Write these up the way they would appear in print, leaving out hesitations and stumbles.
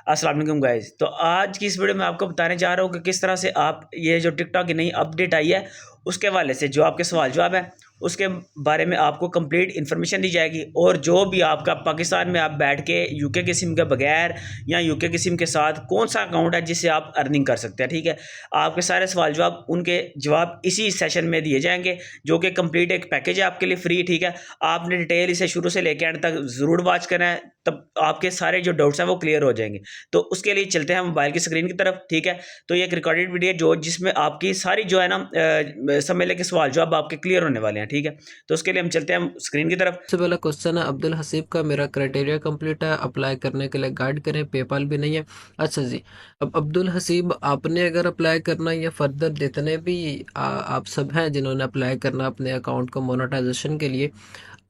अस्सलाम वालेकुम गाइस। तो आज की इस वीडियो में आपको बताने जा रहा हूँ कि किस तरह से आप ये जो टिकटॉक की नई अपडेट आई है उसके हवाले से जो आपके सवाल जवाब है उसके बारे में आपको कंप्लीट इन्फॉर्मेशन दी जाएगी। और जो भी आपका पाकिस्तान में आप बैठ के यूके की सिम के बगैर या यूके की सिम के साथ कौन सा अकाउंट है जिससे आप अर्निंग कर सकते हैं, ठीक है। आपके सारे सवाल जवाब उनके जवाब इसी सेशन में दिए जाएंगे, जो कि कंप्लीट एक पैकेज है आपके लिए फ्री, ठीक है। आपने डिटेल इसे शुरू से लेकर एंड तक ज़रूर वॉच करना है, तब आपके सारे जो डाउट्स हैं वो क्लियर हो जाएंगे। तो उसके लिए चलते हैं मोबाइल की स्क्रीन की तरफ, ठीक है। तो ये एक रिकॉर्डेड वीडियो जो जिसमें आपकी सारी जो है ना सब मिले के सवाल जवाब आपके क्लियर होने वाले हैं, ठीक है। तो उसके लिए हम चलते हैं स्क्रीन की तरफ। सबसे पहला क्वेश्चन है अब्दुल हसीब का, मेरा क्राइटेरिया कंप्लीट है, अप्लाई करने के लिए गाइड करें, पेपाल भी नहीं है। अच्छा जी, अब अब्दुल हसीब आपने अगर अप्लाई करना या फर्दर जितने भी आप सब हैं जिन्होंने अप्लाई करना अपने अकाउंट को मोनेटाइजेशन के लिए,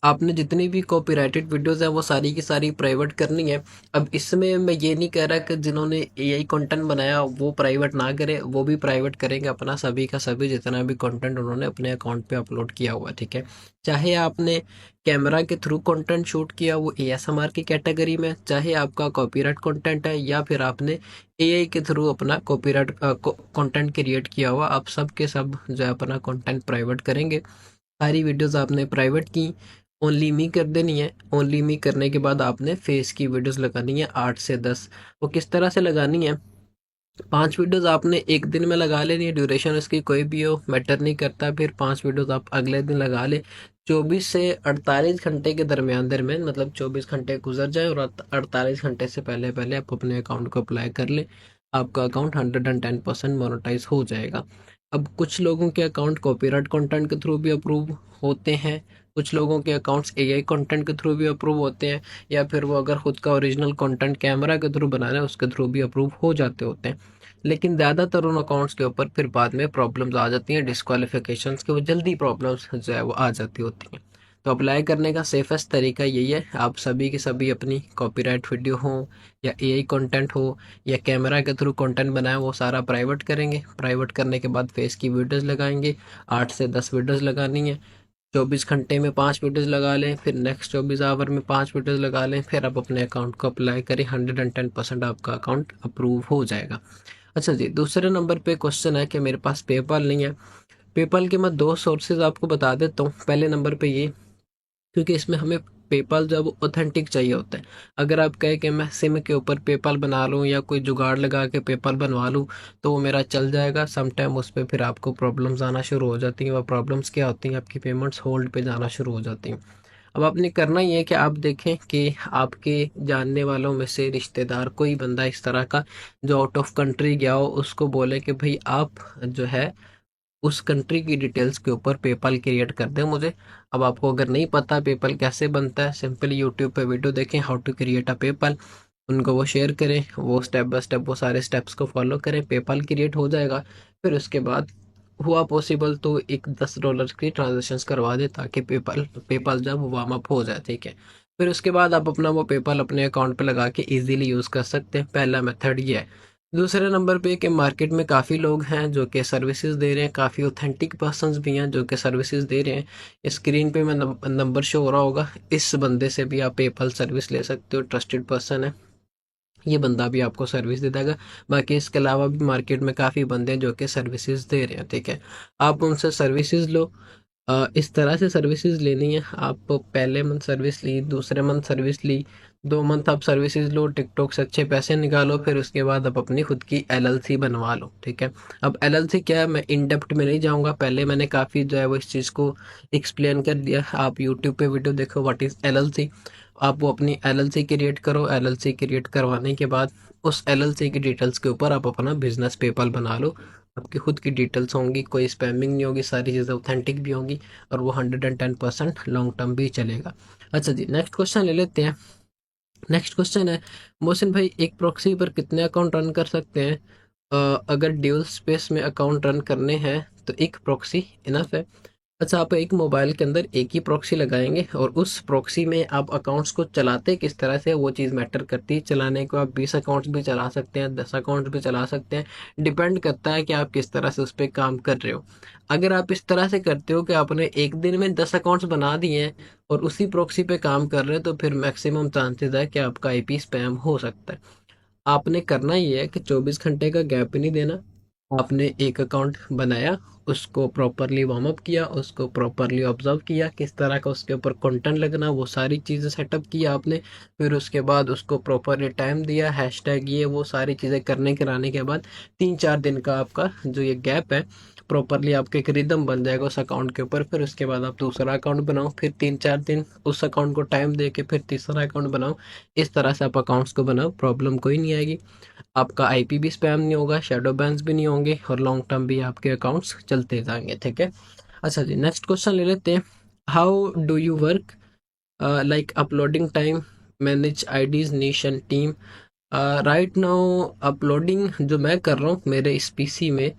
आपने जितनी भी कॉपीराइटेड वीडियोस हैं वो सारी की सारी प्राइवेट करनी है। अब इसमें मैं ये नहीं कह रहा कि जिन्होंने एआई कंटेंट बनाया वो प्राइवेट ना करें, वो भी प्राइवेट करेंगे अपना सभी का सभी जितना भी कंटेंट उन्होंने अपने अकाउंट पे अपलोड किया हुआ, ठीक है। चाहे आपने कैमरा के थ्रू कंटेंट शूट किया वो एएसएमआर की कैटेगरी में, चाहे आपका कॉपीराइट कंटेंट है या फिर आपने एआई के थ्रू अपना कॉपीराइट कंटेंट क्रिएट किया हुआ, आप सब के सब जो है अपना कंटेंट प्राइवेट करेंगे। सारी वीडियोस आपने प्राइवेट की, ओनली मी कर देनी है। ओनली मी करने के बाद आपने फेस की वीडियोस लगानी है 8 से 10। वो किस तरह से लगानी है, 5 वीडियोस आपने एक दिन में लगा लेनी है, ड्यूरेशन इसकी कोई भी हो मैटर नहीं करता। फिर 5 वीडियोस आप अगले दिन लगा ले। 24 से 48 घंटे के दरमियान मतलब 24 घंटे गुजर जाए और 48 घंटे से पहले पहले आप अपने अकाउंट को अप्लाई कर लें, आपका अकाउंट 110% मोनेटाइज हो जाएगा। अब कुछ लोगों के अकाउंट कॉपीराइट कंटेंट के थ्रू भी अप्रूव होते हैं, कुछ लोगों के अकाउंट्स एआई कंटेंट के थ्रू भी अप्रूव होते हैं, या फिर वो अगर खुद का ओरिजिनल कंटेंट कैमरा के थ्रू बना रहे हैं उसके थ्रू भी अप्रूव हो जाते होते हैं। लेकिन ज़्यादातर उन अकाउंट्स के ऊपर फिर बाद में प्रॉब्लम्स आ जाती हैं, डिस्क्वालिफिकेशंस के वो जल्दी प्रॉब्लम्स जो है वो आ जाती होती हैं। तो अप्लाई करने का सेफेस्ट तरीका यही है, आप सभी के सभी अपनी कॉपीराइट वीडियो हो या एआई कंटेंट हो या कैमरा के थ्रू कंटेंट बनाए वो सारा प्राइवेट करेंगे। प्राइवेट करने के बाद फेस की वीडियोस लगाएंगे, 8 से 10 वीडियोस लगानी है। 24 घंटे में 5 वीडियोस लगा लें, फिर नेक्स्ट 24 आवर में 5 वीडियोस लगा लें, फिर आप अपने अकाउंट को अप्लाई करें, 110% आपका अकाउंट अप्रूव हो जाएगा। अच्छा जी, दूसरे नंबर पे क्वेश्चन है कि मेरे पास पेपाल नहीं है। पेपाल के मैं दो सोर्सेज आपको बता देता हूँ। पहले नंबर पे ये, क्योंकि इसमें हमें पेपाल जो है वो ऑथेंटिक चाहिए होता है। अगर आप कहें कि मैं सिम के ऊपर पेपाल बना लूँ या कोई जुगाड़ लगा के पेपाल बनवा लूँ तो वो मेरा चल जाएगा, सम टाइम उस पर फिर आपको प्रॉब्लम्स आना शुरू हो जाती हैं। वो प्रॉब्लम्स क्या होती हैं, आपकी पेमेंट्स होल्ड पे जाना शुरू हो जाती हैं। अब आपने करना ये है कि आप देखें कि आपके जानने वालों में से रिश्तेदार कोई बंदा इस तरह का जो आउट ऑफ कंट्री गया हो, उसको बोले कि भाई आप जो है उस कंट्री की डिटेल्स के ऊपर पेपाल क्रिएट कर दें मुझे। अब आपको अगर नहीं पता पेपाल कैसे बनता है, सिंपली यूट्यूब पे वीडियो देखें how to create a PayPal, उनको वो शेयर करें, वो स्टेप बाय स्टेप वो सारे स्टेप्स को फॉलो करें, पेपाल क्रिएट हो जाएगा। फिर उसके बाद हुआ पॉसिबल तो एक $10 की ट्रांजेक्शन करवा दे ताकि पेपाल पेपाल जब वार्म अप हो जाए, ठीक है। फिर उसके बाद आप अपना वो पेपाल अपने अकाउंट पे लगा के इजीली यूज़ कर सकते हैं। पहला मेथड ये है। दूसरे नंबर पे कि मार्केट में काफ़ी लोग हैं जो कि सर्विसेज दे रहे हैं, काफ़ी ऑथेंटिक पर्सन्स भी हैं जो कि सर्विसेज दे रहे हैं। स्क्रीन पे मैं नंबर शो हो रहा होगा, इस बंदे से भी आप पेपाल सर्विस ले सकते हो, ट्रस्टेड पर्सन है, ये बंदा भी आपको सर्विस दे देगा। बाकी इसके अलावा भी मार्केट में काफ़ी बंदे हैं जो कि सर्विसेज दे रहे हैं, ठीक है। आप उनसे सर्विसेज लो। इस तरह से सर्विसेज लेनी है, आप पहले मंथ सर्विस ली, दूसरे मंथ सर्विस ली, 2 मंथ आप सर्विसेज लो, टिकटॉक से अच्छे पैसे निकालो, फिर उसके बाद आप अपनी खुद की एलएलसी बनवा लो, ठीक है। अब एलएलसी क्या है मैं इन डेप्थ में नहीं जाऊंगा, पहले मैंने काफ़ी जो है वो इस चीज़ को एक्सप्लेन कर दिया। आप यूट्यूब पे वीडियो देखो व्हाट इज़ एलएलसी, आप वो अपनी एलएलसी क्रिएट करो। एलएलसी क्रिएट करवाने के बाद उस एलएलसी की डिटेल्स के ऊपर आप अपना बिजनेस पेपाल बना लो। आपकी खुद की डिटेल्स होंगी, कोई स्पैमिंग नहीं होगी, सारी चीज़ें ऑथेंटिक भी होंगी और वो 110% लॉन्ग टर्म भी चलेगा। अच्छा जी, नेक्स्ट क्वेश्चन ले लेते हैं। नेक्स्ट क्वेश्चन है, मोहसिन भाई एक प्रॉक्सी पर कितने अकाउंट रन कर सकते हैं? अगर ड्यूल स्पेस में अकाउंट रन करने हैं तो एक प्रॉक्सी इनफ है। अच्छा, आप एक मोबाइल के अंदर एक ही प्रॉक्सी लगाएंगे और उस प्रॉक्सी में आप अकाउंट्स को चलाते किस तरह से वो चीज़ मैटर करती है। चलाने को आप 20 अकाउंट्स भी चला सकते हैं, 10 अकाउंट्स भी चला सकते हैं, डिपेंड करता है कि आप किस तरह से उस पर काम कर रहे हो। अगर आप इस तरह से करते हो कि आपने एक दिन में 10 अकाउंट्स बना दिए हैं और उसी प्रॉक्सी पे काम कर रहे हैं तो फिर मैक्सिमम चांसेस है कि आपका आईपी स्पैम हो सकता है। आपने करना ये है कि 24 घंटे का गैप ही नहीं देना। आपने एक अकाउंट बनाया, उसको प्रॉपरली वार्म अप किया, उसको प्रॉपरली ऑब्जर्व किया, किस तरह का उसके ऊपर कंटेंट लगना, वो सारी चीज़ें सेटअप किया आपने। फिर उसके बाद उसको प्रॉपरली टाइम दिया, हैशटैग ये वो सारी चीज़ें करने कराने के बाद 3-4 दिन का आपका जो ये गैप है, प्रॉपरली आपका एक रिदम बन जाएगा उस अकाउंट के ऊपर। फिर उसके बाद आप दूसरा अकाउंट बनाओ, फिर 3-4 दिन उस अकाउंट को टाइम दे के फिर तीसरा अकाउंट बनाओ। इस तरह से आप अकाउंट्स को बनाओ, प्रॉब्लम कोई नहीं आएगी। आपका आईपी भी स्पैम नहीं होगा, शैडो बैन्स भी नहीं होंगे, और लॉन्ग टर्म भी आपके अकाउंट्स चलते जाएंगे। ठीक है। अच्छा जी, नेक्स्ट क्वेश्चन ले लेते हैं। How do you work like uploading time, manage IDs, niche and team? Right now uploading जो मैं कर रहा हूँ मेरे इस पीसी में,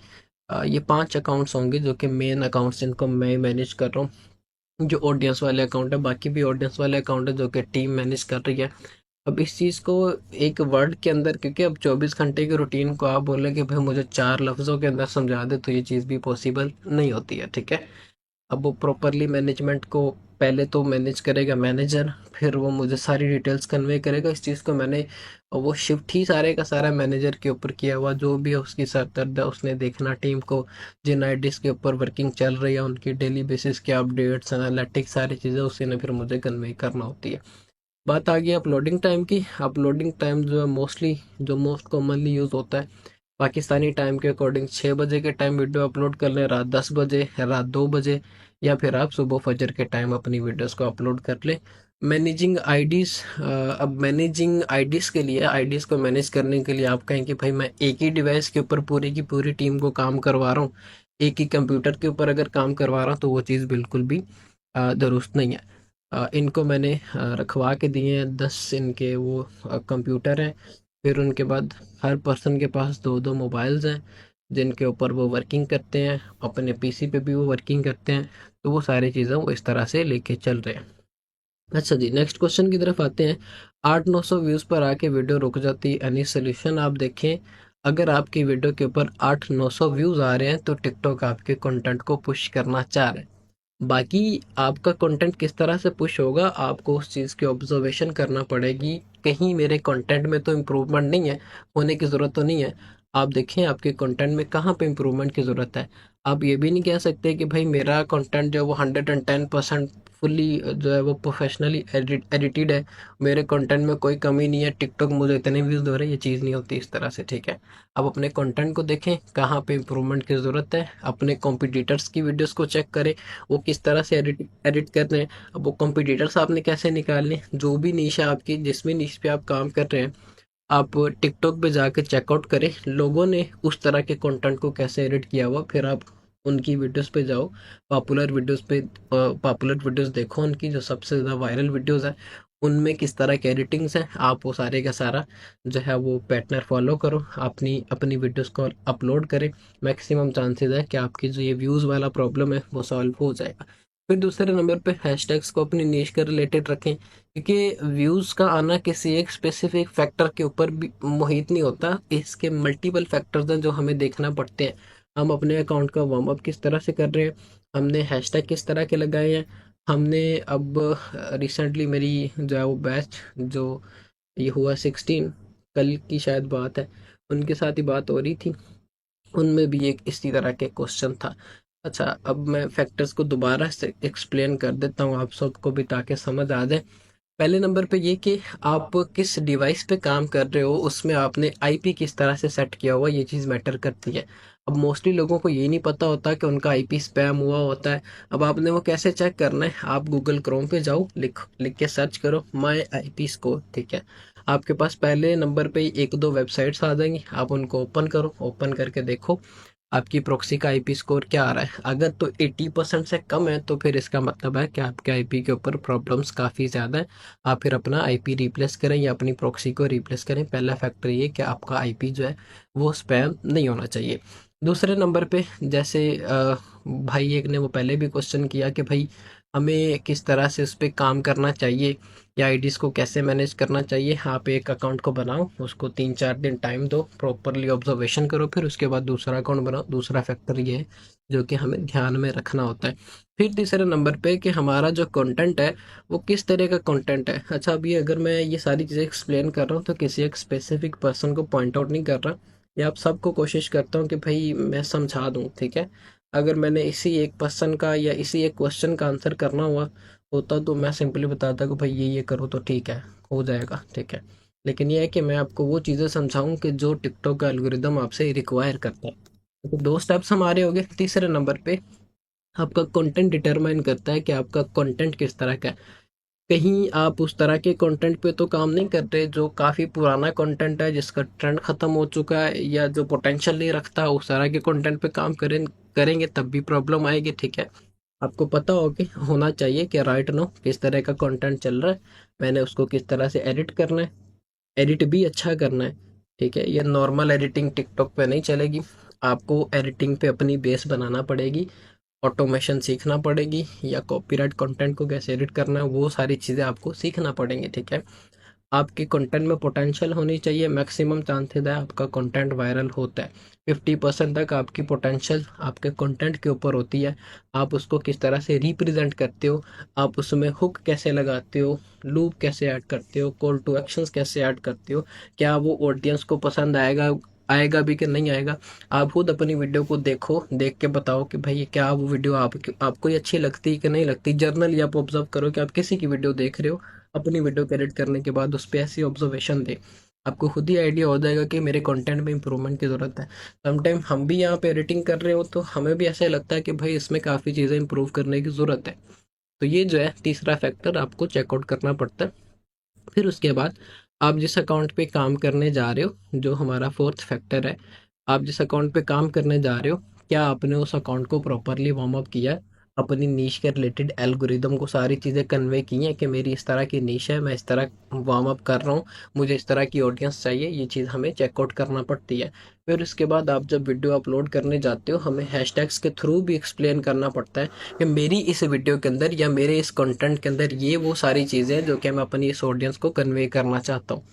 ये 5 अकाउंट्स होंगे जो कि मेन अकाउंट्स, इनको मैं मैनेज कर रहा हूँ। जो ऑडियंस वाले अकाउंट है, बाकी भी ऑडियंस वाले अकाउंट है जो कि टीम मैनेज कर रही है। अब इस चीज़ को एक वर्ड के अंदर, क्योंकि अब 24 घंटे की रूटीन को आप बोले कि भाई मुझे 4 लफ्ज़ों के अंदर समझा दे, तो ये चीज़ भी पॉसिबल नहीं होती है। ठीक है। अब वो प्रॉपरली मैनेजमेंट को पहले तो मैनेज करेगा मैनेजर, फिर वो मुझे सारी डिटेल्स कन्वे करेगा। इस चीज़ को मैंने वो शिफ्ट ही सारे का सारा मैनेजर के ऊपर किया हुआ, जो भी है उसकी सरदर्द है उसने देखना टीम को, जिन आईडीज़ के ऊपर वर्किंग चल रही है उनकी डेली बेसिस के अपडेट्स, एनालिटिक्स, सारी चीज़ें उसी ने फिर मुझे कन्वे करना होती है। बात आ गई अपलोडिंग टाइम की। अपलोडिंग टाइम जो है मोस्टली, जो मोस्ट कॉमनली यूज़ होता है, पाकिस्तानी टाइम के अकॉर्डिंग 6 बजे के टाइम वीडियो अपलोड कर लें, रात 10 बजे, रात 2 बजे, या फिर आप सुबह फजर के टाइम अपनी वीडियोस को अपलोड कर लें। मैनेजिंग आईडीज़, अब मैनेजिंग आईडीज़ के लिए, आईडीज़ को मैनेज करने के लिए आप कहें कि भाई मैं एक ही डिवाइस के ऊपर पूरी की पूरी टीम को काम करवा रहा हूँ, एक ही कंप्यूटर के ऊपर अगर काम करवा रहा हूँ, तो वो चीज़ बिल्कुल भी दुरुस्त नहीं है। इनको मैंने रखवा के दिए हैं, 10 इनके वो कंप्यूटर हैं। फिर उनके बाद हर पर्सन के पास 2-2 मोबाइल्स हैं जिनके ऊपर वो वर्किंग करते हैं, अपने पीसी पे भी वो वर्किंग करते हैं। तो वो सारी चीज़ें वो इस तरह से लेके चल रहे हैं। अच्छा जी, नेक्स्ट क्वेश्चन की तरफ आते हैं। 800-900 व्यूज़ पर आके वीडियो रुक जाती, एनी सोल्यूशन? आप देखें, अगर आपकी वीडियो के ऊपर 800-900 व्यूज़ आ रहे हैं तो टिकटॉक आपके कंटेंट को पुश करना चाह रहे हैं। बाकी आपका कंटेंट किस तरह से पुश होगा, आपको उस चीज़ की ऑब्जर्वेशन करना पड़ेगी। कहीं मेरे कंटेंट में तो इम्प्रूवमेंट नहीं है, होने की ज़रूरत तो नहीं है। आप देखें आपके कंटेंट में कहाँ पे इम्प्रूवमेंट की ज़रूरत है। आप ये भी नहीं कह सकते कि भाई मेरा कंटेंट जो है वो 110% फुली जो है वो प्रोफेशनली एडिटेड है, मेरे कंटेंट में कोई कमी नहीं है, टिकटॉक मुझे इतने व्यूज़ दे रहे हैं, ये चीज़ नहीं होती इस तरह से। ठीक है। आप अपने कंटेंट को देखें कहाँ पे इम्प्रूवमेंट की ज़रूरत है, अपने कॉम्पिटिटर्स की वीडियोस को चेक करें, वो किस तरह से एडिट एडिट कर रहे हैं। अब वो कंपटीटर्स आपने कैसे निकालने, जो भी नीश है आपकी, जिस भी नीश पे आप काम कर रहे हैं, आप टिकटॉक पे जाकर चेकआउट करें लोगों ने उस तरह के कंटेंट को कैसे एडिट किया हुआ, फिर आप उनकी वीडियोस पे जाओ, पॉपुलर वीडियोस देखो, उनकी जो सबसे ज़्यादा वायरल वीडियोस है उनमें किस तरह की एडिटिंग्स हैं, आप वो सारे का सारा जो है वो पैटर्न फॉलो करो, अपनी अपनी वीडियोस को अपलोड करें। मैक्सिमम चांसेस है कि आपकी जो ये व्यूज़ वाला प्रॉब्लम है वो सॉल्व हो जाएगा। फिर दूसरे नंबर पे हैशटैग्स को अपनी नीश के रिलेटेड रखें, क्योंकि व्यूज़ का आना किसी एक स्पेसिफिक फैक्टर के ऊपर भी मोहित नहीं होता, इसके मल्टीपल फैक्टर्स हैं जो हमें देखना पड़ते हैं। हम अपने अकाउंट का वार्म अप किस तरह से कर रहे हैं, हमने हैशटैग किस तरह के लगाए हैं, हमने अब रिसेंटली मेरी जो है वो बैच जो ये हुआ 16, कल की शायद बात है, उनके साथ ही बात हो रही थी, उनमें भी एक इसी तरह के क्वेश्चन था। अच्छा, अब मैं फैक्टर्स को दोबारा से एक्सप्लेन कर देता हूँ आप सबको भी, ताकि समझ आ जाए। पहले नंबर पे ये कि आप किस डिवाइस पे काम कर रहे हो, उसमें आपने आईपी किस तरह से सेट किया हुआ, ये चीज़ मैटर करती है। अब मोस्टली लोगों को ये नहीं पता होता कि उनका आईपी स्पैम हुआ होता है। अब आपने वो कैसे चेक करना है, आप गूगल क्रोम पे जाओ, लिख लिख के सर्च करो माई आईपी स्कोर। ठीक है। आपके पास पहले नंबर पे 1-2 वेबसाइट्स आ जाएंगी, आप उनको ओपन करो, ओपन करके देखो आपकी प्रॉक्सी का आईपी स्कोर क्या आ रहा है। अगर तो 80% से कम है तो फिर इसका मतलब है कि आपके आईपी के ऊपर प्रॉब्लम्स काफ़ी ज़्यादा है। आप फिर अपना आईपी रिप्लेस करें या अपनी प्रॉक्सी को रिप्लेस करें। पहला फैक्टर ये कि आपका आईपी जो है वो स्पैम नहीं होना चाहिए। दूसरे नंबर पे जैसे भाई एक ने वो पहले भी क्वेश्चन किया कि भाई हमें किस तरह से उस पे काम करना चाहिए या आईडीज़ को कैसे मैनेज करना चाहिए। आप एक अकाउंट को बनाओ, उसको 3-4 दिन टाइम दो, प्रॉपर्ली ऑब्जर्वेशन करो, फिर उसके बाद दूसरा अकाउंट बनाओ। दूसरा फैक्टर ये है जो कि हमें ध्यान में रखना होता है। फिर तीसरे नंबर पे कि हमारा जो कंटेंट है वो किस तरह का कंटेंट है। अच्छा, अभी अगर मैं ये सारी चीज़ें एक्सप्लेन कर रहा हूँ तो किसी एक स्पेसिफिक पर्सन को पॉइंट आउट नहीं कर रहा, या आप सबको कोशिश करता हूँ कि भाई मैं समझा दूँ, ठीक है। अगर मैंने इसी एक पर्सन का या इसी एक क्वेश्चन का आंसर करना हुआ होता तो मैं सिंपली बताता कि भाई ये करो तो ठीक है, हो जाएगा, ठीक है। लेकिन ये है कि मैं आपको वो चीज़ें समझाऊं कि जो टिकटॉक का एल्गोरिदम आपसे रिक्वायर करता है। तो दो स्टेप्स हमारे हो गए। तीसरे नंबर पे आपका कंटेंट डिटरमाइन करता है कि आपका कंटेंट किस तरह का है। कहीं आप उस तरह के कंटेंट पे तो काम नहीं कर रहे जो काफ़ी पुराना कंटेंट है, जिसका ट्रेंड ख़त्म हो चुका है, या जो पोटेंशियल नहीं रखता, उस तरह के कंटेंट पे काम करेंगे तब भी प्रॉब्लम आएगी, ठीक है। आपको पता हो कि होना चाहिए कि राइट नो किस तरह का कंटेंट चल रहा है, मैंने उसको किस तरह से एडिट करना है, एडिट भी अच्छा करना है, ठीक है। ये नॉर्मल एडिटिंग टिकटॉक पे नहीं चलेगी, आपको एडिटिंग पे अपनी बेस बनाना पड़ेगी, ऑटोमेशन सीखना पड़ेगी, या कॉपीराइट कंटेंट को कैसे एडिट करना है, वो सारी चीज़ें आपको सीखना पड़ेंगी, ठीक है। आपके कंटेंट में पोटेंशियल होनी चाहिए, मैक्सिमम चांसेस है आपका कंटेंट वायरल होता है। 50% तक आपकी पोटेंशियल आपके कंटेंट के ऊपर होती है। आप उसको किस तरह से रिप्रेजेंट करते हो, आप उसमें हुक कैसे लगाते हो, लूप कैसे ऐड करते हो, कॉल टू एक्शंस कैसे ऐड करते हो, क्या वो ऑडियंस को पसंद आएगा, आएगा भी कि नहीं आएगा। आप खुद अपनी वीडियो को देखो, देख के बताओ कि भाई क्या वो वीडियो आपको ही अच्छी लगती है कि नहीं लगती। जर्नली आप ऑब्जर्व करो कि आप किसी की वीडियो देख रहे हो, अपनी वीडियो को एडिट करने के बाद उस पे ऐसी ऑब्जर्वेशन दे, आपको खुद ही आइडिया हो जाएगा कि मेरे कंटेंट में इंप्रूवमेंट की ज़रूरत है। समटाइम हम भी यहाँ पे एडिटिंग कर रहे हो तो हमें भी ऐसा लगता है कि भाई इसमें काफ़ी चीज़ें इंप्रूव करने की ज़रूरत है। तो ये जो है तीसरा फैक्टर आपको चेकआउट करना पड़ता है। फिर उसके बाद आप जिस अकाउंट पे काम करने जा रहे हो, जो हमारा फोर्थ फैक्टर है, आप जिस अकाउंट पे काम करने जा रहे हो, क्या आपने उस अकाउंट को प्रॉपरली वार्म अप किया है, अपनी नीश के रिलेटेड एल्गोरिदम को सारी चीज़ें कन्वे की हैं कि मेरी इस तरह की नीश है, मैं इस तरह वार्म अप कर रहा हूँ, मुझे इस तरह की ऑडियंस चाहिए, ये चीज़ हमें चेकआउट करना पड़ती है। फिर उसके बाद आप जब वीडियो अपलोड करने जाते हो, हमें हैशटैग्स के थ्रू भी एक्सप्लेन करना पड़ता है कि मेरी इस वीडियो के अंदर या मेरे इस कंटेंट के अंदर ये वो सारी चीज़ें हैं जो कि मैं अपनी इस ऑडियंस को कन्वे करना चाहता हूँ।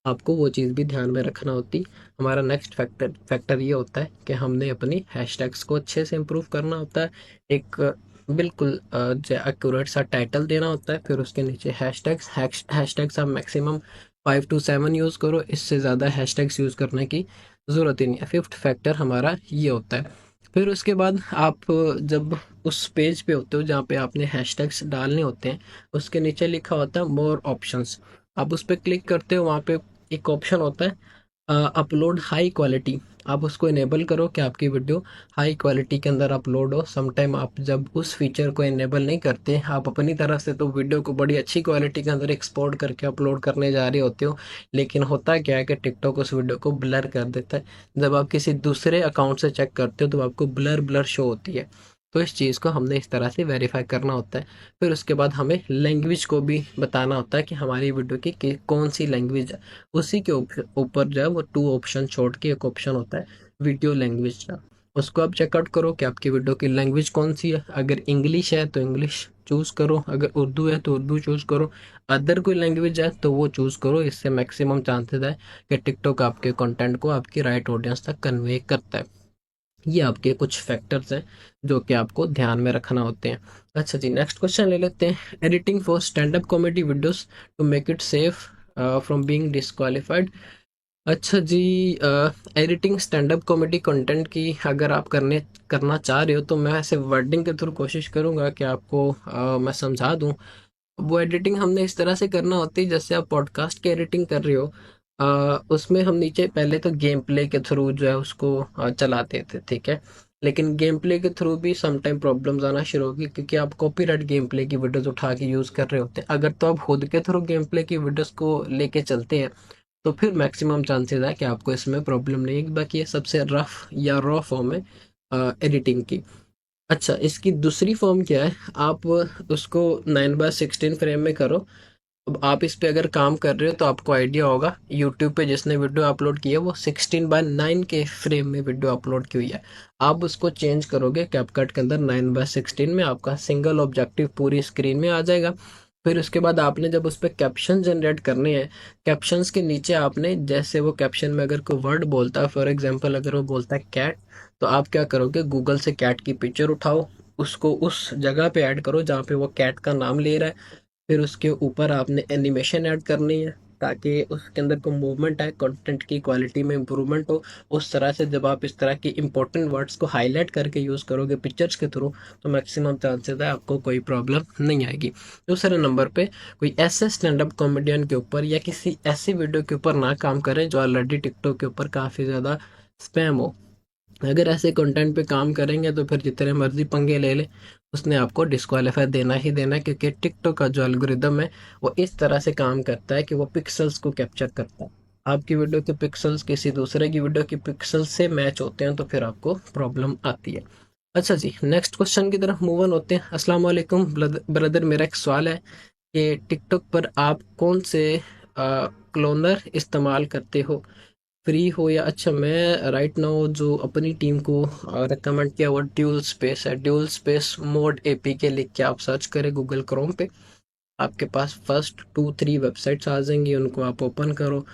आपको वो चीज़ भी ध्यान में रखना होती। हमारा नेक्स्ट फैक्टर ये होता है कि हमने अपनी हैशटैग्स को अच्छे से इम्प्रूव करना होता है। एक बिल्कुल जो एक्यूरेट सा टाइटल देना होता है, फिर उसके नीचे हैशटैग्स आप मैक्सिमम 5 to 7 यूज़ करो, इससे ज़्यादा हैशटैग्स यूज़ करने की ज़रूरत ही नहीं है। फिफ्थ फैक्टर हमारा ये होता है। फिर उसके बाद आप जब उस पेज पे होते हो जहाँ पे आपने हैशटैग्स डालने होते हैं, उसके नीचे लिखा होता है मोर ऑप्शंस। आप उस पर क्लिक करते हो, वहाँ पे एक ऑप्शन होता है अपलोड हाई क्वालिटी। आप उसको इनेबल करो कि आपकी वीडियो हाई क्वालिटी के अंदर अपलोड हो। समटाइम आप जब उस फीचर को इनेबल नहीं करते, आप अपनी तरफ से तो वीडियो को बड़ी अच्छी क्वालिटी के अंदर एक्सपोर्ट करके अपलोड करने जा रहे होते हो, लेकिन होता क्या है कि टिकटॉक उस वीडियो को ब्लर कर देता है। जब आप किसी दूसरे अकाउंट से चेक करते हो तो आपको ब्लर ब्लर शो होती है। तो इस चीज़ को हमने इस तरह से वेरीफाई करना होता है। फिर उसके बाद हमें लैंग्वेज को भी बताना होता है कि हमारी वीडियो की कौन सी लैंग्वेज है। उसी के ऊपर जो है वो 2 ऑप्शन छोड़ के एक ऑप्शन होता है वीडियो लैंग्वेज का। उसको आप चेकआउट करो कि आपकी वीडियो की लैंग्वेज कौन सी है। अगर इंग्लिश है तो इंग्लिश चूज़ करो, अगर उर्दू है तो उर्दू चूज़ करो, अदर कोई लैंग्वेज है तो वो चूज़ करो। इससे मैक्सिमम चांसेस है कि टिकटॉक आपके कंटेंट को आपकी राइट ऑडियंस तक कन्वे करता है। ये आपके कुछ फैक्टर्स हैं जो कि आपको ध्यान में रखना होते हैं। अच्छा जी, नेक्स्ट क्वेश्चन ले लेते हैं। Editing for stand up comedy videos to make it safe from being disqualified. अच्छा जी, editing stand up comedy content की अगर आप करना चाह रहे हो तो मैं ऐसे वर्डिंग के थ्रू कोशिश करूंगा कि आपको मैं समझा दूं। वो एडिटिंग हमने इस तरह से करना होती है जैसे आप पॉडकास्ट की एडिटिंग कर रहे हो, उसमें हम नीचे पहले तो गेम प्ले के थ्रू जो है उसको चलाते थे, ठीक है। लेकिन गेम प्ले के थ्रू भी सम टाइम प्रॉब्लम्स आना शुरू होगी क्योंकि आप कॉपीराइट गेम प्ले की वीडियोस उठा के यूज़ कर रहे होते हैं। अगर तो आप खुद के थ्रू गेम प्ले की वीडियोस को लेके चलते हैं तो फिर मैक्सिमम चांसेस है कि आपको इसमें प्रॉब्लम नहीं है। बाकी ये सबसे रफ या रॉ फॉर्म है एडिटिंग की। अच्छा, इसकी दूसरी फॉर्म क्या है, आप उसको 9/16 फ्रेम में करो, अब आप इस पे अगर काम कर रहे हो तो आपको आइडिया होगा, यूट्यूब पे जिसने वीडियो अपलोड की है वो 16:9 के फ्रेम में वीडियो अपलोड की हुई है। आप उसको चेंज करोगे कैपकट के अंदर 9:16 में, आपका सिंगल ऑब्जेक्टिव पूरी स्क्रीन में आ जाएगा। फिर उसके बाद आपने जब उस पर कैप्शन जनरेट करने हैं, कैप्शंस के नीचे आपने, जैसे वो कैप्शन में अगर कोई वर्ड बोलता है, फॉर एग्जांपल अगर वो बोलता है कैट, तो आप क्या करोगे, गूगल से कैट की पिक्चर उठाओ, उसको उस जगह पे ऐड करो जहाँ पे वो कैट का नाम ले रहा है। फिर उसके ऊपर आपने एनिमेशन ऐड करनी है ताकि उसके अंदर को मूवमेंट आए, कंटेंट की क्वालिटी में इंप्रूवमेंट हो। उस तरह से जब आप इस तरह की इंपॉर्टेंट वर्ड्स को हाईलाइट करके यूज़ करोगे पिक्चर्स के थ्रू, तो मैक्सिमम चांसेस है आपको कोई प्रॉब्लम नहीं आएगी। दूसरे नंबर पे, कोई ऐसे स्टैंड अप कॉमेडियन के ऊपर या किसी ऐसी वीडियो के ऊपर ना काम करें जो ऑलरेडी टिकटॉक के ऊपर काफ़ी ज़्यादा स्पैम हो। अगर ऐसे कंटेंट पे काम करेंगे तो फिर जितने मर्जी पंगे ले ले, उसने आपको डिस्क्वालीफाई देना ही देना है, क्योंकि टिकटॉक का जो एल्गोरिदम है वो इस तरह से काम करता है कि वो पिक्सल्स को कैप्चर करता है। आपकी वीडियो के पिक्सल्स किसी दूसरे की वीडियो के पिक्सल से मैच होते हैं तो फिर आपको प्रॉब्लम आती है। अच्छा जी, नेक्स्ट क्वेश्चन की तरफ मूव ऑन होते हैं। अस्सलाम वालेकुम ब्रदर, मेरा एक सवाल है कि टिकटॉक पर आप कौन से क्लोनर इस्तेमाल करते हो, फ्री हो या अच्छा। मैं राइट नाउ जो अपनी टीम को रिकमेंड किया वो ड्यूल स्पेस है, ड्यूल स्पेस मोड एपीके लिख के आप सर्च करें गूगल क्रोम पे, आपके पास फर्स्ट 2-3 वेबसाइट्स आ जाएंगी, उनको आप ओपन करो,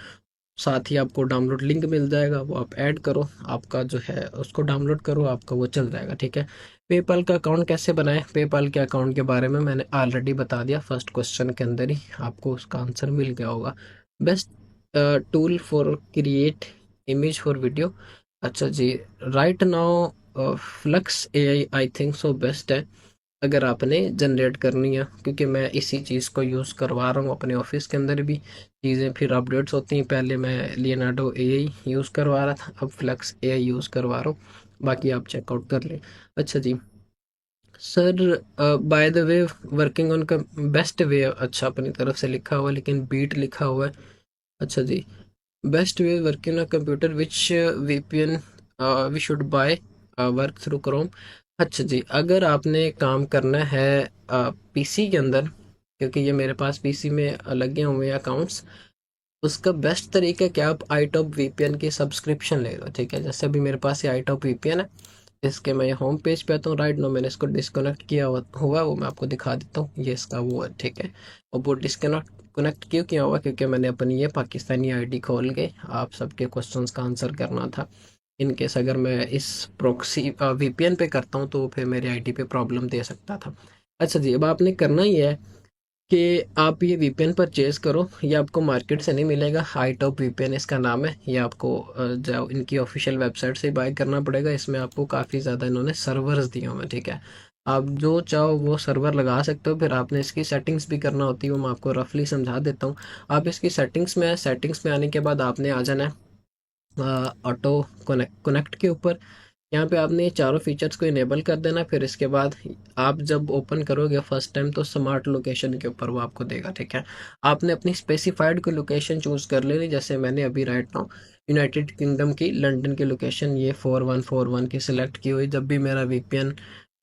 साथ ही आपको डाउनलोड लिंक मिल जाएगा, वो आप ऐड करो, आपका जो है उसको डाउनलोड करो, आपका वो चल जाएगा, ठीक है। पेपाल का अकाउंट कैसे बनाएं, पेपाल के अकाउंट के बारे में मैंने ऑलरेडी बता दिया, फर्स्ट क्वेश्चन के अंदर ही आपको उसका आंसर मिल गया होगा। Best tool for create image for video, अच्छा जी, right now flux AI I think so best है अगर आपने जनरेट करनी है, क्योंकि मैं इसी चीज़ को यूज़ करवा रहा हूँ अपने ऑफिस के अंदर भी, चीज़ें फिर अपडेट्स होती हैं। पहले मैं लियोनार्डो एआई यूज़ करवा रहा था, अब फ्लक्स एआई यूज़ करवा रहा हूँ, बाकी आप चेकआउट कर लें। अच्छा जी sir, by the way working on का बेस्ट वे, अच्छा अपनी तरफ से लिखा हुआ है लेकिन बीट लिखा हुआ है। अच्छा जी, best way working on computer which VPN we should buy work through Chrome. अच्छा जी, अगर आपने काम करना है पीसी के अंदर, क्योंकि ये मेरे पास पीसी में लगे हुए हैं अकाउंट्स, उसका बेस्ट तरीका है कि आप आई टॉप वीपीएन की सब्सक्रिप्शन ले लो, ठीक है। जैसे अभी मेरे पास ये आई टॉप वीपीएन है, इसके मैं होम पेज पे आता हूँ, राइट नो मैंने इसको डिस्कनेक्ट किया हुआ, वो मैं आपको दिखा देता हूँ, ये इसका वो है, ठीक है। और वो डिस्कनेक्ट कनेक्ट क्यों किया हुआ, क्योंकि मैंने अपनी ये पाकिस्तानी आईडी खोल के आप सबके क्वेश्चंस का आंसर करना था। इन केस अगर मैं इस प्रोक्सी वीपीएन पे करता हूँ तो फिर मेरी आईडी पे प्रॉब्लम दे सकता था। अच्छा जी, अब आपने करना ही है कि आप ये वीपीएन परचेज करो, ये आपको मार्केट से नहीं मिलेगा, हाई टॉप वीपीएन इसका नाम है, ये आपको जो इनकी ऑफिशियल वेबसाइट से बाय करना पड़ेगा। इसमें आपको काफ़ी ज़्यादा इन्होंने सर्वर्स दिए हुए हैं, ठीक है। आप जो चाहो वो सर्वर लगा सकते हो, फिर आपने इसकी सेटिंग्स भी करना होती है, वो मैं आपको रफली समझा देता हूँ। आप इसकी सेटिंग्स में आने के बाद आपने आ जाना है ऑटो कनेक्ट के ऊपर। यहाँ पे आपने ये चारों फीचर्स को इनेबल कर देना, फिर इसके बाद आप जब ओपन करोगे फर्स्ट टाइम तो स्मार्ट लोकेशन के ऊपर वो आपको देगा, ठीक है। आपने अपनी स्पेसिफाइड कोई लोकेशन चूज कर लेनी, जैसे मैंने अभी राइट नाउ यूनाइटेड किंगडम की लंदन की लोकेशन ये 4141 की सिलेक्ट की हुई। जब भी मेरा वीपीएन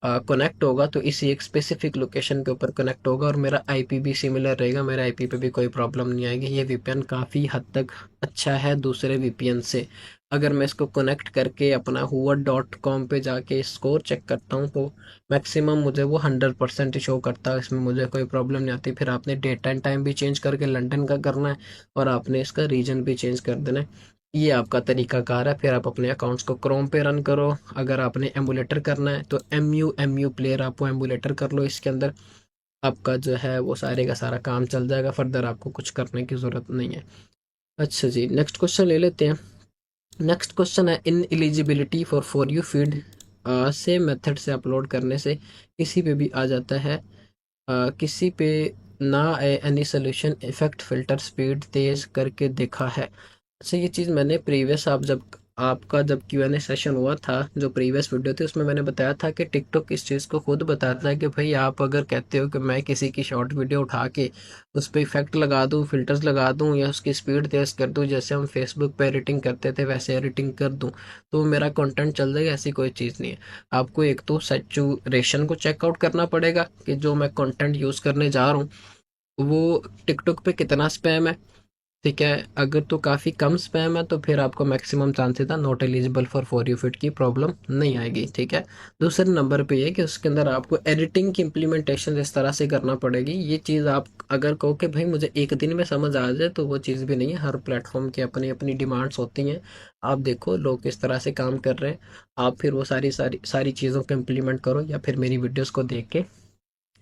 कनेक्ट होगा तो इसी एक स्पेसिफिक लोकेशन के ऊपर कनेक्ट होगा और मेरा आईपी भी सिमिलर रहेगा, मेरा आईपी पे भी कोई प्रॉब्लम नहीं आएगी। ये वीपीएन काफ़ी हद तक अच्छा है दूसरे वीपीएन से। अगर मैं इसको कनेक्ट करके अपना हुआ.com पे जाके स्कोर चेक करता हूँ तो मैक्सिमम मुझे वो 100% शो करता है, इसमें मुझे कोई प्रॉब्लम नहीं आती। फिर आपने डेट एंड टाइम भी चेंज करके लंदन का करना है और आपने इसका रीजन भी चेंज कर देना है। ये आपका तरीकाकार है। फिर आप अपने अकाउंट्स को क्रोम पे रन करो। अगर आपने एमुलेटर करना है तो एम यू प्लेयर आप वो एमुलेटर कर लो, इसके अंदर आपका जो है वो सारे का सारा काम चल जाएगा, फर्दर आपको कुछ करने की ज़रूरत नहीं है। अच्छा जी, नेक्स्ट क्वेश्चन ले लेते हैं। नेक्स्ट क्वेश्चन है in eligibility for you feed, same method से अपलोड करने से किसी पे भी आ जाता है, किसी पे ना आए, any solution effect filter speed तेज करके देखा है। अच्छा, ये चीज़ मैंने प्रीवियस आप जब आपका जब Q&A सेशन हुआ था, जो प्रीवियस वीडियो थी उसमें मैंने बताया था कि टिकटॉक इस चीज़ को खुद बताता है कि भाई आप अगर कहते हो कि मैं किसी की शॉर्ट वीडियो उठा के उस पर इफेक्ट लगा दूँ, फिल्टर्स लगा दूँ या उसकी स्पीड तेज़ कर दूँ, जैसे हम फेसबुक पे एडिटिंग करते थे वैसे एडिटिंग कर दूँ, तो मेरा कंटेंट चल जाएगा, ऐसी कोई चीज़ नहीं है। आपको एक तो सैचुरेशन को चेकआउट करना पड़ेगा कि जो मैं कंटेंट यूज़ करने जा रहा हूँ वो टिकटॉक पे कितना स्पैम है, ठीक है। अगर तो काफ़ी कम स्पैम है तो फिर आपको मैक्सिमम चांसेस है not eligible for you fit की प्रॉब्लम नहीं आएगी, ठीक है। दूसरे नंबर पे ये कि उसके अंदर आपको एडिटिंग की इम्प्लीमेंटेशन इस तरह से करना पड़ेगी। ये चीज़ आप अगर कहो कि भाई मुझे एक दिन में समझ आ जाए तो वो चीज़ भी नहीं है। हर प्लेटफॉर्म की अपनी अपनी डिमांड्स होती हैं। आप देखो लोग किस तरह से काम कर रहे हैं, आप फिर वो सारी सारी सारी चीज़ों को इम्प्लीमेंट करो या फिर मेरी वीडियोज़ को देख के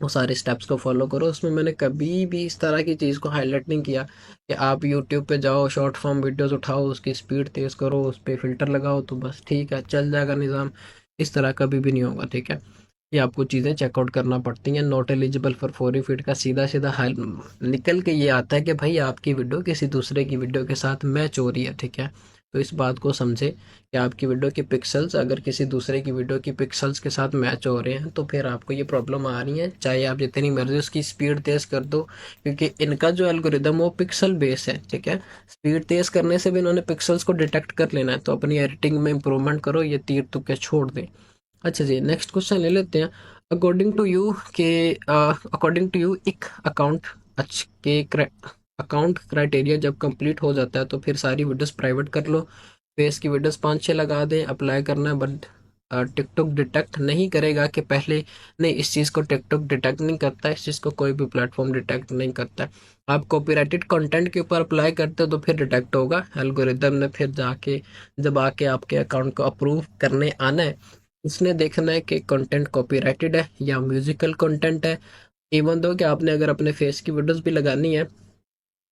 वो सारे स्टेप्स को फॉलो करो। उसमें मैंने कभी भी इस तरह की चीज़ को हाईलाइट नहीं किया कि आप यूट्यूब पे जाओ, शॉर्ट फॉर्म वीडियोस उठाओ, उसकी स्पीड तेज़ करो, उस पर फ़िल्टर लगाओ तो बस ठीक है चल जाएगा निज़ाम। इस तरह कभी भी नहीं होगा, ठीक है। ये आपको चीज़ें चेकआउट करना पड़ती हैं। Not eligible for you feed का सीधा सीधा हल निकल के ये आता है कि भाई आपकी वीडियो किसी दूसरे की वीडियो के साथ मैच हो रही है, ठीक है। तो इस बात को समझे कि आपकी वीडियो के पिक्सल्स अगर किसी दूसरे की वीडियो की पिक्सल्स के साथ मैच हो रहे हैं तो फिर आपको ये प्रॉब्लम आ रही है, चाहे आप जितनी मर्जी उसकी स्पीड तेज़ कर दो, क्योंकि इनका जो एल्गोरिदम वो पिक्सल बेस है, ठीक है। स्पीड तेज़ करने से भी इन्होंने पिक्सल्स को डिटेक्ट कर लेना है, तो अपनी एडिटिंग में इंप्रूवमेंट करो, ये तीर तुक्के छोड़ दें। अच्छा जी, नेक्स्ट क्वेश्चन ले लेते हैं। अकॉर्डिंग टू यू एक अकाउंट के अकाउंट क्राइटेरिया जब कंप्लीट हो जाता है तो फिर सारी वीडियोस प्राइवेट कर लो। फेस की वीडियोस 5-6 लगा दें, अप्लाई करना है। बट टिकटॉक डिटेक्ट नहीं करेगा कि पहले, नहीं, इस चीज़ को टिकटॉक डिटेक्ट नहीं करता, इस चीज़ को कोई भी प्लेटफॉर्म डिटेक्ट नहीं करता। आप कॉपीराइटेड कंटेंट के ऊपर अप्लाई करते हो तो फिर डिटेक्ट होगा। एल्गोरिदम ने फिर जाके जब आके आपके अकाउंट को अप्रूव करने आना है, उसने देखना है कि कंटेंट कॉपीराइटेड है या म्यूजिकल कंटेंट है। इवन दो कि आपने अगर अपने फेस की वीडियोस भी लगानी है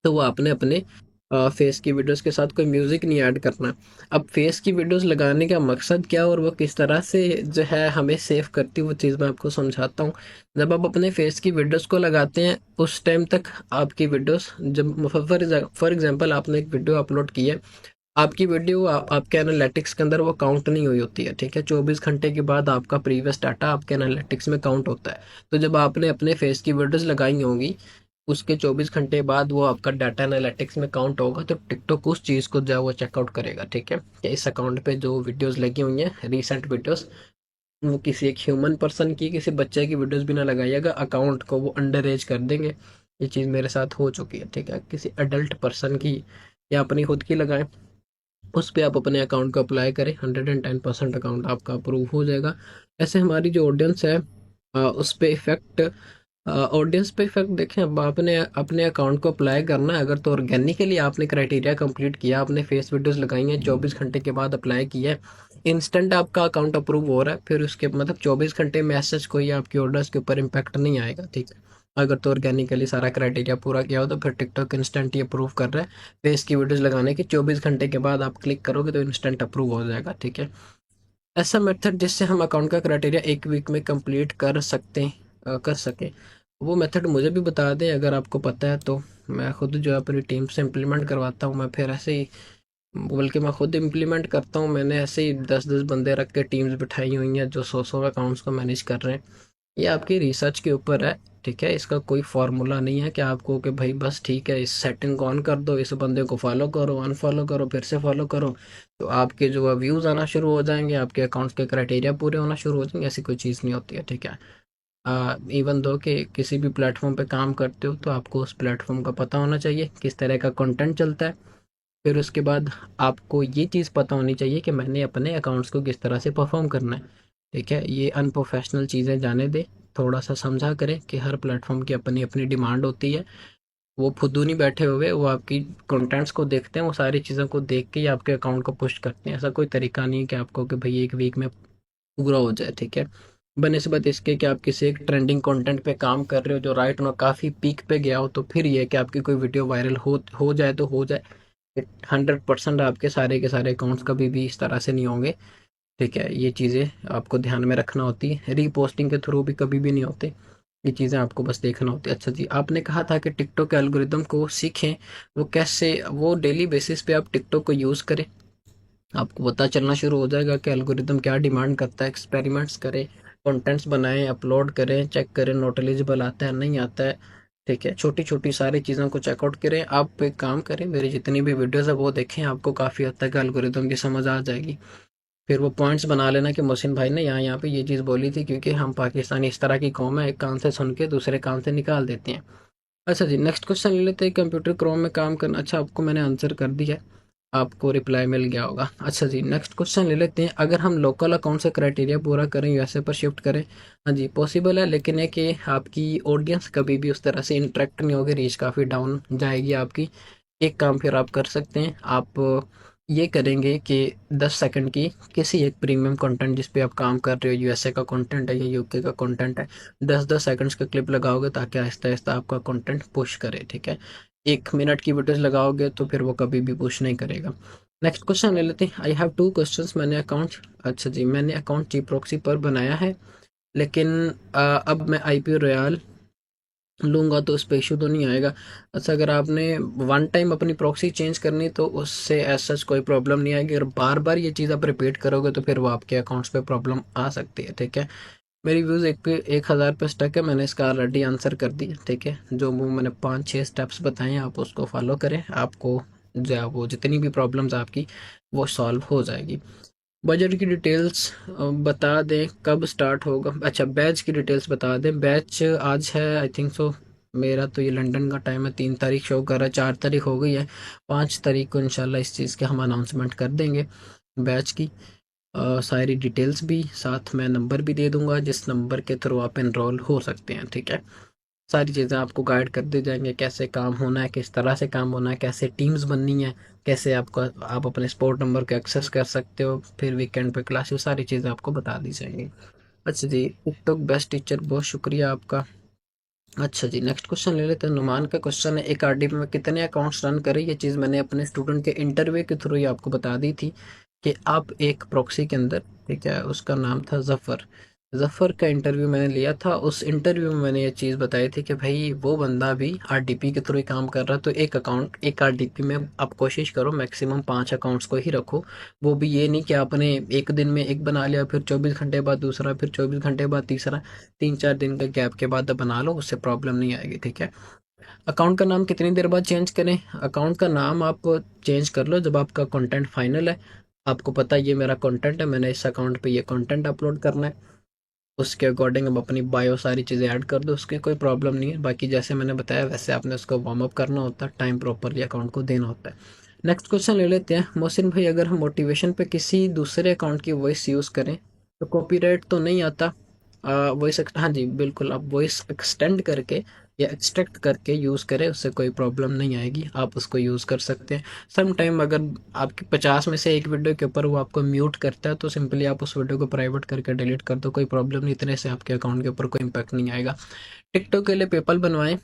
तो वो आपने अपने फेस की वीडियोस के साथ कोई म्यूजिक नहीं ऐड करना। अब फेस की वीडियोस लगाने का मकसद क्या और वो किस तरह से जो है हमें सेव करती है वो चीज़ मैं आपको समझाता हूँ। जब आप अपने फेस की वीडियोस को लगाते हैं उस टाइम तक आपकी वीडियोस, जब फॉर एग्जांपल आपने एक वीडियो अपलोड की है, आपकी वीडियो आपके एनालिटिक्स के अंदर वो काउंट नहीं हुई होती है, ठीक है। 24 घंटे के बाद आपका प्रीवियस डाटा आपके एनालिटिक्स में काउंट होता है। तो जब आपने अपने फेस की वीडियोस लगाई होंगी उसके 24 घंटे बाद वो आपका डाटा एनालिटिक्स में काउंट होगा, तो टिकटॉक उस चीज़ को जो है वो चेकआउट करेगा, ठीक है। कि इस अकाउंट पे जो वीडियोस लगी हुई हैं रीसेंट वीडियोस, वो किसी एक ह्यूमन पर्सन की, किसी बच्चे की वीडियोस भी ना लगाइएगा, अकाउंट को वो अंडर एज कर देंगे। ये चीज़ मेरे साथ हो चुकी है, ठीक है। किसी अडल्ट पर्सन की या अपनी खुद की लगाएं, उस पे आप अपने अकाउंट को अप्लाई करें, 110% अकाउंट आपका अप्रूव हो जाएगा। ऐसे हमारी जो ऑडियंस है उस पे इफेक्ट, ऑडियंस पे इफेक्ट देखें। अब आपने अपने अकाउंट को अप्लाई करना है अगर, तो ऑर्गेनिकली आपने क्राइटेरिया कंप्लीट किया, आपने फेस वीडियोस लगाई हैं, 24 घंटे के बाद अप्लाई किया है, इंस्टेंट आपका अकाउंट अप्रूव हो रहा है, फिर उसके मतलब 24 घंटे में ऐसा कोई आपकी ऑर्डर्स के ऊपर इम्पैक्ट नहीं आएगा, ठीक है। अगर तो ऑर्गेनिकली सारा क्राइटेरिया पूरा किया हो तो फिर टिकटॉक इंस्टेंट ही अप्रूव कर रहा है। फेस की वीडियोस लगाने के 24 घंटे के बाद आप क्लिक करोगे तो इंस्टेंट अप्रूव हो जाएगा, ठीक है। ऐसा मेथड जिससे हम अकाउंट का क्राइटेरिया एक वीक में कंप्लीट कर सकते कर सकें, वो मेथड मुझे भी बता दें अगर आपको पता है तो। मैं खुद जो है अपनी टीम से इम्प्लीमेंट करवाता हूँ। मैं फिर ऐसे ही, बल्कि मैं खुद इम्प्लीमेंट करता हूँ। मैंने ऐसे ही 10-10 बंदे रख के टीम्स बिठाई हुई हैं जो 100-100 अकाउंट्स को मैनेज कर रहे हैं। ये आपकी रिसर्च के ऊपर है, ठीक है। इसका कोई फार्मूला नहीं है कि आपको कि भाई बस ठीक है इस सेटिंग को ऑन कर दो, इस बंदे को फॉलो करो, अनफॉलो करो, फिर से फॉलो करो तो आपके जो व्यूज़ आना शुरू हो जाएंगे, आपके अकाउंट्स के क्राइटेरिया पूरे होना शुरू हो जाएंगे। ऐसी कोई चीज़ नहीं होती है, ठीक है। इवन दो कि किसी भी प्लेटफॉर्म पे काम करते हो तो आपको उस प्लेटफॉर्म का पता होना चाहिए किस तरह का कंटेंट चलता है। फिर उसके बाद आपको ये चीज़ पता होनी चाहिए कि मैंने अपने अकाउंट्स को किस तरह से परफॉर्म करना है, ठीक है। ये अनप्रोफेशनल चीज़ें जाने दें, थोड़ा सा समझा करें कि हर प्लेटफॉर्म की अपनी अपनी डिमांड होती है। वो फुद्दू नहीं बैठे हुए, वो आपकी कंटेंट्स को देखते हैं, वो सारी चीज़ों को देख के ही आपके अकाउंट को पुश करते हैं। ऐसा कोई तरीका नहीं है कि आपको कि भाई एक वीक में पूरा हो जाए, ठीक है। बनस्बत इसके कि आप किसी एक ट्रेंडिंग कंटेंट पे काम कर रहे हो जो राइट ना काफ़ी पीक पे गया हो, तो फिर ये है कि आपकी कोई वीडियो वायरल हो जाए तो हो जाए। 100% आपके सारे के सारे अकाउंट्स कभी भी इस तरह से नहीं होंगे, ठीक है। ये चीज़ें आपको ध्यान में रखना होती है। रीपोस्टिंग के थ्रू भी कभी भी नहीं होते। ये चीज़ें आपको बस देखना होती है। अच्छा जी, आपने कहा था कि टिकटॉक के एल्गोरिदम को सीखें, वो कैसे, वो डेली बेसिस पे आप टिकटॉक को यूज़ करें, आपको पता चलना शुरू हो जाएगा कि एल्गोरिदम क्या डिमांड करता है। एक्सपेरिमेंट्स करें, कंटेंट्स बनाएं, अपलोड करें, चेक करें नोट एलिजिबल आता है नहीं आता है, ठीक है। छोटी छोटी सारी चीज़ों को चेकआउट करें। आप एक काम करें, मेरी जितनी भी वीडियोस है वो देखें, आपको काफ़ी हद तक एल्गोरिदम की समझ आ जाएगी। फिर वो पॉइंट्स बना लेना कि मोहसिन भाई ने यहाँ यहाँ पे ये चीज़ बोली थी, क्योंकि हम पाकिस्तानी इस तरह की कौम है, एक कान से सुन के दूसरे कान से निकाल देते हैं। अच्छा जी, नेक्स्ट क्वेश्चन ले लेते हैं, कंप्यूटर क्रोम में काम करना। अच्छा, आपको मैंने आंसर कर दिया है, आपको रिप्लाई मिल गया होगा। अच्छा जी, नेक्स्ट क्वेश्चन ले लेते हैं, अगर हम लोकल अकाउंट से क्राइटेरिया पूरा करें, यूएसए पर शिफ्ट करें। हाँ जी, पॉसिबल है, लेकिन है कि आपकी ऑडियंस कभी भी उस तरह से इंटरेक्ट नहीं होगी, रीच काफ़ी डाउन जाएगी आपकी। एक काम फिर आप कर सकते हैं, आप ये करेंगे कि 10 सेकंड की किसी एक प्रीमियम कंटेंट जिस पे आप काम कर रहे हो, यूएसए का कंटेंट है या यूके का कंटेंट है, 10-10 सेकंड्स का क्लिप लगाओगे ताकि आहिस्ता-आहिस्ता आपका कंटेंट पुश करे, ठीक है? 1 मिनट की वीडियोस लगाओगे तो फिर वो कभी भी पुश नहीं करेगा। नेक्स्ट क्वेश्चन ले लेते हैं, आई हैव 2 क्वेश्चंस, मैंने अकाउंट अच्छा जी, मैंने अकाउंट जी प्रॉक्सी पर बनाया है, लेकिन अब मैं आईपी रॉयल लूँगा तो उस पे इश्यू तो नहीं आएगा। अच्छा, अगर आपने वन टाइम अपनी प्रॉक्सी चेंज करनी तो उससे एज सच कोई प्रॉब्लम नहीं आएगी, अगर बार-बार ये चीज़ आप रिपीट करोगे तो फिर वो आपके अकाउंट्स पे प्रॉब्लम आ सकती है, ठीक है? मेरी व्यूज़ एक पे 1000 पे स्टक है, मैंने इसका ऑलरेडी आंसर कर दिया, ठीक है? जो वो मैंने 5-6 स्टेप्स बताए हैं आप उसको फॉलो करें, आपको जो है वो जितनी भी प्रॉब्लम्स आपकी वो सॉल्व हो जाएगी। बजट की डिटेल्स बता दें, कब स्टार्ट होगा? अच्छा, बैच की डिटेल्स बता दें। बैच आज है आई थिंक सो, मेरा तो ये लंदन का टाइम है, 3 तारीख शो कर रहा है, 4 तारीख हो गई है, 5 तारीख को इंशाल्लाह इस चीज़ के हम अनाउंसमेंट कर देंगे बैच की। सारी डिटेल्स भी साथ में नंबर भी दे दूंगा जिस नंबर के थ्रू आप एनरोल हो सकते हैं, ठीक है? सारी चीज़ें आपको गाइड कर दी जाएंगे, कैसे काम होना है, किस तरह से काम होना है, कैसे टीम्स बननी है, कैसे आपको आप अपने स्पोर्ट नंबर को एक्सेस कर सकते हो, फिर वीकेंड पे क्लासेस, सारी चीज़ें आपको बता दी जाएंगी। अच्छा जी, टिकटॉक बेस्ट टीचर, बहुत शुक्रिया आपका। अच्छा जी, नेक्स्ट क्वेश्चन ले लेते हैं। नुमान का क्वेश्चन है, एक आरडीपी में कितने अकाउंट्स रन करें? ये चीज़ मैंने अपने स्टूडेंट के इंटरव्यू के थ्रू ही आपको बता दी थी कि आप एक प्रॉक्सी के अंदर, ठीक है, उसका नाम था जफ़र। जफ़र का इंटरव्यू मैंने लिया था, उस इंटरव्यू में मैंने ये चीज़ बताई थी कि भाई वो बंदा भी आरडीपी के थ्रू ही काम कर रहा है, तो एक अकाउंट, एक आरडीपी में आप कोशिश करो मैक्सिमम 5 अकाउंट्स को ही रखो। वो भी ये नहीं कि आपने एक दिन में एक बना लिया, फिर 24 घंटे बाद दूसरा, फिर 24 घंटे बाद तीसरा, 3-4 दिन का गैप के बाद बना लो, उससे प्रॉब्लम नहीं आएगी, ठीक है? अकाउंट का नाम कितनी देर बाद चेंज करें? अकाउंट का नाम आप चेंज कर लो जब आपका कंटेंट फाइनल है, आपको पता है ये मेरा कंटेंट है, मैंने इस अकाउंट पे ये कंटेंट अपलोड करना है, उसके अकॉर्डिंग अब अपनी बायो सारी चीज़ें ऐड कर दो, उसकी कोई प्रॉब्लम नहीं है। बाकी जैसे मैंने बताया वैसे आपने उसको वार्म अप करना होता है, टाइम प्रॉपरली अकाउंट को देना होता है। नेक्स्ट क्वेश्चन ले लेते हैं, मोहसिन भाई, अगर हम मोटिवेशन पे किसी दूसरे अकाउंट की वॉइस यूज़ करें तो कॉपीराइट तो नहीं आता? वॉइस, हाँ जी बिल्कुल, आप वॉइस एक्सटेंड करके या एक्सट्रैक्ट करके यूज़ करें, उससे कोई प्रॉब्लम नहीं आएगी, आप उसको यूज़ कर सकते हैं। सम टाइम अगर आपकी 50 में से एक वीडियो के ऊपर वो आपको म्यूट करता है तो सिंपली आप उस वीडियो को प्राइवेट करके डिलीट कर दो, कोई प्रॉब्लम नहीं, इतने से आपके अकाउंट के ऊपर कोई इम्पैक्ट नहीं आएगा। टिकटॉक के लिए पेपल बनवाएं,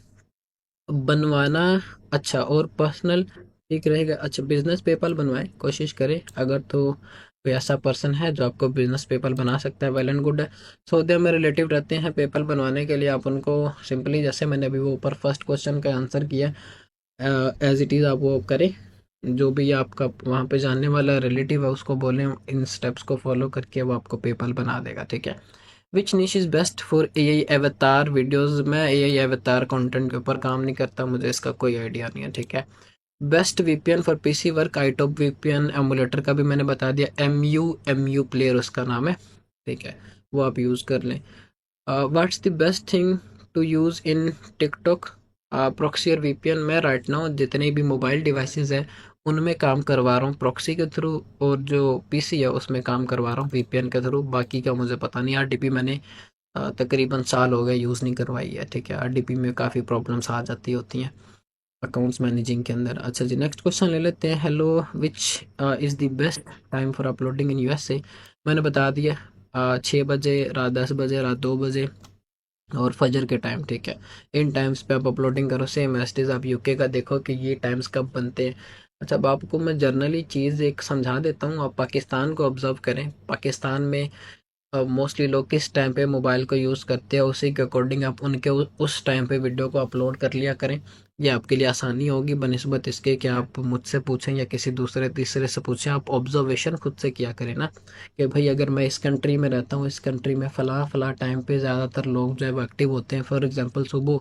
बनवाना, अच्छा, और पर्सनल ठीक रहेगा। अच्छा, बिजनेस पेपल बनवाएं, कोशिश करें, अगर तो कोई ऐसा पर्सन है जो आपको बिजनेस पेपल बना सकता है, वेल एंड गुड है। सऊदी में रिलेटिव रहते हैं, पेपल बनवाने के लिए आप उनको सिंपली, जैसे मैंने अभी वो ऊपर फर्स्ट क्वेश्चन का आंसर किया, एज इट इज़ आप वो करें, जो भी आपका वहाँ पे जानने वाला रिलेटिव है उसको बोलें इन स्टेप्स को फॉलो करके वो आपको पेपल बना देगा, ठीक है? विच निश इज़ बेस्ट फॉर एआई अवतार वीडियोस? मैं एआई अवतार कंटेंट के ऊपर काम नहीं करता, मुझे इसका कोई आइडिया नहीं है, ठीक है? Best VPN for PC work, iTop VPN, emulator का भी मैंने बता दिया, एम यू प्लेयर उसका नाम है, ठीक है? वो आप यूज़ कर लें। What's the best thing to use in TikTok? Proxy और वीपीएन, मैं राइट नाउ जितने भी मोबाइल डिवाइसेस है उनमें काम करवा रहा हूँ प्रॉक्सी के थ्रू, और जो पीसी है उसमें काम करवा रहा हूँ वीपीएन के थ्रू, बाकी का मुझे पता नहीं। आरडीपी मैंने तकरीबन साल हो गए यूज़ नहीं करवाई है, ठीक है? आरडीपी में काफ़ी प्रॉब्लम्स आ जाती होती हैं अकाउंट्स मैनेजिंग के अंदर। अच्छा जी, नेक्स्ट क्वेश्चन ले लेते हैं, hello, which is the best time for uploading in USA? मैंने बता दिया, 6 बजे, रात 10 बजे, रात 2 बजे और फजर के टाइम, ठीक है? इन टाइम्स पे आप अपलोडिंग करो। सेम एज आप यूके का देखो कि ये टाइम्स कब बनते हैं। अच्छा, अब आपको मैं जनरली चीज़ एक समझा देता हूँ, आप पाकिस्तान को ऑब्जर्व करें, पाकिस्तान में मोस्टली लोग किस टाइम पे मोबाइल को यूज़ करते हैं, उसी के अकॉर्डिंग आप उनके उस टाइम पे वीडियो को अपलोड कर लिया करें। ये आपके लिए आसानी होगी बनिस्बत इसके कि आप मुझसे पूछें या किसी दूसरे तीसरे से पूछें, आप ऑब्जर्वेशन खुद से किया करें ना, कि भाई अगर मैं इस कंट्री में रहता हूँ, इस कंट्री में फ़लाँ फ़लाँ टाइम पे ज़्यादातर लोग जो है वो एक्टिव होते हैं। फॉर एग्जांपल सुबह,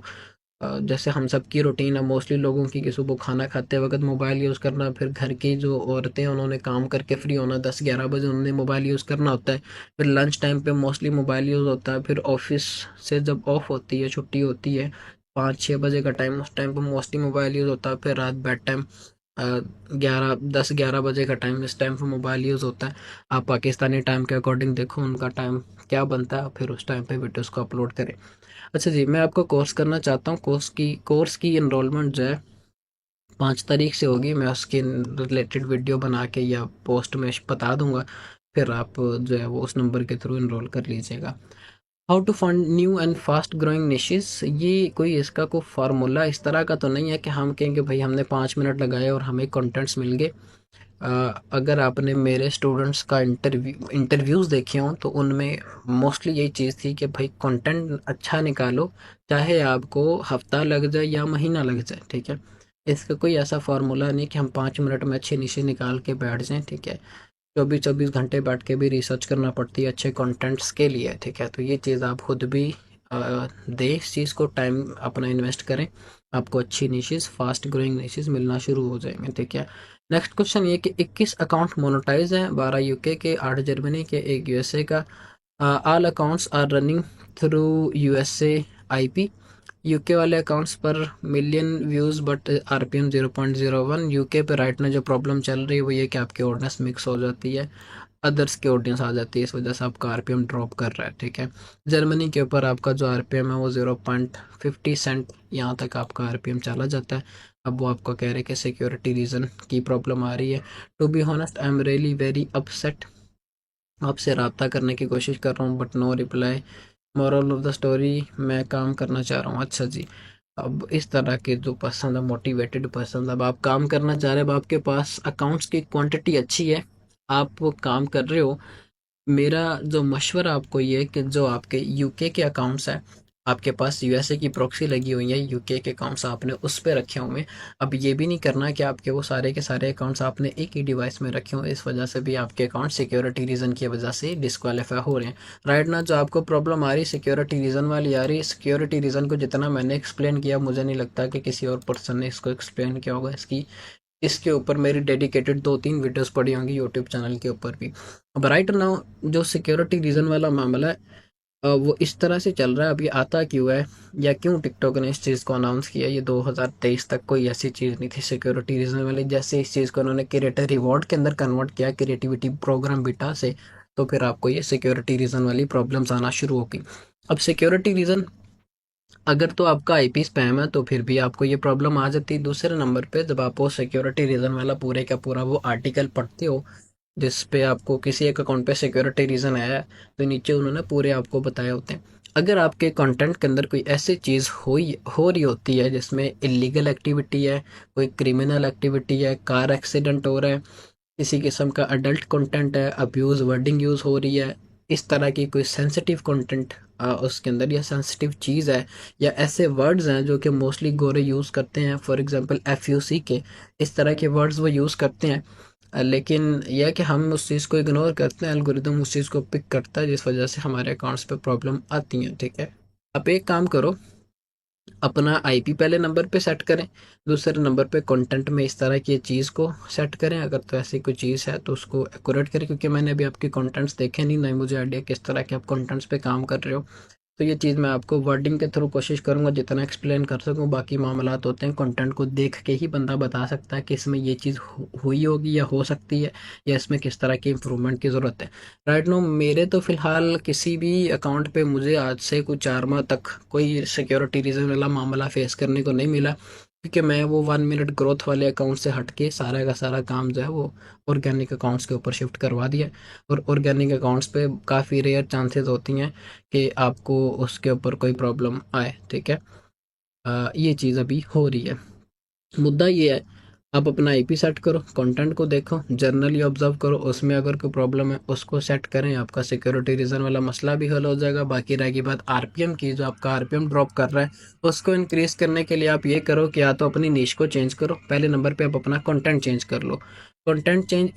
जैसे हम सब की रूटीन है मोस्टली लोगों की कि सुबह खाना खाते वक्त मोबाइल यूज़ करना, फिर घर की जो औरतें हैं उन्होंने काम करके फ्री होना, 10-11 बजे उन्होंने मोबाइल यूज़ करना होता है, फिर लंच टाइम पे मोस्टली मोबाइल यूज़ होता है, फिर ऑफिस से जब ऑफ होती है, छुट्टी होती है, 5-6 बजे का टाइम, उस टाइम पर मोस्टली मोबाइल यूज़ होता है। फिर रात बेड टाइम 10-11 बजे का टाइम, इस टाइम पर मोबाइल यूज़ होता है। आप पाकिस्तानी टाइम के अकॉर्डिंग देखो उनका टाइम क्या बनता है, फिर उस टाइम पे वीडियोस को अपलोड करें। अच्छा जी, मैं आपको कोर्स करना चाहता हूँ। कोर्स की इनरोलमेंट जो है 5 तारीख से होगी। मैं उसके रिलेटेड वीडियो बना के या पोस्ट में बता दूंगा, फिर आप जो है वो उस नंबर के थ्रू इनरोल कर लीजिएगा। How to fund new and fast growing niches, ये कोई इसका कोई फार्मूला इस तरह का तो नहीं है कि हम कहेंगे भाई हमने 5 मिनट लगाए और हमें कंटेंट्स मिल गए। अगर आपने मेरे स्टूडेंट्स का इंटरव्यूज़ देखे हों तो उनमें मोस्टली यही चीज़ थी कि भाई कंटेंट अच्छा निकालो, चाहे आपको हफ्ता लग जाए या महीना लग जाए, ठीक है। इसका कोई ऐसा फार्मूला नहीं कि हम 5 मिनट में अच्छी निशेष निकाल के बैठ जाएं, ठीक है। 24-24 घंटे बैठ के भी रिसर्च करना पड़ती है अच्छे कंटेंट्स के लिए, ठीक है। तो ये चीज़ आप खुद भी दें, इस चीज़ को टाइम अपना इन्वेस्ट करें, आपको अच्छी निशेस, फास्ट ग्रोइंग निशेस मिलना शुरू हो जाएंगे, ठीक है। नेक्स्ट क्वेश्चन ये कि 21 अकाउंट मोनेटाइज हैं, 12 यूके के, 8 जर्मनी के, 1 यूएसए का। All accounts are running through USA IP. UK वाले अकाउंट्स पर million views but RPM 0.01। UK पे राइट में जो प्रॉब्लम चल रही है वो ये कि आपकी ऑडियंस मिक्स हो जाती है, अदर्स की ऑडियंस आ जाती है, इस वजह से आपका आरपीएम ड्रॉप कर रहा है, ठीक है। जर्मनी के ऊपर आपका जो आरपीएम है वो 0.50 सेंट यहाँ तक आपका आरपीएम चला जाता है। अब वो आपको कह रहे हैं कि सिक्योरिटी रीज़न की प्रॉब्लम आ रही है। To be honest I am really very upset, आपसे रब्ता करने की कोशिश कर रहा हूँ but no reply. Moral of the story, मैं काम करना चाह रहा हूँ। अच्छा जी, अब इस तरह के जो पसंद है, मोटिवेटेड पसंद, अब आप काम करना चाह रहे हैं, अब आपके पास अकाउंट्स की क्वांटिटी अच्छी है, आप वो काम कर रहे हो। मेरा जो मशवरा आपको ये है कि जो आपके यूके के अकाउंट्स हैं, आपके पास यूएसए की प्रॉक्सी लगी हुई है, यूके के अकाउंट्स आपने उस पे रखे हुए हैं। अब ये भी नहीं करना कि आपके वो सारे के सारे अकाउंट्स आपने एक ही डिवाइस में रखे हों, इस वजह से भी आपके अकाउंट सिक्योरिटी रीज़न की वजह से डिस्क्वालीफाई हो रहे हैं। राइट ना, जो आपको प्रॉब्लम आ रही सिक्योरिटी रीज़न वाली आ रही है, सिक्योरिटी रीज़न को जितना मैंने एक्सप्लेन किया, मुझे नहीं लगता कि किसी और पर्सन ने इसको एक्सप्लेन किया होगा। इसके ऊपर मेरी डेडिकेटेड 2-3 वीडियोस पड़ी होंगी यूट्यूब चैनल के ऊपर भी। अब राइट नाउ जो सिक्योरिटी रीज़न वाला मामला है, वो इस तरह से चल रहा है। अब ये आता क्यों है या क्यों टिकटॉक ने इस चीज़ को अनाउंस किया, ये 2023 तक कोई ऐसी चीज़ नहीं थी सिक्योरिटी रीज़न वाली। जैसे इस चीज़ को उन्होंने क्रिएटर रिवॉर्ड के अंदर कन्वर्ट किया, क्रिएटिविटी प्रोग्राम बीटा से, तो फिर आपको ये सिक्योरिटी रीज़न वाली प्रॉब्लम्स आना शुरू होगी। अब सिक्योरिटी रीज़न अगर तो आपका आईपी स्पैम है तो फिर भी आपको ये प्रॉब्लम आ जाती है। दूसरे नंबर पे जब आप वो सिक्योरिटी रीज़न वाला पूरे का पूरा वो आर्टिकल पढ़ते हो जिस पे आपको किसी एक अकाउंट पे सिक्योरिटी रीज़न आया है, तो नीचे उन्होंने पूरे आपको बताए होते हैं। अगर आपके कंटेंट के अंदर कोई ऐसी चीज़ हो रही होती है जिसमें इलीगल एक्टिविटी है, कोई क्रिमिनल एक्टिविटी है, कार एक्सीडेंट हो रहा है, किसी किस्म का अडल्ट कंटेंट है, अब्यूज़ वर्डिंग यूज़ हो रही है, इस तरह की कोई सेंसिटिव कंटेंट उसके अंदर या सेंसिटिव चीज़ है, या ऐसे वर्ड्स हैं जो कि मोस्टली गोरे यूज़ करते हैं, फॉर एग्जांपल एफयूसी के, इस तरह के वर्ड्स वो यूज़ करते हैं। लेकिन यह है कि हम उस चीज़ को इग्नोर करते हैं, एल्गोरिदम उस चीज़ को पिक करता है, जिस वजह से हमारे अकाउंट्स पे प्रॉब्लम आती हैं, ठीक है। आप एक काम करो, अपना आईपी पहले नंबर पे सेट करें, दूसरे नंबर पे कंटेंट में इस तरह की चीज़ को सेट करें। अगर तो ऐसी कोई चीज़ है तो उसको एक्यूरेट करें, क्योंकि मैंने अभी आपके कंटेंट्स देखे नहीं, ना ही मुझे आइडिया किस तरह के आप कंटेंट्स पे काम कर रहे हो। तो ये चीज़ मैं आपको वर्डिंग के थ्रू कोशिश करूँगा जितना एक्सप्लेन कर सकूँ। बाकी मामलात होते हैं कंटेंट को देख के ही बंदा बता सकता है कि इसमें ये चीज़ हुई होगी या हो सकती है, या इसमें किस तरह की इम्प्रूवमेंट की ज़रूरत है। राइट नो मेरे तो फ़िलहाल किसी भी अकाउंट पे मुझे आज से कुछ 4 माह तक कोई सिक्योरिटी रीज़न वाला मामला फ़ेस करने को नहीं मिला, क्योंकि मैं वो 1 मिनट ग्रोथ वाले अकाउंट से हट के सारा का सारा काम जो है वो ऑर्गेनिक अकाउंट्स के ऊपर शिफ्ट करवा दिया। और ऑर्गेनिक अकाउंट्स पे काफ़ी रेयर चांसेस होती हैं कि आपको उसके ऊपर कोई प्रॉब्लम आए, ठीक है। ये चीज़ अभी हो रही है। मुद्दा ये है, आप अपना आईपी सेट करो, कंटेंट को देखो, जर्नली ऑब्जर्व करो, उसमें अगर कोई प्रॉब्लम है उसको सेट करें, आपका सिक्योरिटी रीज़न वाला मसला भी हल हो जाएगा। बाकी रहेगी बात आरपीएम की, जो आपका आरपीएम ड्रॉप कर रहा है उसको इंक्रीज करने के लिए आप ये करो कि या तो अपनी नीश को चेंज करो, पहले नंबर पे आप अपना कंटेंट चेंज कर लो। कंटेंट चेंज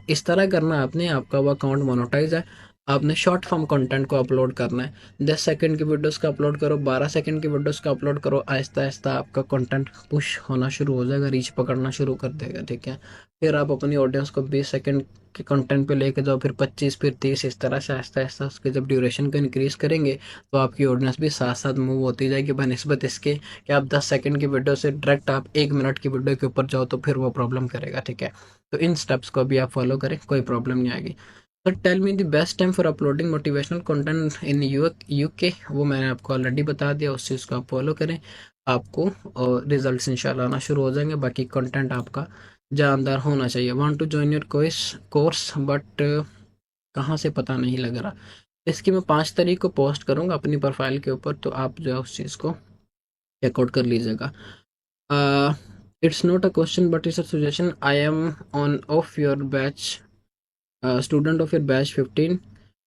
इस तरह करना आपने, आपका वो अकाउंट मोनेटाइज है, आपने शॉर्ट फॉर्म कंटेंट को अपलोड करना है। 10 सेकंड की वीडियोस का अपलोड करो, 12 सेकंड की वीडियोस का अपलोड करो, आहिस्ता आहिस्ता आपका कंटेंट पुश होना शुरू हो जाएगा, रीच पकड़ना शुरू कर देगा, ठीक है। फिर आप अपनी ऑडियंस को 20 सेकंड के कंटेंट पे लेके जाओ, फिर 25, फिर 30, इस तरह से आहिस्ता आहिस्ता उसके जब ड्यूरेशन को इंक्रीज करेंगे तो आपकी ऑडियंस भी साथ साथ मूव होती जाएगी, बनस्बत इसके कि आप 10 सेकंड की वीडियो से डायरेक्ट आप 1 मिनट की वीडियो के ऊपर जाओ तो फिर वो प्रॉब्लम करेगा। ठीक है, तो इन स्टेप्स को भी आप फॉलो करें, कोई प्रॉब्लम नहीं आएगी। तो tell me the best time for uploading motivational content in UK, वो मैंने आपको ऑलरेडी बता दिया, उस चीज़ को आप फॉलो करें, आपको रिजल्ट्स इंशाल्लाह आना शुरू हो जाएंगे। बाकी कंटेंट आपका जानदार होना चाहिए। Want to join your course but कहाँ से पता नहीं लग रहा। इसकी मैं 5 तारीख को पोस्ट करूँगा अपनी प्रोफाइल के ऊपर, तो आप जो है उस चीज़ को चेकआउट कर लीजिएगा। It's not a question but it's a suggestion, I am on off your batch, student of your batch 15,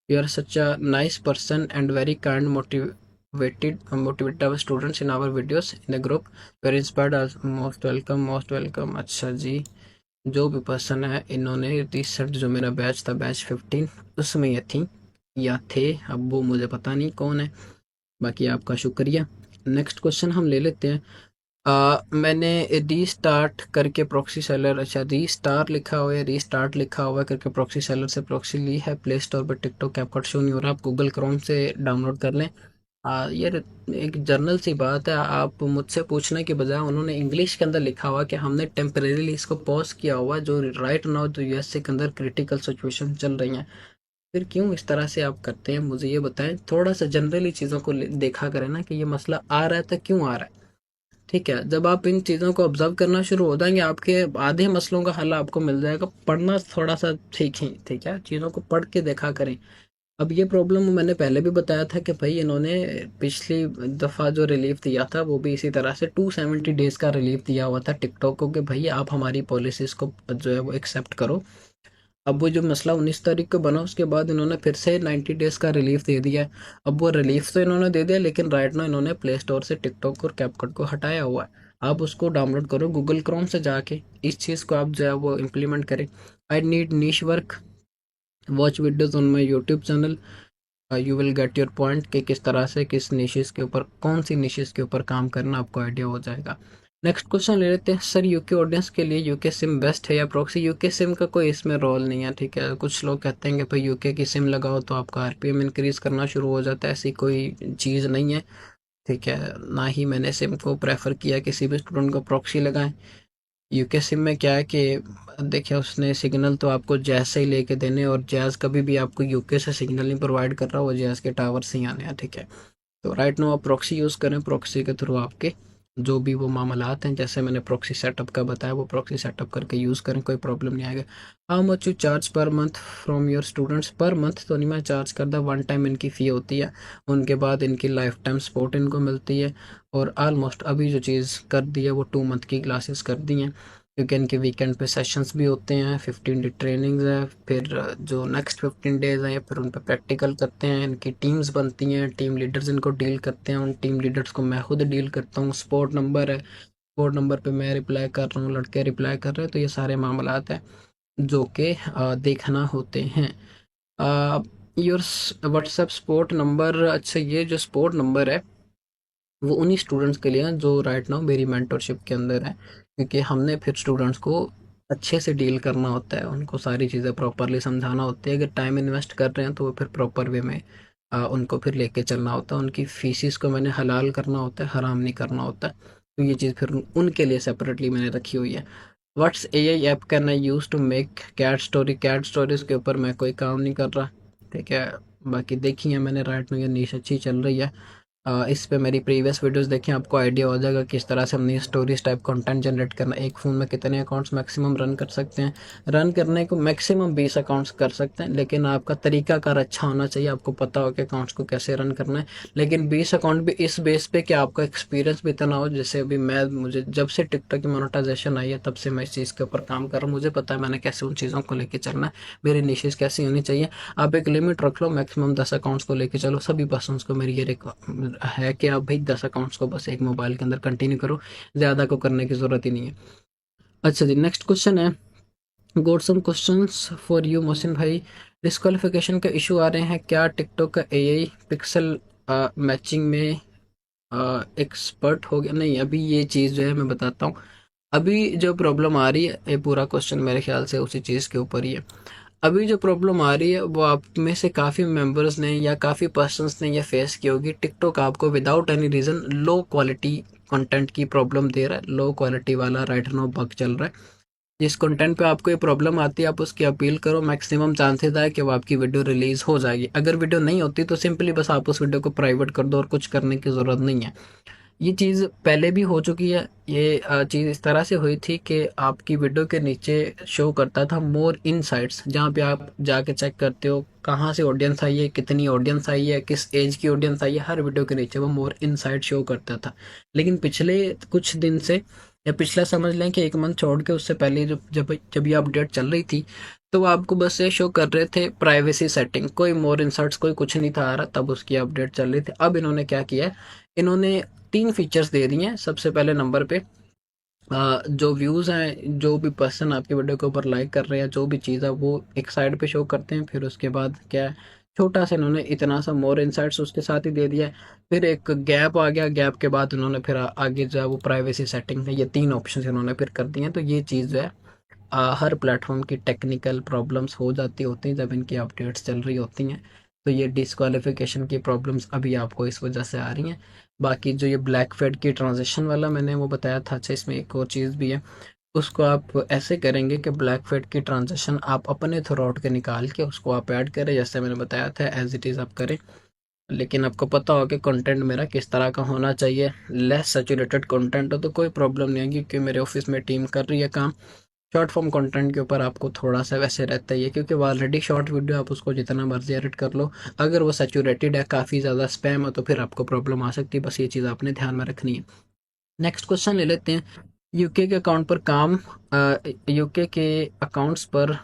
you are such a nice person and very kind, motivated our students in our videos in the group, very inspired us, most welcome, most welcome। अच्छा जी, जो भी person है इन्होंने recent जो मेरा batch था batch 15 उसमें ये थी या थे, अब वो मुझे पता नहीं कौन है, बाकी आपका शुक्रिया। नेक्स्ट क्वेश्चन हम ले लेते हैं। मैंने रीस्टार्ट करके प्रॉक्सी सेलर, अच्छा रीस्टार लिखा हुआ है, रीस्टार्ट लिखा हुआ है करके प्रॉक्सी सेलर से प्रॉक्सी ली है, प्ले स्टोर पर टिकटॉक कैपकट शो नहीं हो रहा, आप गूगल क्रोम से डाउनलोड कर लें। यार एक जर्नल सी बात है, आप मुझसे पूछने के बजाय उन्होंने इंग्लिश के अंदर लिखा हुआ कि हमने टेम्परेरीली इसको पॉज किया हुआ है, जो राइट नाउ जो यूएसए के अंदर क्रिटिकल सिचुएशन चल रही हैं। फिर क्यों इस तरह से आप करते हैं, मुझे ये बताएं। थोड़ा सा जनरली चीज़ों को देखा करें ना कि ये मसला आ रहा है तो क्यों आ रहा है। ठीक है, जब आप इन चीज़ों को ऑब्जर्व करना शुरू हो जाएंगे आपके आधे मसलों का हल आपको मिल जाएगा। पढ़ना थोड़ा सा सीखें, ठीक है, चीज़ों को पढ़ के देखा करें। अब ये प्रॉब्लम मैंने पहले भी बताया था कि भाई इन्होंने पिछली दफ़ा जो रिलीफ दिया था वो भी इसी तरह से 270 डेज़ का रिलीफ दिया हुआ था टिकटॉक को कि भाई आप हमारी पॉलिसीज़ को जो है वो एक्सेप्ट करो। अब वो जो मसला 19 तारीख को बना उसके बाद इन्होंने फिर से 90 डेज़ का रिलीफ दे दिया है। अब वो रिलीफ तो इन्होंने दे दिया, लेकिन राइट नाउ इन्होंने प्ले स्टोर से टिकटॉक और कैपकट को हटाया हुआ है। आप उसको डाउनलोड करो गूगल क्रोम से जाके, इस चीज़ को आप जो है वो इम्प्लीमेंट करें। I need niche work, watch videos on my YouTube channel, you will get your point कि किस तरह से किस निशेस के ऊपर कौन सी निशेस के ऊपर काम करना आपको आइडिया हो जाएगा। नेक्स्ट क्वेश्चन ले लेते हैं। सर यूके ऑडियंस के लिए यूके सिम बेस्ट है या प्रॉक्सी? यूके सिम का कोई इसमें रोल नहीं है, ठीक है। कुछ लोग कहते हैं कि भाई यूके की सिम लगाओ तो आपका आरपीएम इंक्रीज करना शुरू हो जाता है, ऐसी कोई चीज़ नहीं है, ठीक है। ना ही मैंने सिम को प्रेफर किया किसी भी स्टूडेंट को प्रॉक्सी लगाएं। यूके सिम में क्या है कि देखिए उसने सिग्नल तो आपको जैज़ से ही लेके देने, और जैज़ कभी भी आपको यूके से सिग्नल नहीं प्रोवाइड कर रहा, वो जैज़ के टावर से ही आने हैं, ठीक है। तो राइट नाउ आप प्रॉक्सी यूज़ करें, प्रॉक्सी के थ्रू आपके जो भी वो मामलात हैं, जैसे मैंने प्रॉक्सी सेटअप का बताया, वो प्रॉक्सी सेटअप करके यूज़ करें, कोई प्रॉब्लम नहीं आएगा। How much you charge per month from your students? Per month तो नहीं मैं चार्ज करता, वन टाइम इनकी फ़ी होती है, उनके बाद इनकी लाइफ टाइम सपोर्ट इनको मिलती है, और ऑलमोस्ट अभी जो चीज़ कर दी है वो 2 मंथ की क्लासेस कर दी हैं, क्योंकि इनके वीकेंड पे सेशंस भी होते हैं, 15 डे ट्रेनिंग्स है, फिर जो नेक्स्ट 15 डेज़ हैं फिर उन पर प्रैक्टिकल करते हैं, इनकी टीम्स बनती हैं, टीम लीडर्स इनको डील करते हैं, उन टीम लीडर्स को मैं खुद डील करता हूँ। सपोर्ट नंबर है, सपोर्ट नंबर पे मैं रिप्लाई कर रहा हूँ, लड़के रिप्लाई कर रहे हैं, तो ये सारे मामलात हैं जो कि देखना होते हैं। योर व्हाट्सएप सपोर्ट नंबर, अच्छा ये जो सपोर्ट नंबर है वो उन्हीं स्टूडेंट्स के लिए हैं जो राइट नाउ मेरी मेंटरशिप के अंदर है, क्योंकि हमने फिर स्टूडेंट्स को अच्छे से डील करना होता है, उनको सारी चीज़ें प्रॉपरली समझाना होती है। अगर टाइम इन्वेस्ट कर रहे हैं तो वो फिर प्रॉपर वे में उनको फिर लेके चलना होता है, उनकी फीसिस को मैंने हलाल करना होता है, हराम नहीं करना होता है। तो ये चीज़ फिर उनके लिए सेपरेटली मैंने रखी हुई है। What's AI app can I use to make cat story? Cat stories के ऊपर मैं कोई काम नहीं कर रहा, ठीक है। बाकी देखी है मैंने, राइट नाउ ये नीश अच्छी चल रही है। इस पे मेरी प्रीवियस वीडियोस देखें, आपको आइडिया हो जाएगा किस तरह से हमने स्टोरीज टाइप कंटेंट जनरेट करना। एक फ़ोन में कितने अकाउंट्स मैक्सिमम रन कर सकते हैं? रन करने को मैक्सिमम 20 अकाउंट्स कर सकते हैं, लेकिन आपका तरीकाकार अच्छा होना चाहिए, आपको पता हो कि अकाउंट्स को कैसे रन करना है। लेकिन 20 अकाउंट भी इस बेस पे कि आपका एक्सपीरियंस भी इतना हो, जैसे अभी मुझे जब से टिकटॉक की मोनेटाइजेशन आई है तब से मैं इस चीज़ के ऊपर काम कर रहा हूँ, मुझे पता है मैंने कैसे उन चीज़ों को लेकर चलना है, मेरी निशेज़ कैसी होनी चाहिए। आप एक लिमिट रख लो, मैक्सिमम 10 अकाउंट्स को लेके चलो। सभी पर्सन्स को मेरी ये है कि आप भाई 10 अकाउंट्स को बस एक मोबाइल के अंदर कंटिन्यू करो, ज़्यादा को करने की ज़रूरत ही नहीं है। अच्छा जी, नेक्स्ट क्वेश्चन है, got some questions for you Mohsin भाई। डिस्क्वालिफिकेशन का इशू आ रहे हैं क्या? टिकटॉक का एआई पिक्सल मैचिंग में एक्सपर्ट हो गया? नहीं, अभी ये चीज़ जो है मैं बताता हूँ। अभी जो प्रॉब्लम आ रही है, ये पूरा क्वेश्चन मेरे ख्याल से उसी चीज़ के ऊपर ही है। अभी जो प्रॉब्लम आ रही है वो आप में से काफ़ी मेंबर्स ने या काफ़ी पर्सन्स ने ये फेस की होगी। टिकटॉक आपको without any reason low quality content की प्रॉब्लम दे रहा है, लो क्वालिटी वाला राइट नाउ बग चल रहा है। जिस कंटेंट पे आपको ये प्रॉब्लम आती है आप उसकी अपील करो, मैक्सिमम चांसेस है कि वो आपकी वीडियो रिलीज़ हो जाएगी। अगर वीडियो नहीं होती तो सिंपली बस आप उस वीडियो को प्राइवेट कर दो और कुछ करने की ज़रूरत नहीं है। ये चीज़ पहले भी हो चुकी है। ये चीज़ इस तरह से हुई थी कि आपकी वीडियो के नीचे शो करता था मोर इनसाइट्स, जहाँ पे आप जाके चेक करते हो कहाँ से ऑडियंस आई है, कितनी ऑडियंस आई है, किस एज की ऑडियंस आई है, हर वीडियो के नीचे वो मोर इनसाइट शो करता था। लेकिन पिछले कुछ दिन से, या पिछला समझ लें कि 1 मंथ छोड़ के उससे पहले जब जब ये अपडेट चल रही थी, तो वो आपको बस ये शो कर रहे थे प्राइवेसी सेटिंग, कोई मोर इनसाइट्स कोई कुछ नहीं था आ रहा, तब उसकी अपडेट चल रही थी। अब इन्होंने क्या किया है, इन्होंने 3 फीचर्स दे दिए हैं। सबसे पहले नंबर पे जो व्यूज़ हैं, जो भी पर्सन आपकी वीडियो के ऊपर लाइक कर रहे हैं, जो भी चीज़ है वो एक साइड पे शो करते हैं। फिर उसके बाद क्या है, छोटा सा इन्होंने इतना सा मोर इनसाइट्स उसके साथ ही दे दिया है। फिर एक गैप आ गया, गैप के बाद उन्होंने फिर आगे जो है वो प्राइवेसी सेटिंग है, ये 3 ऑप्शन इन्होंने फिर कर दिए हैं। तो ये चीज़ जो है हर प्लेटफॉर्म की टेक्निकल प्रॉब्लम्स हो जाती होती हैं जब इनकी अपडेट्स चल रही होती हैं। तो ये डिस्क्वालिफिकेशन की प्रॉब्लम्स अभी आपको इस वजह से आ रही हैं। बाकी जो ये ब्लैक फेड की ट्रांजेक्शन वाला मैंने वो बताया था, अच्छा इसमें एक और चीज़ भी है। उसको आप ऐसे करेंगे कि ब्लैक फेड की ट्रांजेक्शन आप अपने थ्रू आउट के निकाल के उसको आप ऐड करें, जैसे मैंने बताया था एज इट इज़ आप करें। लेकिन आपको पता होगा कि कंटेंट मेरा किस तरह का होना चाहिए। लेस सैचुरेटेड कंटेंट हो तो कोई प्रॉब्लम नहीं होगी, क्योंकि मेरे ऑफिस में टीम कर रही है काम। शॉर्ट फॉर्म कंटेंट के ऊपर आपको थोड़ा सा वैसे रहता ही है, क्योंकि वो ऑलरेडी शॉर्ट वीडियो, आप उसको जितना मर्जी एडिट कर लो, अगर वो सैचुरेटेड है, काफ़ी ज़्यादा स्पैम है, तो फिर आपको प्रॉब्लम आ सकती है। बस ये चीज़ आपने ध्यान में रखनी है। नेक्स्ट क्वेश्चन ले लेते हैं। यूके के अकाउंट पर काम, यूके के अकाउंट्स पर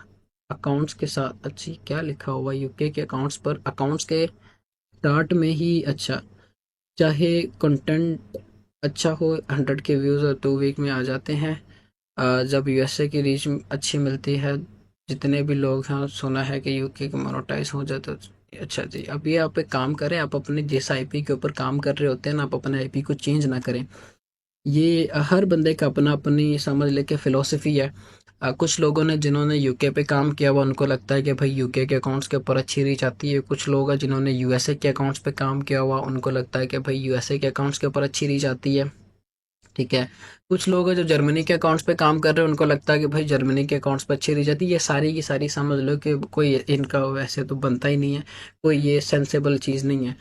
अकाउंट्स के साथ, अच्छी क्या लिखा हुआ है, यूके के अकाउंट्स पर अकाउंट्स के स्टार्ट में ही, अच्छा, चाहे कंटेंट अच्छा हो, 100 के व्यूज़ और 2 वीक में आ जाते हैं। जब यूएसए की रीच अच्छी मिलती है, जितने भी लोग हैं, सुना है कि यूके के मोनेटाइज हो जाता है। अच्छा जी, अब ये आप एक काम करें, आप अपने जिस आईपी के ऊपर काम कर रहे होते हैं ना, आप अपने आईपी को चेंज ना करें। ये हर बंदे का अपना अपनी समझ लेके फ़िलॉसफ़ी है। कुछ लोगों ने जिन्होंने यूके पे काम किया हुआ, उनको लगता है कि भाई यूके के अकाउंट्स के ऊपर अच्छी रीच आती है। कुछ लोग हैं जिन्होंने यूएसए के अकाउंट्स पे काम किया हुआ, उनको लगता है कि भाई यूएसए के अकाउंट्स के ऊपर अच्छी रीच आती है। ठीक है। कुछ लोग हैं जो जर्मनी के अकाउंट्स पे काम कर रहे हैं, उनको लगता है कि भाई जर्मनी के अकाउंट्स पे अच्छी रीच आती है। ये सारी की सारी समझ लो कि कोई इनका वैसे तो बनता ही नहीं है, कोई ये सेंसेबल चीज़ नहीं है।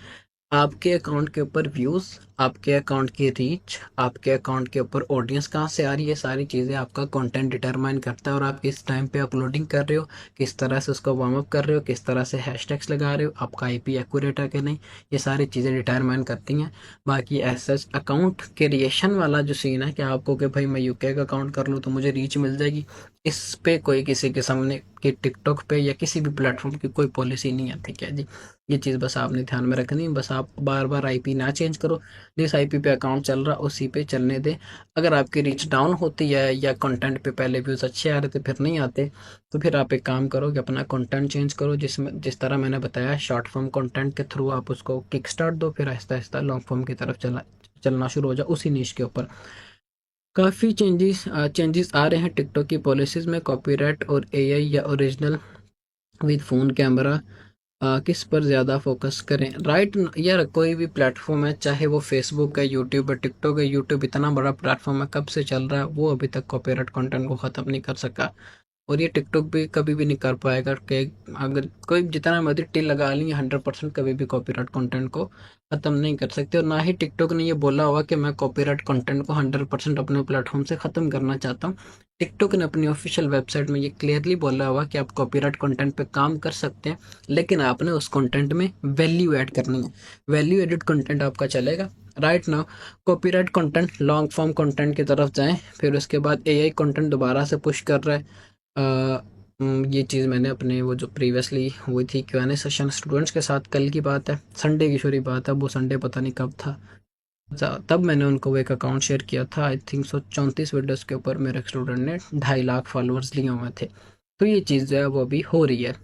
आपके अकाउंट के ऊपर व्यूज़, आपके अकाउंट की रीच, आपके अकाउंट के ऊपर ऑडियंस कहाँ से आ रही है, सारी चीज़ें आपका कंटेंट डिटरमाइन करता है। और आप किस टाइम पे अपलोडिंग कर रहे हो, किस तरह से उसको वार्म अप कर रहे हो, किस तरह से हैशटैग्स लगा रहे हो, आपका आईपी एक्यूरेट है कि नहीं, ये सारी चीज़ें डिटरमाइन करती हैं। बाकी ऐसा अकाउंट क्रिएशन वाला जो सीन है कि आपको कि भाई मैं यूके का अकाउंट कर लूँ तो मुझे रीच मिल जाएगी, इस पे कोई किसी के सामने कि टिकटॉक पे या किसी भी प्लेटफॉर्म की कोई पॉलिसी नहीं है। ठीक है जी, ये चीज़ बस आपने ध्यान में रखनी है। बस आप बार बार आईपी ना चेंज करो, जिस आईपी पे अकाउंट चल रहा उसी पे चलने दें। अगर आपकी रीच डाउन होती है या कंटेंट पे पहले व्यूज़ अच्छे आ रहे थे फिर नहीं आते, तो फिर आप एक काम करो कि अपना कंटेंट चेंज करो, जिसमें जिस तरह मैंने बताया शॉर्ट फॉर्म कंटेंट के थ्रू आप उसको किक स्टार्ट दो, फिर आहिस्ता आहिस्ता लॉन्ग फॉर्म की तरफ चलना शुरू हो जाए उसी निश के ऊपर। काफ़ी चेंजेस आ रहे हैं टिकटॉक की पॉलिसीज़ में। कॉपीराइट और एआई या ओरिजिनल विद फ़ोन कैमरा, किस पर ज़्यादा फोकस करें, राइट यार। कोई भी प्लेटफॉर्म है, चाहे वो फेसबुक है, यूट्यूब है, टिकटॉक है, यूट्यूब इतना बड़ा प्लेटफॉर्म है, कब से चल रहा है, वो अभी तक कॉपीराइट कंटेंट को ख़त्म नहीं कर सका। और ये टिकटॉक भी कभी भी नहीं कर पाएगा कि अगर कोई जितना मर्जी टिल लगा लेंगे, 100% कभी भी कॉपीराइट कंटेंट को ख़त्म नहीं कर सकते। और ना ही टिकटॉक ने ये बोला हुआ कि मैं कॉपीराइट कंटेंट को 100% अपने प्लेटफॉर्म से ख़त्म करना चाहता हूँ। टिकटॉक ने अपनी ऑफिशियल वेबसाइट में ये क्लियरली बोला हुआ कि आप कॉपीराइट कंटेंट पे काम कर सकते हैं, लेकिन आपने उस कंटेंट में वैल्यू ऐड करनी है। वैल्यू एडिड कंटेंट आपका चलेगा। Right now copyright content long form content की तरफ जाएं, फिर उसके बाद एआई कंटेंट दोबारा से पुश कर रहा है। ये चीज़ मैंने अपने वो जो प्रीवियसली हुई थी क्यूएनए सेशन स्टूडेंट्स के साथ, कल की बात है, संडे की शुरू बात है, वो संडे पता नहीं कब था, तब मैंने उनको वो एक अकाउंट शेयर किया था। आई थिंक 134 वीडियोस के ऊपर मेरे स्टूडेंट ने 2.5 लाख फॉलोअर्स लिए हुए थे। तो ये चीज़ जो है वो अभी हो रही है।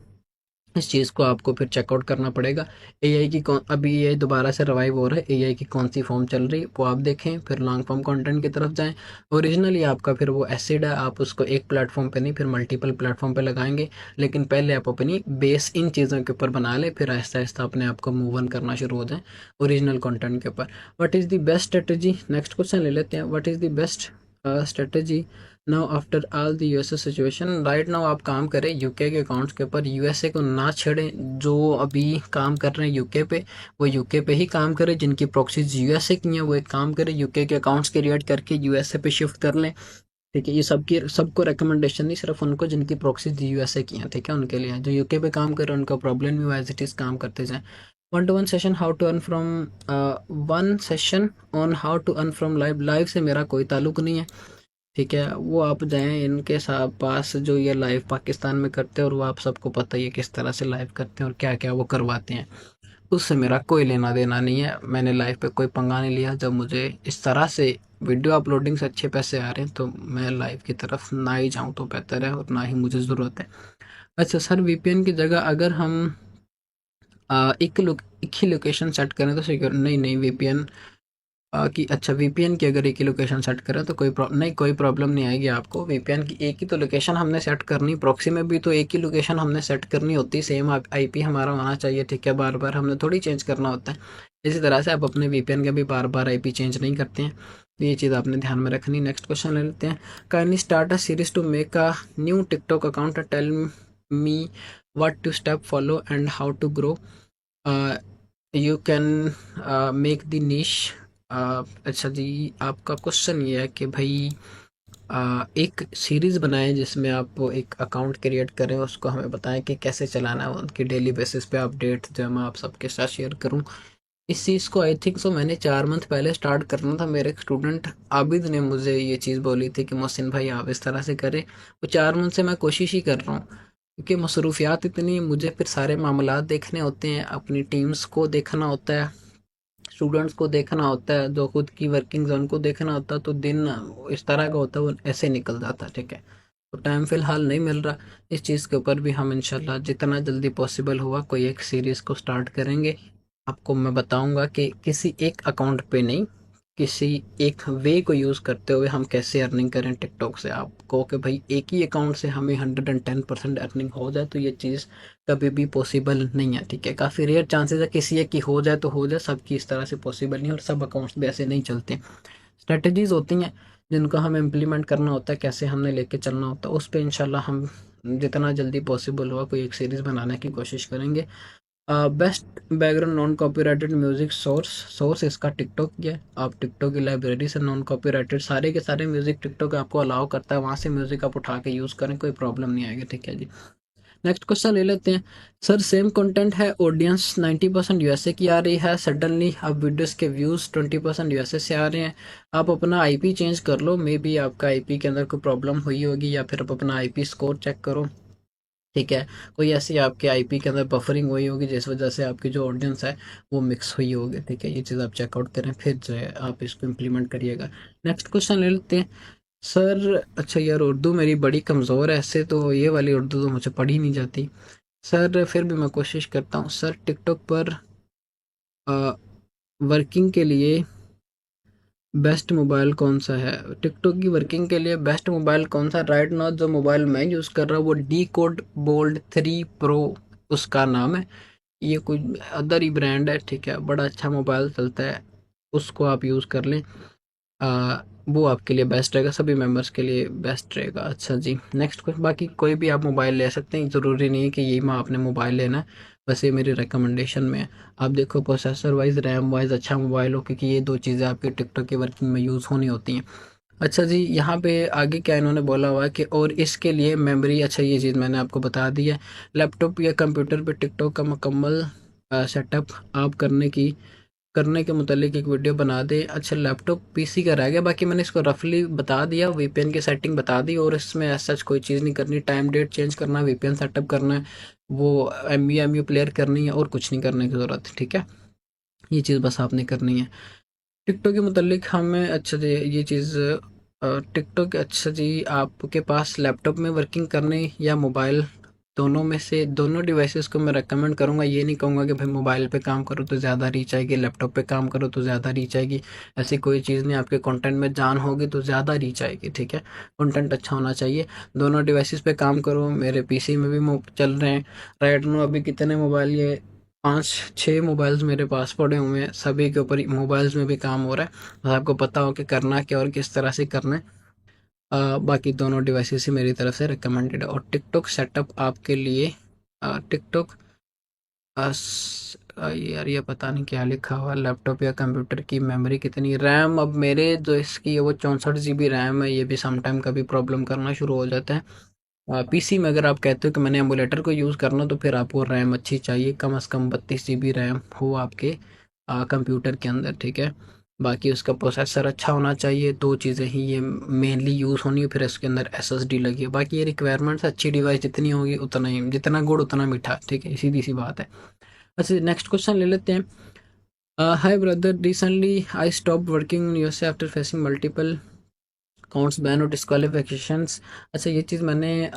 इस चीज़ को आपको फिर चेकआउट करना पड़ेगा। एआई की कौन अभी एआई दोबारा से रिवाइव हो रहा है, एआई की कौन सी फॉर्म चल रही है वो आप देखें, फिर लॉन्ग फॉर्म कंटेंट की तरफ जाएं। ओरिजिनली आपका फिर वो एसिड है, आप उसको एक प्लेटफॉर्म पे नहीं फिर मल्टीपल प्लेटफॉर्म पे लगाएंगे, लेकिन पहले आप अपनी बेस इन चीज़ों के ऊपर बना लें, फिर आहिस्ता आहिस्ता अपने आप को मूव ऑन करना शुरू हो जाए ओरिजिनल कंटेंट के ऊपर। What is the best strategy, next question ले लेते हैं। What is the best strategy now after all the USA situation, right now आप काम करें यूके के अकाउंट्स के ऊपर, यूएसए को ना छेड़ें। जो अभी काम कर रहे हैं यूके पे, वो यूके पे ही काम करें। जिनकी प्रॉक्सीज यूएसए की हैं वो एक काम करें, यूके के अकाउंट्स क्रिएट करके यूएसए पे शिफ्ट कर लें। ठीक है, ये सबको रिकमेंडेशन नहीं, सिर्फ उनको जिनकी प्रॉक्सीज यूएसए की हैं, ठीक है, उनके लिए। जो यूके पे काम कर रहे हैं उनका प्रॉब्लम नहीं हुआ, एज इट इज़ काम करते जाएं। One to one session how to earn from, one session on how to earn from live, live से मेरा कोई ताल्लुक नहीं है, ठीक है। वो आप जाएँ इनके साथ पास जो ये लाइव पाकिस्तान में करते हैं, और वो आप सबको पता ही है किस तरह से लाइव करते हैं और क्या क्या वो करवाते हैं। उससे मेरा कोई लेना देना नहीं है, मैंने लाइव पे कोई पंगा नहीं लिया। जब मुझे इस तरह से वीडियो अपलोडिंग से अच्छे पैसे आ रहे हैं तो मैं लाइव की तरफ ना ही जाऊँ तो बेहतर है, और ना ही मुझे ज़रूरत है। अच्छा सर, वीपीएन की जगह अगर हम एक ही लोकेशन सेट करें तो सिक्योर, नहीं नहीं, वीपीएन कि अच्छा वीपीएन की अगर एक ही लोकेशन सेट करें तो कोई प्रॉब्लम नहीं आएगी आपको। वीपीएन की एक ही तो लोकेशन हमने सेट करनी, प्रॉक्सी में भी तो एक ही लोकेशन हमने सेट करनी होती, सेम आईपी हमारा होना चाहिए, ठीक है। बार बार हमने थोड़ी चेंज करना होता है। इसी तरह से आप अपने वीपीएन का भी बार बार आईपी चेंज नहीं करते हैं, तो ये चीज़ आपने ध्यान में रखनी। नेक्स्ट क्वेश्चन ले लेते हैं। Kindly start a series to make a new TikTok account, tell me what to step follow and how to grow, you can make the niche. अच्छा जी, आपका क्वेश्चन ये है कि भाई एक सीरीज़ बनाएं जिसमें आप वो एक अकाउंट क्रिएट करें, उसको हमें बताएं कि कैसे चलाना है, उनकी डेली बेसिस पे अपडेट जो मैं आप सबके साथ शेयर करूं। इस चीज़ को आई थिंक सो मैंने 4 मंथ पहले स्टार्ट करना था। मेरे एक स्टूडेंट आबिद ने मुझे ये चीज़ बोली थी कि मोहसिन भाई आप इस तरह से करें। वो 4 मंथ से मैं कोशिश ही कर रहा हूँ, क्योंकि मसरूफियात इतनी, मुझे फिर सारे मामलात देखने होते हैं, अपनी टीम्स को देखना होता है, स्टूडेंट्स को देखना होता है, जो खुद की वर्किंग जोन को देखना होता है, तो दिन इस तरह का होता है, वो ऐसे निकल जाता है, ठीक है। तो टाइम फ़िलहाल नहीं मिल रहा। इस चीज़ के ऊपर भी हम इंशाल्लाह जितना जल्दी पॉसिबल हुआ कोई एक सीरीज़ को स्टार्ट करेंगे। आपको मैं बताऊंगा कि किसी एक अकाउंट पे नहीं, किसी एक वे को यूज़ करते हुए हम कैसे अर्निंग करें टिकटॉक से। आप कहो कि भाई एक ही अकाउंट से हमें 110% अर्निंग हो जाए, तो ये चीज़ कभी भी पॉसिबल नहीं है, ठीक है। काफ़ी रेयर चांसेस है किसी एक की हो जाए तो हो जाए, सबकी इस तरह से पॉसिबल नहीं, और सब अकाउंट्स भी ऐसे नहीं चलते। स्ट्रेटजीज़ होती हैं जिनको हमें इम्प्लीमेंट करना होता है, कैसे हमने लेके चलना होता है, उस पर इंशाल्लाह हम जितना जल्दी पॉसिबल हुआ कोई एक सीरीज़ बनाने की कोशिश करेंगे। Best background non copyrighted music source, source इसका टिकटॉक ही है। आप टिकटॉक की लाइब्रेरी से नॉन कॉपीराइटेड सारे के सारे म्यूजिक टिकटॉक आपको अलाउ करता है, वहाँ से म्यूजिक आप उठा के यूज़ करें, कोई प्रॉब्लम नहीं आएगी, ठीक है जी। नेक्स्ट क्वेश्चन ले लेते हैं। सर सेम कंटेंट है, ऑडियंस 90% यूएसए की आ रही है, सडनली अब वीडियोस के व्यूज़ 20% यूएसए से आ रहे हैं। आप अपना आईपी चेंज कर लो, मे बी आपका आईपी के अंदर कोई प्रॉब्लम हुई होगी, या फिर आप अपना आईपी स्कोर चेक करो, ठीक है। कोई ऐसी आपके आईपी के अंदर बफरिंग हुई होगी जिस वजह से आपकी जो ऑडियंस है वो मिक्स हुई होगी, ठीक है। ये चीज़ आप चेकआउट करें, फिर जो है आप इसको इम्प्लीमेंट करिएगा। नेक्स्ट क्वेश्चन ले लेते हैं। सर अच्छा यार, उर्दू मेरी बड़ी कमज़ोर है, ऐसे तो ये वाली उर्दू तो मुझे पढ़ी नहीं जाती। सर फिर भी मैं कोशिश करता हूँ। सर टिकटॉक पर वर्किंग के लिए बेस्ट मोबाइल कौन सा है, टिकटॉक की वर्किंग के लिए बेस्ट मोबाइल कौन सा? राइट नाउ जो मोबाइल मैं यूज़ कर रहा हूँ वो डी कोड बोल्ड 3 प्रो उसका नाम है। ये कोई अदर ही ब्रांड है, ठीक है, बड़ा अच्छा मोबाइल चलता है, उसको आप यूज़ कर लें। वो आपके लिए बेस्ट रहेगा, सभी मेंबर्स के लिए बेस्ट रहेगा। अच्छा जी, नेक्स्ट क्वेश्चन। बाकी कोई भी आप मोबाइल ले सकते हैं, ज़रूरी नहीं है कि यही मैं आपने मोबाइल लेना है, बस ये मेरी रिकमेंडेशन में है। आप देखो प्रोसेसर वाइज, रैम वाइज अच्छा मोबाइल हो, क्योंकि ये दो चीज़ें आपके टिकटॉक की वर्किंग में यूज़ होनी होती हैं। अच्छा जी, यहाँ पे आगे क्या इन्होंने बोला हुआ है कि और इसके लिए मेमोरी, अच्छा ये चीज़ मैंने आपको बता दी है। लैपटॉप या कंप्यूटर पे टिकटॉक का मुकम्मल सेटअप आप करने के मुतालिक एक वीडियो बना दे। अच्छा लैपटॉप पीसी का रह गया, बाकी मैंने इसको रफली बता दिया, वीपीएन की सेटिंग बता दी, और इसमें ऐसा कोई चीज़ नहीं करनी। टाइम डेट चेंज करना है, वीपीएन सेटअप करना है, वो एमयू प्लेयर करनी है, और कुछ नहीं करने की ज़रूरत, ठीक है। ये चीज़ बस आपने करनी है। टिकटॉक के मुतालिक हमें, अच्छा जी ये चीज़ टिकटॉक, अच्छा जी आपके पास लैपटॉप में वर्किंग करने या मोबाइल दोनों में से दोनों डिवाइसेस को मैं रेकमेंड करूँगा। ये नहीं कहूँगा कि भाई मोबाइल पे काम करो तो ज़्यादा रीच आएगी, लैपटॉप पे काम करो तो ज़्यादा रीच आएगी। ऐसी कोई चीज़ नहीं, आपके कंटेंट में जान होगी तो ज़्यादा रीच आएगी, ठीक है। कंटेंट अच्छा होना चाहिए। दोनों डिवाइसेस पे काम करो। मेरे पीसी में भी चल रहे हैं राइट नो। अभी कितने मोबाइल, ये 5-6 मोबाइल्स मेरे पास पड़े हुए हैं, सभी के ऊपर मोबाइल्स में भी काम हो रहा है। बस आपको पता हो कि करना क्या और किस तरह से करना है। बाकी दोनों डिवाइसेस ही मेरी तरफ से रिकमेंडेड है। और टिकटॉक सेटअप आपके लिए, टिकटॉक यार ये पता नहीं क्या लिखा हुआ, लैपटॉप या कंप्यूटर की मेमोरी कितनी, रैम। अब मेरे जो इसकी है वो 64 GB रैम है। ये भी समटाइम कभी प्रॉब्लम करना शुरू हो जाता है। पीसी में अगर आप कहते हो कि मैंने एमुलेटर को यूज़ करना, तो फिर आपको रैम अच्छी चाहिए, कम से कम 32 GB रैम हो आपके कंप्यूटर के अंदर, ठीक है। बाकी उसका प्रोसेसर अच्छा होना चाहिए। दो चीज़ें ही ये मेनली यूज़ होनी है। फिर इसके अंदर एसएसडी लगी है। बाकी ये रिक्वायरमेंट्स, अच्छी डिवाइस जितनी होगी उतना ही, जितना गुड़ उतना मीठा, ठीक है, सीधी सी बात है। अच्छा, नेक्स्ट क्वेश्चन ले लेते हैं। Hi brother, recently I stop working in USA after facing multiple accounts ban और डिस्क्वालिफिकेशंस। अच्छा, ये चीज़ मैंने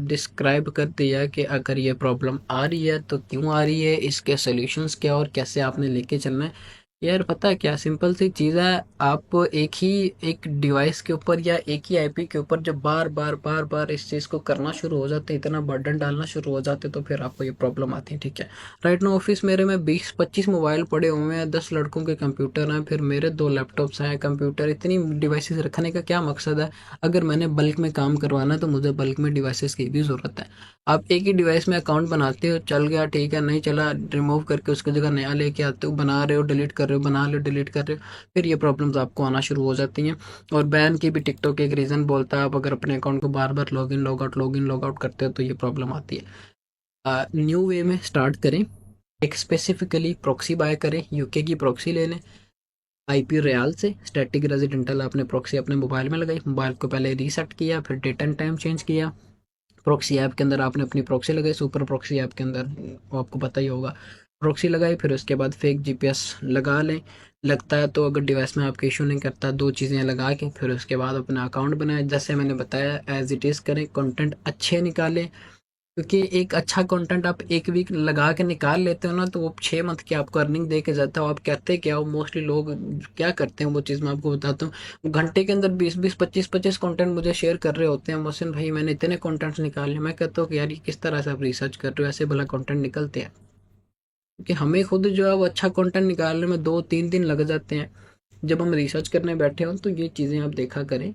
डिस्क्राइब कर दिया कि अगर ये प्रॉब्लम आ रही है तो क्यों आ रही है, इसके सॉल्यूशंस क्या और कैसे आपने लेके चलना है। यार पता है क्या, सिंपल सी चीज़ है। आप एक डिवाइस के ऊपर या एक ही आईपी के ऊपर जब बार बार इस चीज़ को करना शुरू हो जाते हैं, इतना बर्डन डालना शुरू हो जाते हैं, तो फिर आपको ये प्रॉब्लम आती है, ठीक है। राइट नाउ ऑफिस मेरे में 20-25 मोबाइल पड़े हुए हैं, 10 लड़कों के कंप्यूटर हैं, फिर मेरे 2 लैपटॉप्स हैं, कंप्यूटर। इतनी डिवाइसेस रखने का क्या मकसद है। अगर मैंने बल्क में काम करवाना है तो मुझे बल्क में डिवाइसेस की भी ज़रूरत है। आप एक ही डिवाइस में अकाउंट बनाते हो, चल गया ठीक है, नहीं चला रिमूव करके उसकी जगह नया लेके आते हो, बना रहे हो डिलीट कर रहे हो, बना रहे हो डिलीट कर रहे हो, फिर ये प्रॉब्लम्स आपको आना शुरू हो जाती हैं। और बैन की भी टिकटॉक एक रीज़न बोलता है। आप अगर अपने अकाउंट को बार बार लॉग इन लॉग आउट करते हो तो ये प्रॉब्लम आती है। न्यू वे में स्टार्ट करें। एक स्पेसिफिकली प्रॉक्सी बाय करें, यूके की प्रॉक्सी ले लें। आईपी रियाल से स्टैटिक रेजिडेंटल आपने प्रॉक्सी अपने मोबाइल में लगाई, मोबाइल को पहले रीसेट किया, फिर डेट एंड टाइम चेंज किया। प्रॉक्सी ऐप के अंदर आपने अपनी प्रॉक्सी लगाई, सुपर प्रॉक्सी ऐप के अंदर, वो आपको पता ही होगा। प्रॉक्सी लगाई, फिर उसके बाद फेक जीपीएस लगा लें। लगता है तो अगर डिवाइस में आपके इशू नहीं करता, दो चीज़ें लगा के फिर उसके बाद अपना अकाउंट बनाएं। जैसे मैंने बताया एज इट इज़ करें, कंटेंट अच्छे निकालें। क्योंकि एक अच्छा कंटेंट आप एक वीक लगा के निकाल लेते हो ना, तो वो 6 मंथ की आपको अर्निंग दे के जाता हो। आप कहते क्या हो, मोस्टली लोग क्या करते हैं वो चीज़ मैं आपको बताता हूँ। घंटे के अंदर 20-20 25-25 कंटेंट मुझे शेयर कर रहे होते हैं, मोहसिन भाई मैंने इतने कंटेंट्स निकाले। मैं कहता हूँ कि यार ये किस तरह से आप रिसर्च कर रहे हो, ऐसे भला कंटेंट निकलते हैं। क्योंकि हमें खुद जो है वो अच्छा कंटेंट निकालने में 2-3 दिन लग जाते हैं। जब हम रिसर्च करने बैठे हों तो ये चीज़ें आप देखा करें,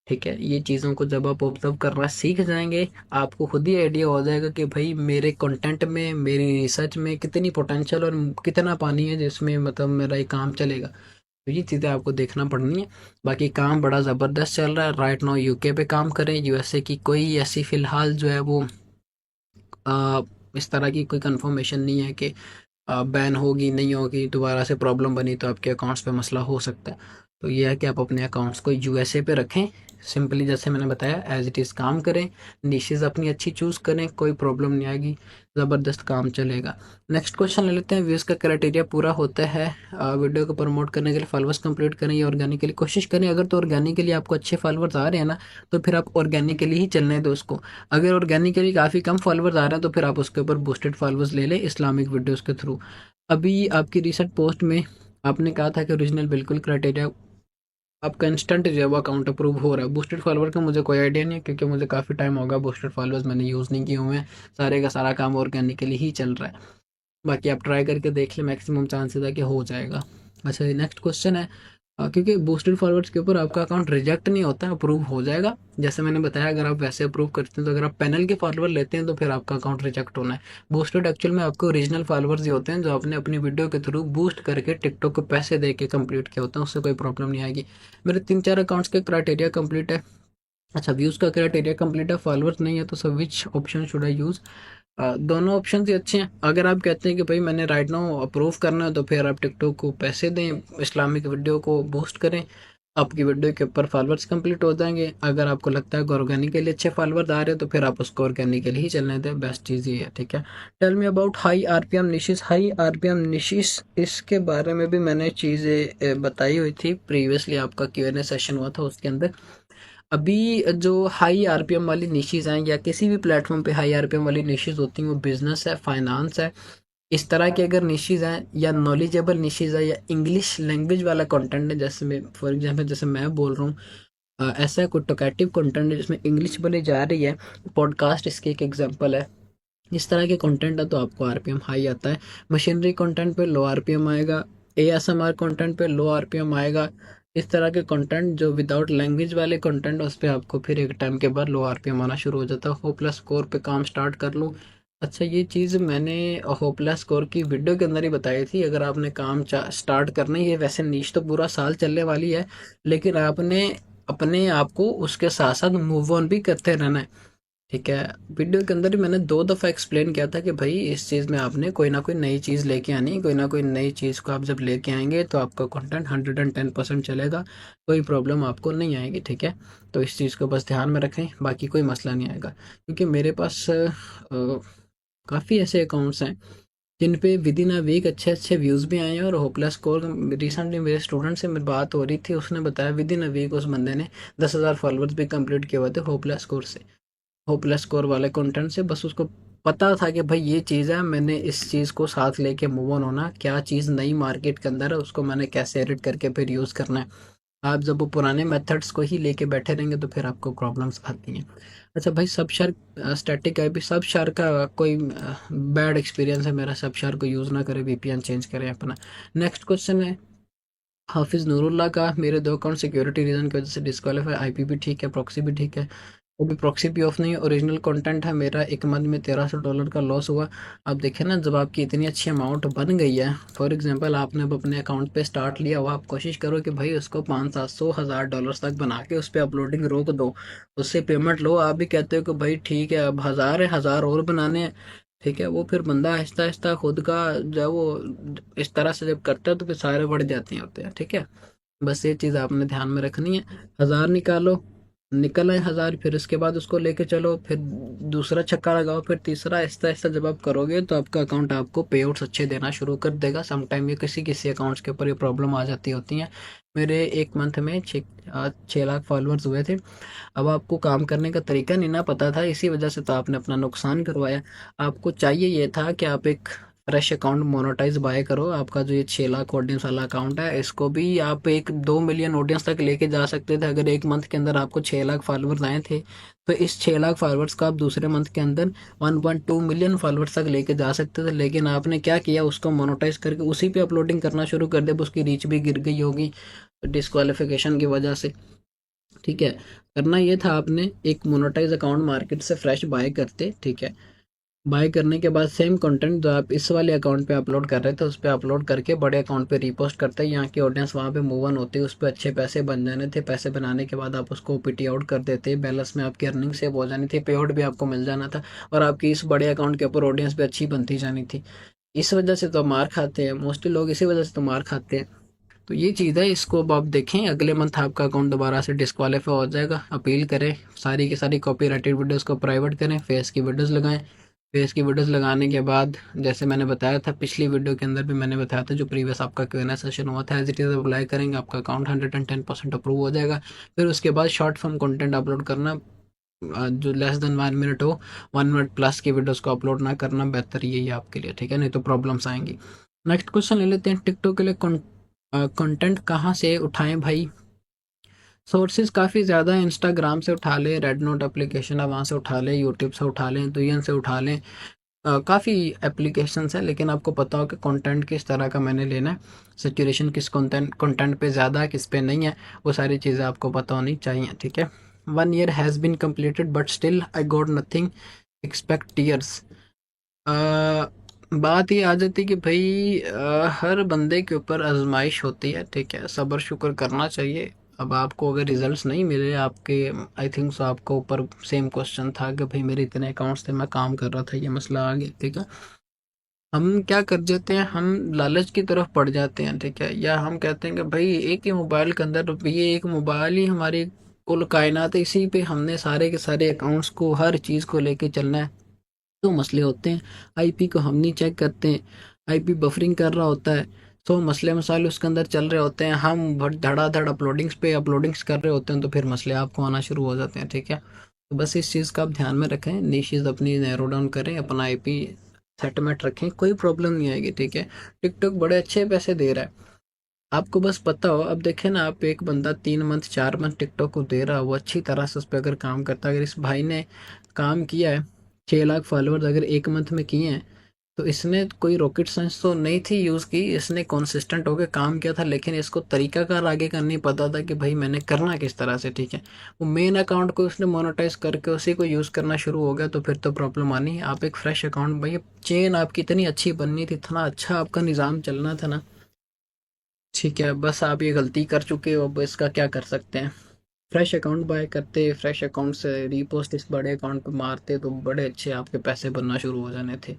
ठीक है। ये चीज़ों को जब आप ऑब्जर्व करना सीख जाएंगे, आपको खुद ही आइडिया हो जाएगा कि भाई मेरे कंटेंट में, मेरी रिसर्च में कितनी पोटेंशियल और कितना पानी है जिसमें मतलब मेरा ये काम चलेगा। तो ये चीज़ें आपको देखना पड़नी है। बाकी काम बड़ा ज़बरदस्त चल रहा है राइट नाउ। यूके पे काम करें, यूएसए की कोई ऐसी फ़िलहाल जो है वो आ, इस तरह की कोई कंफर्मेशन नहीं है कि बैन होगी नहीं होगी, दोबारा से प्रॉब्लम बनी तो आपके अकाउंट्स पे मसला हो सकता है। तो ये है कि आप अपने अकाउंट्स को यूएसए पे रखें। सिंपली जैसे मैंने बताया एज इट इज़ काम करें, निशेज़ अपनी अच्छी चूज़ करें, कोई प्रॉब्लम नहीं आएगी, ज़बरदस्त काम चलेगा। नेक्स्ट क्वेश्चन ले लेते हैं। व्यूज़ का क्राइटेरिया पूरा होता है वीडियो को प्रमोट करने के लिए, फॉलोअर्स कंप्लीट करें या ऑर्गेनिकली कोशिश करें। अगर तो ऑर्गेनिकली आपको अच्छे फॉलोअर्स आ रहे हैं ना, तो फिर आप ऑर्गेनिकली ही चलने दो उसको। अगर ऑर्गेनिकली काफ़ी कम फॉलोअर्स आ रहे हैं तो फिर आप उसके ऊपर बूस्टेड फॉलोअर्स ले लें इस्लामिक वीडियोज़ के थ्रू। अभी आपकी रिसेंट पोस्ट में आपने कहा था कि ओरिजिनल बिल्कुल क्राइटेरिया आपका इंस्टेंट जो है वो अकाउंट अप्रूव हो रहा है। बूस्टेड फॉलोअर का मुझे कोई आइडिया नहीं है, क्योंकि मुझे काफ़ी टाइम होगा बूस्टेड फॉलोअर्स मैंने यूज़ नहीं किए हुए हैं। सारे का सारा काम ऑर्गेनिकली ही चल रहा है। बाकी आप ट्राई करके देख लें, मैक्सिमम चांसेस है कि हो जाएगा। अच्छा, नेक्स्ट क्वेश्चन है। क्योंकि बूस्टेड फॉरवर्ड्स के ऊपर आपका अकाउंट रिजेक्ट नहीं होता, अप्रूव हो जाएगा। जैसे मैंने बताया, अगर आप वैसे अप्रूव करते हैं तो अगर आप पैनल के फॉलोअर लेते हैं तो फिर आपका अकाउंट रिजेक्ट होना है। बूस्टेड एक्चुअल में आपको ओरिजिनल फॉलोअर्स ही होते हैं जो आपने अपनी वीडियो के थ्रू बूस्ट करके टिकटॉक को पैसे दे के कम्प्लीट किए होते हैं, उससे कोई प्रॉब्लम नहीं आएगी। मेरे 3-4 अकाउंट्स के क्राइटेरिया कंप्लीट है। अच्छा, व्यूज़ का क्राइटेरिया कंप्लीट है, फॉलोअर्स नहीं है, तो सब which option should I use. दोनों ऑप्शन ही अच्छे हैं। अगर आप कहते हैं कि भाई मैंने राइट नाउ अप्रूव करना है, तो फिर आप टिकटॉक को पैसे दें, इस्लामिक वीडियो को बूस्ट करें, आपकी वीडियो के ऊपर फॉलोअर्स कंप्लीट हो जाएंगे। अगर आपको लगता है कि ऑर्गेनिकली अच्छे फॉलोअर्स आ रहे हैं तो फिर आप उसको ऑर्गेनिकली ही चलने दें, बेस्ट चीज़ ये है, ठीक है। Tell me about high RPM niches. High RPM niches, इसके बारे में भी मैंने चीज़ें बताई हुई थी प्रीवियसली, आपका Q&A सेशन हुआ था उसके अंदर। अभी जो हाई आरपीएम वाली निशेज़ हैं या किसी भी प्लेटफॉर्म पे हाई आरपीएम वाली निशेज़ होती हैं, वो बिजनेस है, फाइनेंस है, इस तरह के अगर निशेज़ हैं या नॉलेजेबल निशेज़ है या इंग्लिश लैंग्वेज वाला कंटेंट है, जैसे मैं फॉर एग्जांपल जैसे मैं बोल रहा हूँ, ऐसा कोई टोकेटिव कंटेंट है जिसमें इंग्लिश बोली जा रही है, पॉडकास्ट इसके एक एग्जांपल है। इस तरह के कंटेंट है तो आपको आरपीएम हाई आता है। मशीनरी कंटेंट पे लो आरपीएम आएगा, एएसएमआर कंटेंट पे लो आरपीएम आएगा। इस तरह के कंटेंट जो विदाउट लैंग्वेज वाले कंटेंट, उस पे आपको फिर एक टाइम के बाद लो आरपीएम आना शुरू हो जाता है। होपलेस स्कोर पे काम स्टार्ट कर लो। अच्छा, ये चीज़ मैंने होपलेस स्कोर की वीडियो के अंदर ही बताई थी। अगर आपने काम स्टार्ट करना ही है, वैसे नीश तो पूरा साल चलने वाली है, लेकिन आपने अपने आप को उसके साथ साथ मूव ऑन भी करते रहना है। ठीक है, वीडियो के अंदर ही मैंने 2 दफ़ा एक्सप्लेन किया था कि भाई इस चीज़ में आपने कोई ना कोई नई चीज़ लेके आनी, कोई ना कोई नई चीज़ को आप जब लेके आएँगे तो आपका कंटेंट 110% चलेगा, कोई प्रॉब्लम आपको नहीं आएगी, ठीक है? तो इस चीज़ को बस ध्यान में रखें, बाकी कोई मसला नहीं आएगा। क्योंकि मेरे पास काफ़ी ऐसे अकाउंट्स हैं जिन पे विदिन अ वीक अच्छे-अच्छे व्यूज़ भी आए हैं, और होपलेस स्कोर रिसेंटली मेरे स्टूडेंट से मेरी बात हो रही थी, उसने बताया विदिन अ वीक उस बंदे ने 10,000 फॉलोवर्स भी कंप्लीट किए हुए थे होपलेस स्कोर से। होपलेस स्कोर वाले कंटेंट से बस उसको पता था कि भाई ये चीज़ है, मैंने इस चीज़ को साथ लेके मूव ऑन होना, क्या चीज़ नई मार्केट के अंदर है उसको मैंने कैसे एडिट करके फिर यूज़ करना है। आप जब वो पुराने मेथड्स को ही लेके बैठे रहेंगे तो फिर आपको प्रॉब्लम्स आती हैं। अच्छा भाई, सब शार स्टैटिक है भी, सब शार का कोई बैड एक्सपीरियंस है मेरा, सब शार को यूज़ ना करें, वीपीएन चेंज करें अपना। नेक्स्ट क्वेश्चन है हाफिज़ नूरुल्लाह का, मेरे 2 अकाउंट सिक्योरिटी रीज़न की वजह से डिस्क्वालीफाई, आईपी भी ठीक है, प्रॉक्सी भी ठीक है। वो भी प्रॉक्सी भी ऑफ नहीं है, ओरिजिनल कंटेंट है मेरा, 1 मंथ में $1300 का लॉस हुआ। अब देखिए ना, जब आपकी इतनी अच्छी अमाउंट बन गई है, फॉर एग्जांपल आपने अब अपने अकाउंट पे स्टार्ट लिया हुआ, आप कोशिश करो कि भाई उसको 500-700 $1000 तक बना के उस पे अपलोडिंग रोक दो, उससे पेमेंट लो। आप भी कहते हो कि भाई ठीक है, अब 1000 है, 1000 और बनाने हैं, ठीक है? वो फिर बंदा आहिस्ता-आहिस्ता खुद का जो है वो इस तरह से जब करता है तो फिर सारे बढ़ जाते हैं होते हैं, ठीक है? बस ये चीज़ आपने ध्यान में रखनी है। 1000 निकालो, निकल आए 1000, फिर उसके बाद उसको लेके चलो, फिर दूसरा छक्का लगाओ, फिर तीसरा, आहिस्ता-आहिस्ता जब आप करोगे तो आपका अकाउंट आपको पे आउट्स अच्छे देना शुरू कर देगा। सम टाइम ये किसी-किसी अकाउंट्स के ऊपर ये प्रॉब्लम आ जाती होती हैं। मेरे 1 मंथ में 6 लाख फॉलोअर्स हुए थे। अब आपको काम करने का तरीका नहीं ना पता था, इसी वजह से तो आपने अपना नुकसान करवाया। आपको चाहिए ये था कि आप एक फ्रेश अकाउंट मोनेटाइज बाय करो। आपका जो ये 6 लाख ऑडियंस वाला अकाउंट है, इसको भी आप एक 2 मिलियन ऑडियंस तक लेके जा सकते थे। अगर 1 मंथ के अंदर आपको 6 लाख फॉलोअर्स आए थे, तो इस 6 लाख फॉलोअर्स को आप दूसरे मंथ के अंदर 1.2 मिलियन फॉलोअर्स तक लेके जा सकते थे। लेकिन आपने क्या किया, उसको मोनेटाइज करके उसी पे अपलोडिंग करना शुरू कर दिया। अब उसकी रीच भी गिर गई होगी डिस्क्वालिफिकेशन की वजह से, ठीक है? करना ये था आपने एक मोनेटाइज अकाउंट मार्केट से फ्रेश बाय करते, ठीक है? बाय करने के बाद सेम कंटेंट जो आप इस वाले अकाउंट पे अपलोड कर रहे थे, उस पे अपलोड करके बड़े अकाउंट पे रीपोस्ट करते, यहाँ की ऑडियंस वहाँ पे मूव ऑन होती, उस पे अच्छे पैसे बन जाने थे। पैसे बनाने के बाद आप उसको ओपीटी आउट कर देते, बैलेंस में आपकी अर्निंग सेव हो जानी थी, पे आउट भी आपको मिल जाना था, और आपकी इस बड़े अकाउंट के ऊपर ऑडियंस भी अच्छी बनती जानी थी। इस वजह से तो मार खाते हैं मोस्टली लोग, इसी वजह से तो मार खाते हैं। तो ये चीज़ है, इसको अब आप देखें, अगले मंथ आपका अकाउंट दोबारा से डिस्क्वालीफाई हो जाएगा। अपील करें, सारी की सारी कॉपीराइटेड वीडियोस को प्राइवेट करें, फेस की वीडियोस लगाएं। फेस की वीडियोस लगाने के बाद, जैसे मैंने बताया था पिछली वीडियो के अंदर भी मैंने बताया था, जो प्रीवियस आपका क्यूएनए सेशन हुआ था, एज इट इज़ अप्लाई करेंगे, आपका अकाउंट 110% अप्रूव हो जाएगा। फिर उसके बाद शॉर्ट फॉर्म कंटेंट अपलोड करना, जो लेस देन 1 मिनट हो, 1 मिनट प्लस की वीडियोस को अपलोड ना करना बेहतर यही है आपके लिए, ठीक है? नहीं तो प्रॉब्लम्स आएंगी। नेक्स्ट क्वेश्चन ले लेते हैं, टिकटॉक के लिए कंटेंट कहाँ से उठाएं भाई? सोर्सेज काफ़ी ज़्यादा है, इंस्टाग्राम से उठा लें, रेड नोट एप्लीकेशन है वहाँ से उठा लें, यूट्यूब से उठा लें, दुयन से उठा लें, काफ़ी एप्लीकेशंस हैं। लेकिन आपको पता हो कि कंटेंट किस तरह का मैंने लेना है, सैचुरेशन किस कंटेंट पे ज़्यादा है, किस पे नहीं है, वो सारी चीज़ें आपको पता होनी चाहिए, ठीक है? 1 year has been completed but still I got nothing, expect tears. बात ये आ जाती है कि भाई हर बंदे के ऊपर आजमाइश होती है, ठीक है? सब्र शुक्र करना चाहिए। अब आपको अगर रिजल्ट्स नहीं मिले आपके, आई थिंक सो आपको ऊपर सेम क्वेश्चन था कि भाई मेरे इतने अकाउंट्स थे, मैं काम कर रहा था, ये मसला आ गया, ठीक है? हम क्या कर जाते हैं, हम लालच की तरफ पड़ जाते हैं, ठीक है? या हम कहते हैं कि भाई एक ही मोबाइल के अंदर, ये एक मोबाइल ही हमारी कुल कायनात है, इसी पे हमने सारे के सारे अकाउंट्स को, हर चीज़ को लेके चलना है। तो मसले होते हैं, आईपी को हम नहीं चेक करते हैं, आईपी बफरिंग कर रहा होता है, तो मसले मसाले उसके अंदर चल रहे होते हैं, हम धड़ाधड़ अपलोडिंग्स कर रहे होते हैं, तो फिर मसले आपको आना शुरू हो जाते हैं, ठीक है। तो बस इस चीज़ का आप ध्यान में रखें, निशेज़ अपनी नैरो डाउन करें, अपना आईपी सेटमेंट रखें, कोई प्रॉब्लम नहीं आएगी, ठीक है। टिकटॉक बड़े अच्छे पैसे दे रहा है, आपको बस पता हो। अब देखें ना, आप एक बंदा 3 मंथ 4 मंथ टिकटॉक को दे रहा है, वो अच्छी तरह से उस पर अगर काम करता है, अगर इस भाई ने काम किया है, 6 लाख फॉलोअर्स अगर 1 मंथ में किए हैं, तो इसने कोई रॉकेट साइंस तो नहीं थी यूज़ की, इसने कंसिस्टेंट होकर काम किया था, लेकिन इसको तरीकाकार आगे का नहीं पता था कि भाई मैंने करना किस तरह से, ठीक है। वो मेन अकाउंट को उसने मोनेटाइज करके उसी को यूज़ करना शुरू हो गया, तो फिर तो प्रॉब्लम आनी है। आप एक फ्रेश अकाउंट, भाई चेन आपकी इतनी अच्छी बननी थी, इतना अच्छा आपका निज़ाम चलना था ना, ठीक है। बस आप ये गलती कर चुके हो, अब इसका क्या कर सकते हैं। फ्रेश अकाउंट बाय करते, फ्रेश अकाउंट से रीपोस्ट इस बड़े अकाउंट पे मारते, तो बड़े अच्छे आपके पैसे बनना शुरू हो जाने थे,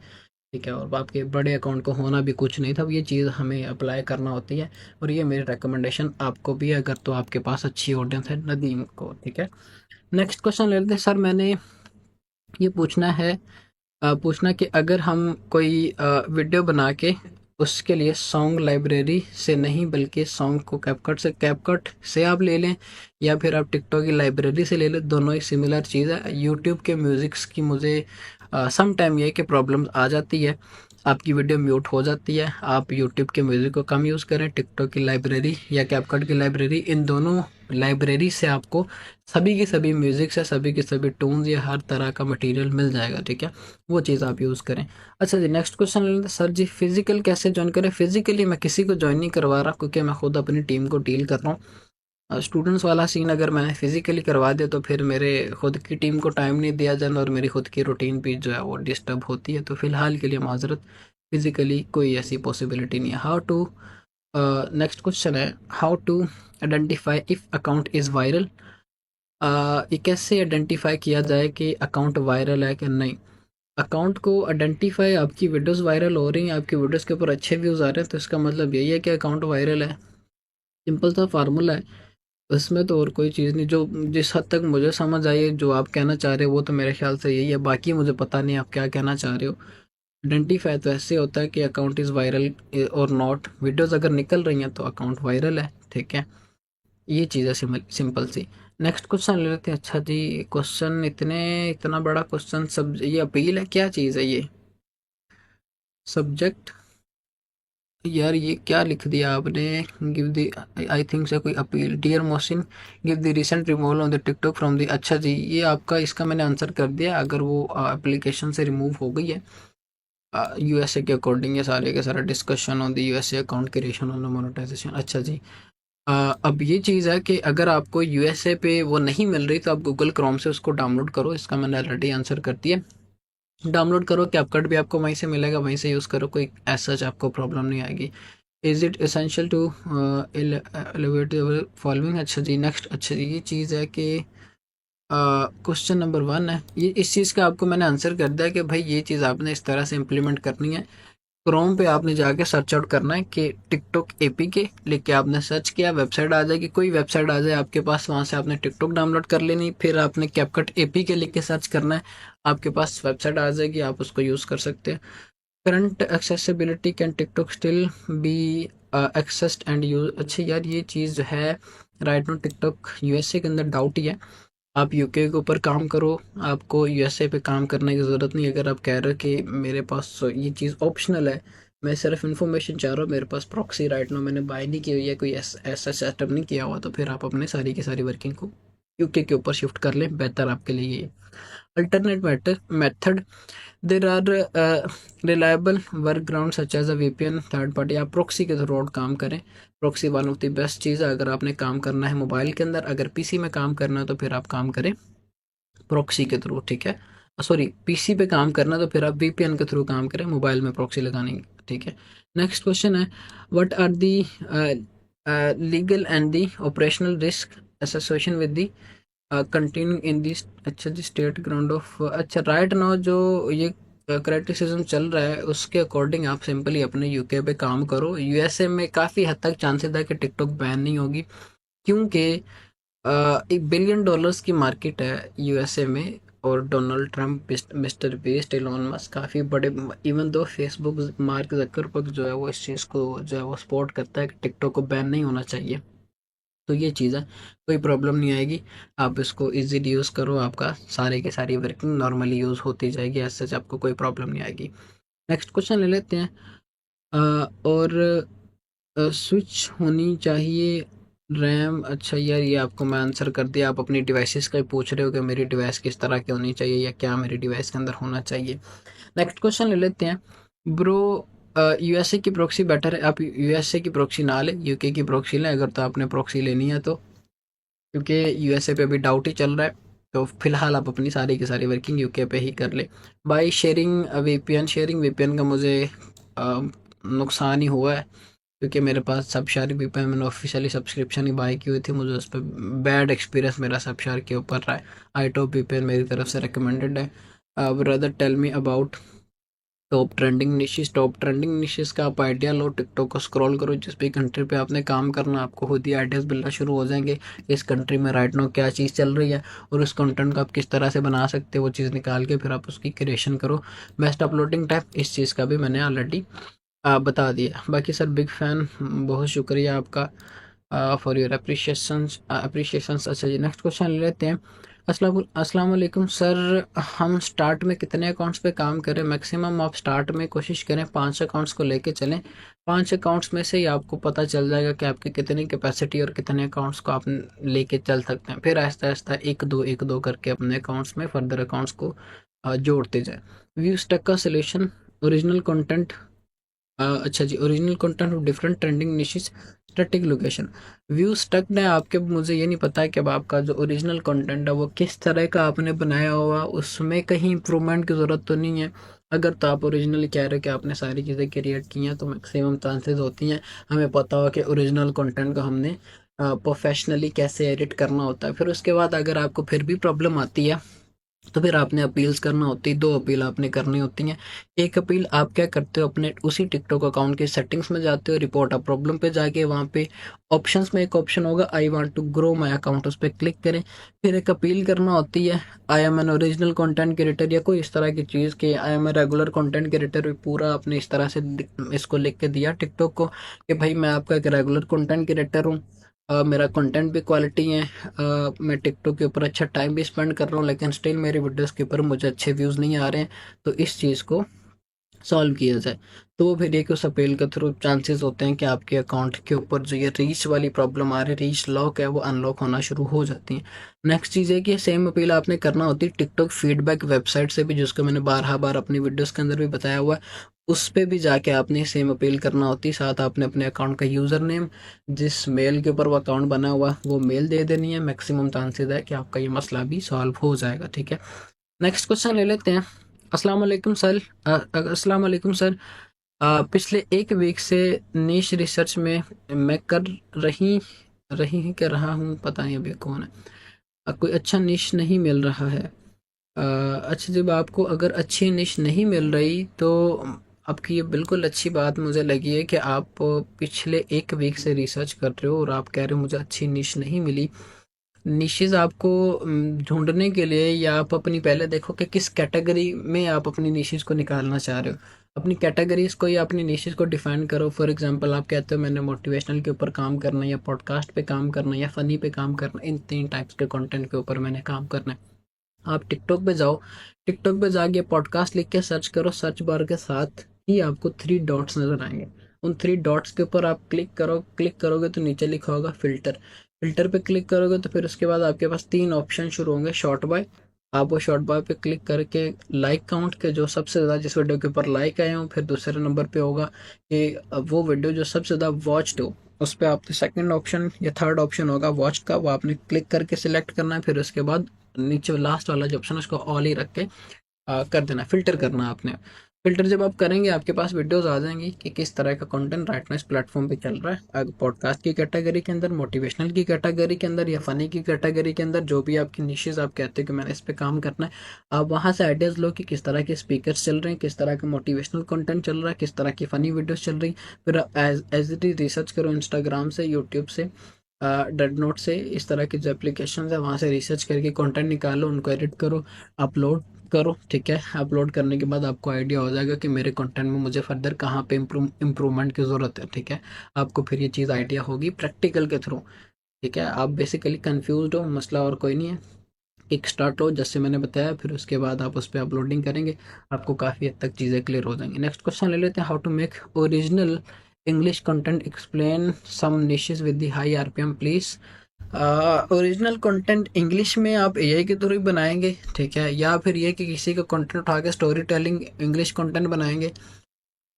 ठीक है। और आपके बड़े अकाउंट को होना भी कुछ नहीं था, अब ये चीज़ हमें अप्लाई करना होती है, और ये मेरी रिकमेंडेशन आपको भी है, अगर तो आपके पास अच्छी ऑडियंस है नदीम को, ठीक है। नेक्स्ट क्वेश्चन ले लेते हैं सर। मैंने ये पूछना है, पूछना कि अगर हम कोई वीडियो बना के उसके लिए सॉन्ग लाइब्रेरी से नहीं, बल्कि सॉन्ग को कैपकट से आप ले लें, या फिर आप टिकटॉक की लाइब्रेरी से ले लें, दोनों ही सिमिलर चीज़ है। यूट्यूब के म्यूज़िक्स की मुझे सम टाइम ये कि प्रॉब्लम्स आ जाती है, आपकी वीडियो म्यूट हो जाती है। आप यूट्यूब के म्यूज़िक को कम यूज़ करें, टिकटॉक की लाइब्रेरी या कैपकट की लाइब्रेरी, इन दोनों लाइब्रेरी से आपको सभी के सभी म्यूज़िक से सभी के सभी टून्स या हर तरह का मटेरियल मिल जाएगा, ठीक है। वो चीज़ आप यूज़ करें। अच्छा जी, नेक्स्ट क्वेश्चन ले लेते हैं सर जी। फिजिकल कैसे ज्वाइन करें? फिजिकली मैं किसी को ज्वाइन नहीं करवा रहा, क्योंकि मैं खुद अपनी टीम को डील कर रहा हूँ। स्टूडेंट्स वाला सीन अगर मैंने फिजिकली करवा दिया, तो फिर मेरे खुद की टीम को टाइम नहीं दिया जाना, और मेरी खुद की रूटीन भी जो है वो डिस्टर्ब होती है। तो फिलहाल के लिए माजरत, फिजिकली कोई ऐसी पॉसिबिलिटी नहीं है। हाउ टू नेक्स्ट क्वेश्चन है, how to identify if account is viral? ये कैसे आइडेंटिफाई किया जाए कि अकाउंट वायरल है कि नहीं? अकाउंट को आइडेंटिफाई, आपकी वीडियोस वायरल हो रही हैं, आपकी वीडियोस के ऊपर अच्छे व्यूज़ आ रहे हैं, तो इसका मतलब यही है कि अकाउंट वायरल है। सिंपल सा फार्मूला है, उसमें तो और कोई चीज़ नहीं। जो जिस हद तक मुझे समझ आई है, जो आप कहना चाह रहे हो, वो तो मेरे ख्याल से यही है, बाकी मुझे पता नहीं आप क्या कहना चाह रहे हो। आइडेंटिफाई तो ऐसे होता है कि अकाउंट इज़ वायरल और नॉट, वीडियोस अगर निकल रही हैं तो अकाउंट वायरल है, ठीक है। ये चीज़ है सिंपल सी। नेक्स्ट क्वेश्चन ले लेते हैं। अच्छा जी, क्वेश्चन इतना बड़ा क्वेश्चन, सब ये अपील है, क्या चीज़ है ये? सब्जेक्ट, यार ये क्या लिख दिया आपने? गिव द, आई थिंक से कोई अपील। Dear Mohsin, give the recent removal on the TikTok from the, अच्छा जी, ये आपका, इसका मैंने आंसर कर दिया। अगर वो एप्लीकेशन से रिमूव हो गई है, यूएसए के अकॉर्डिंग, ये सारे के सारा discussion on the USA account creation on the monetization. अच्छा जी, अब ये चीज़ है कि अगर आपको यूएसए पे वो नहीं मिल रही, तो आप गूगल क्रोम से उसको डाउनलोड करो, इसका मैंने ऑलरेडी आंसर कर दिया। डाउनलोड करो, कैपकट भी आपको वहीं से मिलेगा, वहीं से यूज़ करो, कोई ऐसा आपको प्रॉब्लम नहीं आएगी। Is it essential to elevate following? अच्छा जी, नेक्स्ट, अच्छा जी, ये चीज़ है कि क्वेश्चन नंबर 1 है ये, इस चीज़ का आपको मैंने आंसर कर दिया कि भाई ये चीज़ आपने इस तरह से इम्प्लीमेंट करनी है। क्रोम पे आपने जाके सर्च आउट करना है कि टिकटॉक एपीके, लिख के आपने सर्च किया, वेबसाइट आ जाएगी, कोई वेबसाइट आ जाए आपके पास, वहाँ से आपने टिकटॉक डाउनलोड कर लेनी, फिर आपने कैपकट एपीके लिख के सर्च करना है, आपके पास वेबसाइट आ जाएगी, आप उसको यूज़ कर सकते हैं। Current accessibility, can TikTok still be accessed and use? अच्छा यार, ये चीज़ जो है, राइट नो टिकटॉक यूएसए के अंदर डाउट ही है। आप यूके के ऊपर काम करो, आपको यूएसए पे काम करने की ज़रूरत नहीं। अगर आप कह रहे हो कि मेरे पास ये चीज़ ऑप्शनल है, मैं सिर्फ इन्फॉर्मेशन चाह रहा हूँ, मेरे पास प्रॉक्सी राइट नाउ मैंने बाय नहीं की हुई है, कोई ऐसा सेटअप नहीं किया हुआ, तो फिर आप अपने सारी की सारी वर्किंग को यूके के ऊपर शिफ्ट कर लें, बेहतर आपके लिए ये। Alternate method, there are reliable workaround such as a VPN, third party. आप प्रॉक्सी के थ्रू काम करें, proxy one of the best चीज़ है। अगर आपने काम करना है मोबाइल के अंदर, अगर पीसी में काम करना है, तो फिर आप काम करें प्रॉक्सी के थ्रू, ठीक है। सॉरी, पीसी पे काम करना, तो फिर आप वीपीएन के थ्रू काम करें, मोबाइल में प्रॉक्सी लगाने की, ठीक है। नेक्स्ट क्वेश्चन है, what are the legal and the operational risk association with the continue in this, अच्छा जी, स्टेट ग्राउंड ऑफ, अच्छा राइट नाउ जो ये क्रिटिसिज्म चल रहा है, उसके अकॉर्डिंग आप सिंपली अपने यूके पे काम करो। यूएसए में काफ़ी हद तक चांसेस है कि टिकटॉक बैन नहीं होगी, क्योंकि $1 बिलियन की मार्केट है यूएसए में, और Donald Trump, Mister Beast, Elon Musk, काफ़ी बड़े, even though Facebook, mark Zuckerberg जो है वो इस चीज़ को जो है वो सपोर्ट करता है कि टिकटॉक को बैन नहीं होना चाहिए। तो ये चीज़ है, कोई प्रॉब्लम नहीं आएगी। आप इसको इजीली यूज़ करो, आपका सारे की सारी वर्किंग नॉर्मली यूज़ होती जाएगी, ऐसे सच आपको कोई प्रॉब्लम नहीं आएगी। नेक्स्ट क्वेश्चन ले लेते हैं। और स्विच होनी चाहिए रैम, अच्छा यार ये आपको मैं आंसर कर दिया। आप अपनी डिवाइसेस का ही पूछ रहे हो कि मेरी डिवाइस किस तरह की होनी चाहिए या क्या मेरी डिवाइस के अंदर होना चाहिए। नेक्स्ट क्वेश्चन ले लेते हैं। ब्रो, यूएसए की प्रॉक्सी बेटर है? आप यूएसए की प्रॉक्सी ना लें, यूके की प्रॉक्सी लें अगर तो आपने प्रॉक्सी लेनी है तो, क्योंकि यूएसए पे अभी डाउट ही चल रहा है। तो फिलहाल आप अपनी सारी की सारी वर्किंग यूके पे ही कर ले। By sharing VPN, sharing VPN का मुझे नुकसान ही हुआ है, क्योंकि मेरे पास सबशार वीपीएन मैंने ऑफिशियली सब्सक्रिप्शन ही बाय की हुई थी, मुझे उस पर बैड एक्सपीरियंस मेरा सबशार के ऊपर रहा है। आई टॉप वीपीएन मेरी तरफ से रिकमेंडेड है। Brother tell me about top trending niches. Top trending niches का आप आइडिया लो, टिकटॉक को स्क्रॉल करो, जिस भी कंट्री पे आपने काम करना आपको खुद ही आइडियाज़ मिलना शुरू हो जाएंगे। इस कंट्री में राइट नाउ क्या चीज़ चल रही है और उस कंटेंट को आप किस तरह से बना सकते हो, वो चीज़ निकाल के फिर आप उसकी क्रिएशन करो। बेस्ट अपलोडिंग टाइप, इस चीज़ का भी मैंने ऑलरेडी बता दिया। बाकी सर बिग फ़ैन, बहुत शुक्रिया आपका फॉर योर अप्रिशिएशंस। अच्छा जी, नेक्स्ट क्वेश्चन ले लेते हैं। अस्सलाम वालेकुम सर, हम स्टार्ट में कितने अकाउंट्स पे काम करें? मैक्सिमम आप स्टार्ट में कोशिश करें 5 अकाउंट्स को लेके चलें। 5 अकाउंट्स में से ही आपको पता चल जाएगा कि आपकी कितनी कैपेसिटी और कितने अकाउंट्स को आप लेके चल सकते हैं। फिर आहिस्ता आहिस्ता एक दो करके अपने अकाउंट्स में फर्दर अकाउंट्स को जोड़ते जाए। व्यू स्टक का सोल्यूशन, ओरिजिनल कंटेंट। अच्छा जी, original content of different trending niches, static location. View stuck ने आपके, मुझे ये नहीं पता है कि अब आपका जो ओरिजिनल कंटेंट है वो किस तरह का आपने बनाया हुआ, उसमें कहीं इंप्रूवमेंट की ज़रूरत तो नहीं है। अगर तो आप ओरिजिनली कह रहे हो कि आपने सारी चीज़ें क्रिएट की हैं तो मैक्सिमम चांसेस होती हैं हमें पता हो कि ओरिजिनल कंटेंट को हमने प्रोफेशनली कैसे एडिट करना होता है। फिर उसके बाद अगर आपको फिर भी प्रॉब्लम आती है तो फिर आपने अपील्स करना होती है। 2 अपील आपने करनी होती हैं। एक अपील आप क्या करते हो, अपने उसी टिकटॉक अकाउंट के सेटिंग्स में जाते हो, रिपोर्ट अ प्रॉब्लम पे जाके वहाँ पे ऑप्शंस में एक ऑप्शन होगा I want to grow my account, उस पर क्लिक करें। फिर एक अपील करना होती है, I am an original content creator या कोई इस तरह की चीज़ कि I am a regular content creator. पूरा आपने इस तरह से इसको लिख के दिया टिकटॉक को कि भाई मैं आपका एक रेगुलर कंटेंट क्रिएटर हूँ, मेरा कंटेंट भी क्वालिटी है, मैं टिकटॉक के ऊपर अच्छा टाइम भी स्पेंड कर रहा हूँ, लेकिन स्टिल मेरी वीडियोस के ऊपर मुझे अच्छे व्यूज़ नहीं आ रहे हैं। तो इस चीज़ को सॉल्व किया जाए। तो वो फिर एक उस अपील के थ्रू चांसेस होते हैं कि आपके अकाउंट के ऊपर जो ये रीच वाली प्रॉब्लम आ रही है, रीच लॉक है, वो अनलॉक होना शुरू हो जाती है। नेक्स्ट चीज़ है कि सेम अपील आपने करना होती है टिकटॉक फीडबैक वेबसाइट से भी, जिसको मैंने बारहा बार अपनी वीडियोस के अंदर भी बताया हुआ है। उस पे भी जाके आपने सेम अपील करना होती है। साथ आपने अपने अकाउंट का यूज़र नेम, जिस मेल के ऊपर वो अकाउंट बना हुआ है, वो मेल दे देनी है। मैक्सिमम चांसेस है कि आपका ये मसला भी सॉल्व हो जाएगा। ठीक है, नेक्स्ट क्वेश्चन ले लेते हैं। अस्सलाम वालेकुम सर, अस्सलाम वालेकुम सर, पिछले 1 वीक से नीश रिसर्च में मैं कर रही रही कर रहा हूँ, पता नहीं अभी कौन है, कोई अच्छा निश नहीं मिल रहा है। अच्छा, जब आपको अगर अच्छी निश नहीं मिल रही तो आपकी ये बिल्कुल अच्छी बात मुझे लगी है कि आप पिछले 1 वीक से रिसर्च कर रहे हो और आप कह रहे हो मुझे अच्छी निश नहीं मिली। निशेज़ आपको ढूँढने के लिए, या आप अपनी पहले देखो कि किस कैटेगरी में आप अपनी निशेज़ को निकालना चाह रहे हो। अपनी कैटेगरीज़ को या अपनी निशेज़ को डिफ़ाइन करो। फॉर एग्ज़ाम्पल आप कहते हो मैंने मोटिवेशनल के ऊपर काम करना है, या पॉडकास्ट पे काम करना है, या फ़नी पे काम करना है, इन 3 टाइप्स के कंटेंट के ऊपर मैंने काम करना है। आप टिकटॉक पे जाओ, टिकटॉक पे जाके पॉडकास्ट लिख के सर्च करो, सर्च बार के साथ ही आपको 3 डॉट्स नज़र आएँगे। उन 3 डॉट्स के ऊपर आप क्लिक करो, क्लिक करोगे तो नीचे लिखा होगा फ़िल्टर। फ़िल्टर पे क्लिक करोगे तो फिर उसके बाद आपके पास 3 ऑप्शन शुरू होंगे। शॉर्ट बाय, आप वो शॉर्ट बाय पे क्लिक करके लाइक काउंट के जो सबसे ज़्यादा जिस वीडियो के ऊपर लाइक आए हों, फिर दूसरे नंबर पे होगा कि वो वीडियो जो सबसे ज़्यादा वॉच्ड हो, उस पे आपने सेकंड ऑप्शन या थर्ड ऑप्शन होगा वॉच का, वो आपने क्लिक करके सिलेक्ट करना है। फिर उसके बाद नीचे लास्ट वाला जो ऑप्शन है उसको ऑल ही रख के कर देना, फ़िल्टर करना आपने। फ़िल्टर जब आप करेंगे आपके पास वीडियोस आ जाएंगी कि किस तरह का कंटेंट राइट नाउ इस प्लेटफॉर्म पे चल रहा है। अगर पॉडकास्ट की कैटेगरी के अंदर, मोटिवेशनल की कैटेगरी के अंदर, या फ़नी की कैटेगरी के अंदर, जो भी आपकी निशेज़ आप कहते हो कि मैंने इस पे काम करना है, आप वहाँ से आइडियाज़ लो कि किस तरह के स्पीकर्स चल रहे हैं, किस तरह का मोटिवेशनल कंटेंट चल रहा है, किस तरह की फ़नी वीडियोज़ चल रही हैं। फिर एज इट इज़ रिसर्च करो इंस्टाग्राम से, यूट्यूब से, डेड नोट से इस तरह की जो एप्लीकेशन है वहाँ से रिसर्च करके कंटेंट निकालो, उनको एडिट करो, अपलोड करो, ठीक है। अपलोड करने के बाद आपको आइडिया हो जाएगा कि मेरे कंटेंट में मुझे फर्दर कहाँ पे इम्प्रूवमेंट की ज़रूरत है, ठीक है। आपको फिर ये चीज़ आइडिया होगी प्रैक्टिकल के थ्रू, ठीक है। आप बेसिकली कंफ्यूज हो, मसला और कोई नहीं है। किक स्टार्ट हो जैसे मैंने बताया, फिर उसके बाद आप उस पर अपलोडिंग करेंगे, आपको काफ़ी हद तक चीज़ें क्लियर हो जाएंगी। नेक्स्ट क्वेश्चन ले लेते हैं, how to make original English content, explain some niches with the high RPM please. Original content English में आप एआई के थ्रू ही बनाएंगे, ठीक है, या फिर ये कि किसी का कंटेंट उठा के स्टोरी टेलिंग इंग्लिश कंटेंट बनाएंगे,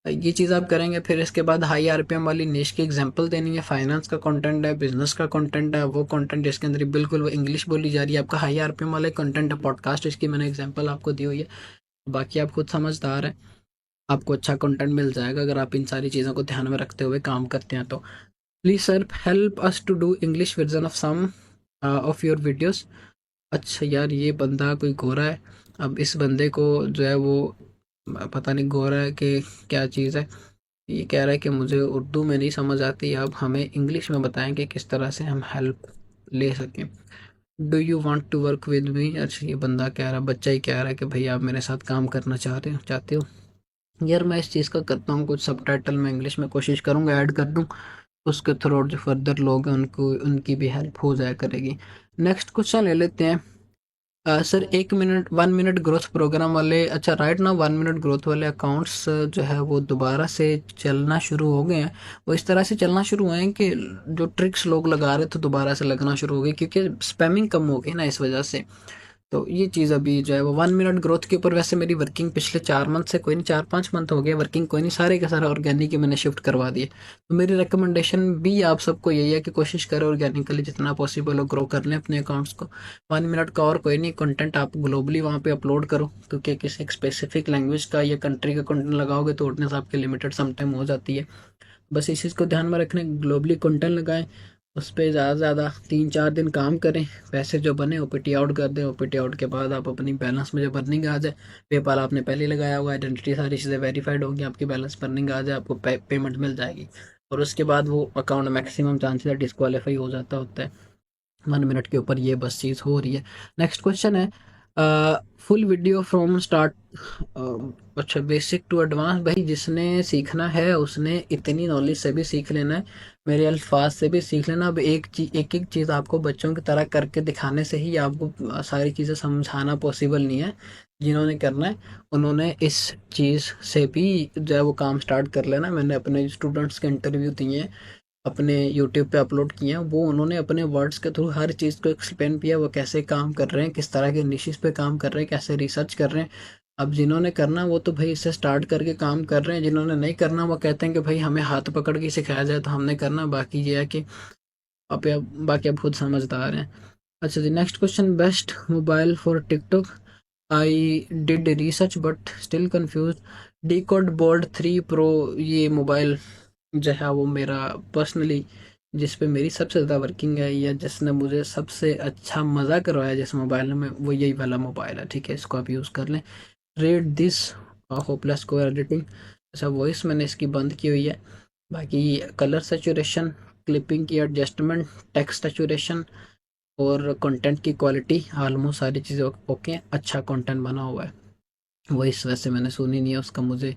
ये चीज़ आप करेंगे। फिर इसके बाद हाई आरपीएम वाली निश की एग्जांपल देनी है, फाइनेंस का कंटेंट है, बिजनेस का कंटेंट है, वो कंटेंट जिसके अंदर बिल्कुल वो इंग्लिश बोली जा रही है, आपका हाई आरपीएम वाला कंटेंट है, पॉडकास्ट, इसकी मैंने एग्जांपल आपको दी हुई है। बाकी आप खुद समझदार हैं, आपको अच्छा कंटेंट मिल जाएगा अगर आप इन सारी चीज़ों को ध्यान में रखते हुए काम करते हैं तो। Please sir help us to do English version of some of your videos. अच्छा यार, ये बंदा कोई गोरा है, अब इस बंदे को जो है वो पता नहीं गोरा है कि क्या चीज़ है, ये कह रहा है कि मुझे उर्दू में नहीं समझ आती, आप हमें इंग्लिश में बताएं कि किस तरह से हम हेल्प ले सकें। Do you want to work with me. अच्छा, ये बंदा कह रहा है, बच्चा ही कह रहा है कि भाई आप मेरे साथ काम करना चाहते हो। यार मैं इस चीज़ का करता हूँ, कुछ सबटाइटल मैं इंग्लिश में कोशिश करूँगा ऐड कर दूँ, उसके थ्रू जो फर्दर लोग हैं उनको उनकी भी हेल्प हो जाया करेगी। नेक्स्ट क्वेश्चन ले लेते हैं। Sir 1 minute 1 minute growth program वाले, अच्छा राइट ना 1 मिनट ग्रोथ वाले अकाउंट्स जो है वो दोबारा से चलना शुरू हो गए हैं। वो इस तरह से चलना शुरू हुए हैं कि जो ट्रिक्स लोग लगा रहे थे दोबारा से लगना शुरू हो गई, क्योंकि स्पैमिंग कम हो गई ना इस वजह से। तो ये चीज़ अभी जो है वो 1 मिनट ग्रोथ के ऊपर, वैसे मेरी वर्किंग पिछले 4 मंथ से, कोई नहीं 4-5 मंथ हो गए वर्किंग, कोई नहीं, सारे का सारा ऑर्गेनिक ही मैंने शिफ्ट करवा दिए। तो मेरी रिकमेंडेशन भी आप सबको यही है कि कोशिश करो ऑर्गेनिकली जितना पॉसिबल हो ग्रो कर लें अपने अकाउंट्स को। 1 मिनट का और कोई नहीं, कंटेंट आप ग्लोबली वहाँ पे अपलोड करो, क्योंकि किसी एक स्पेसिफिक लैंग्वेज का या कंट्री का कंटेंट लगाओगे तो ऑडियंस आपकी लिमिटेड समटाइम हो जाती है। बस इस चीज़ को ध्यान में रखने, ग्लोबली कंटेंट लगाएं, उस पर ज़्यादा से ज़्यादा 3-4 दिन काम करें, पैसे जो बने ओपीटी आउट कर दें, ओपीटी आउट के बाद आप अपनी बैलेंस में जब अर्निंग आ जाए, पेपाल आपने पहले लगाया हुआ, आइडेंटिटी सारी चीज़ें वेरीफाइड होंगी, आपकी बैलेंस पर अर्निंग आ जाए, आपको पेमेंट मिल जाएगी, और उसके बाद वो अकाउंट मैक्सिमम चांसेस डिस्क्वालीफाई हो जाता होता है। 1 मिनट के ऊपर ये बस चीज़ हो रही है। नेक्स्ट क्वेश्चन है, फुल वीडियो फ्रॉम स्टार्ट, अच्छा बेसिक टू एडवांस, भाई जिसने सीखना है उसने इतनी नॉलेज से भी सीख लेना है, मेरे अल्फाज से भी सीख लेना। अब एक एक चीज़ आपको बच्चों की तरह करके दिखाने से ही आपको सारी चीज़ें समझाना पॉसिबल नहीं है। जिन्होंने करना है उन्होंने इस चीज़ से भी जो है वो काम स्टार्ट कर लेना। मैंने अपने स्टूडेंट्स के इंटरव्यू दिए हैं, अपने यूट्यूब पे अपलोड किए हैं, वो उन्होंने अपने वर्ड्स के थ्रू हर चीज़ को एक्सप्लेन किया, वो कैसे काम कर रहे हैं, किस तरह के निशिस पे काम कर रहे हैं, कैसे रिसर्च कर रहे हैं। अब जिन्होंने करना वो तो भाई इससे स्टार्ट करके काम कर रहे हैं, जिन्होंने नहीं करना वो कहते हैं कि भाई हमें हाथ पकड़ के सिखाया जाए तो हमने करना, बाकी ये है कि बाकी आप खुद समझदार हैं। अच्छा जी, next question, best mobile for TikTok. I did research but still confuse. Dcode bold 3 pro, ये मोबाइल जो है वो मेरा पर्सनली जिस पे मेरी सबसे ज़्यादा वर्किंग है, या जिसने मुझे सबसे अच्छा मज़ा करवाया जिस मोबाइल में, वो यही वाला मोबाइल है, ठीक है, इसको आप यूज़ कर लें। रेट दिस होपलेस को एडिटिंग, अच्छा वॉइस मैंने इसकी बंद की हुई है, बाकी कलर सेचुरेशन, क्लिपिंग की एडजस्टमेंट, टेक्स्ट सेचुरेशन और कंटेंट की क्वालिटी, ऑलमोस्ट सारी चीज़ें ओके हैं, अच्छा कंटेंट बना हुआ है। वॉइस वैसे मैंने सुनी नहीं है उसका, मुझे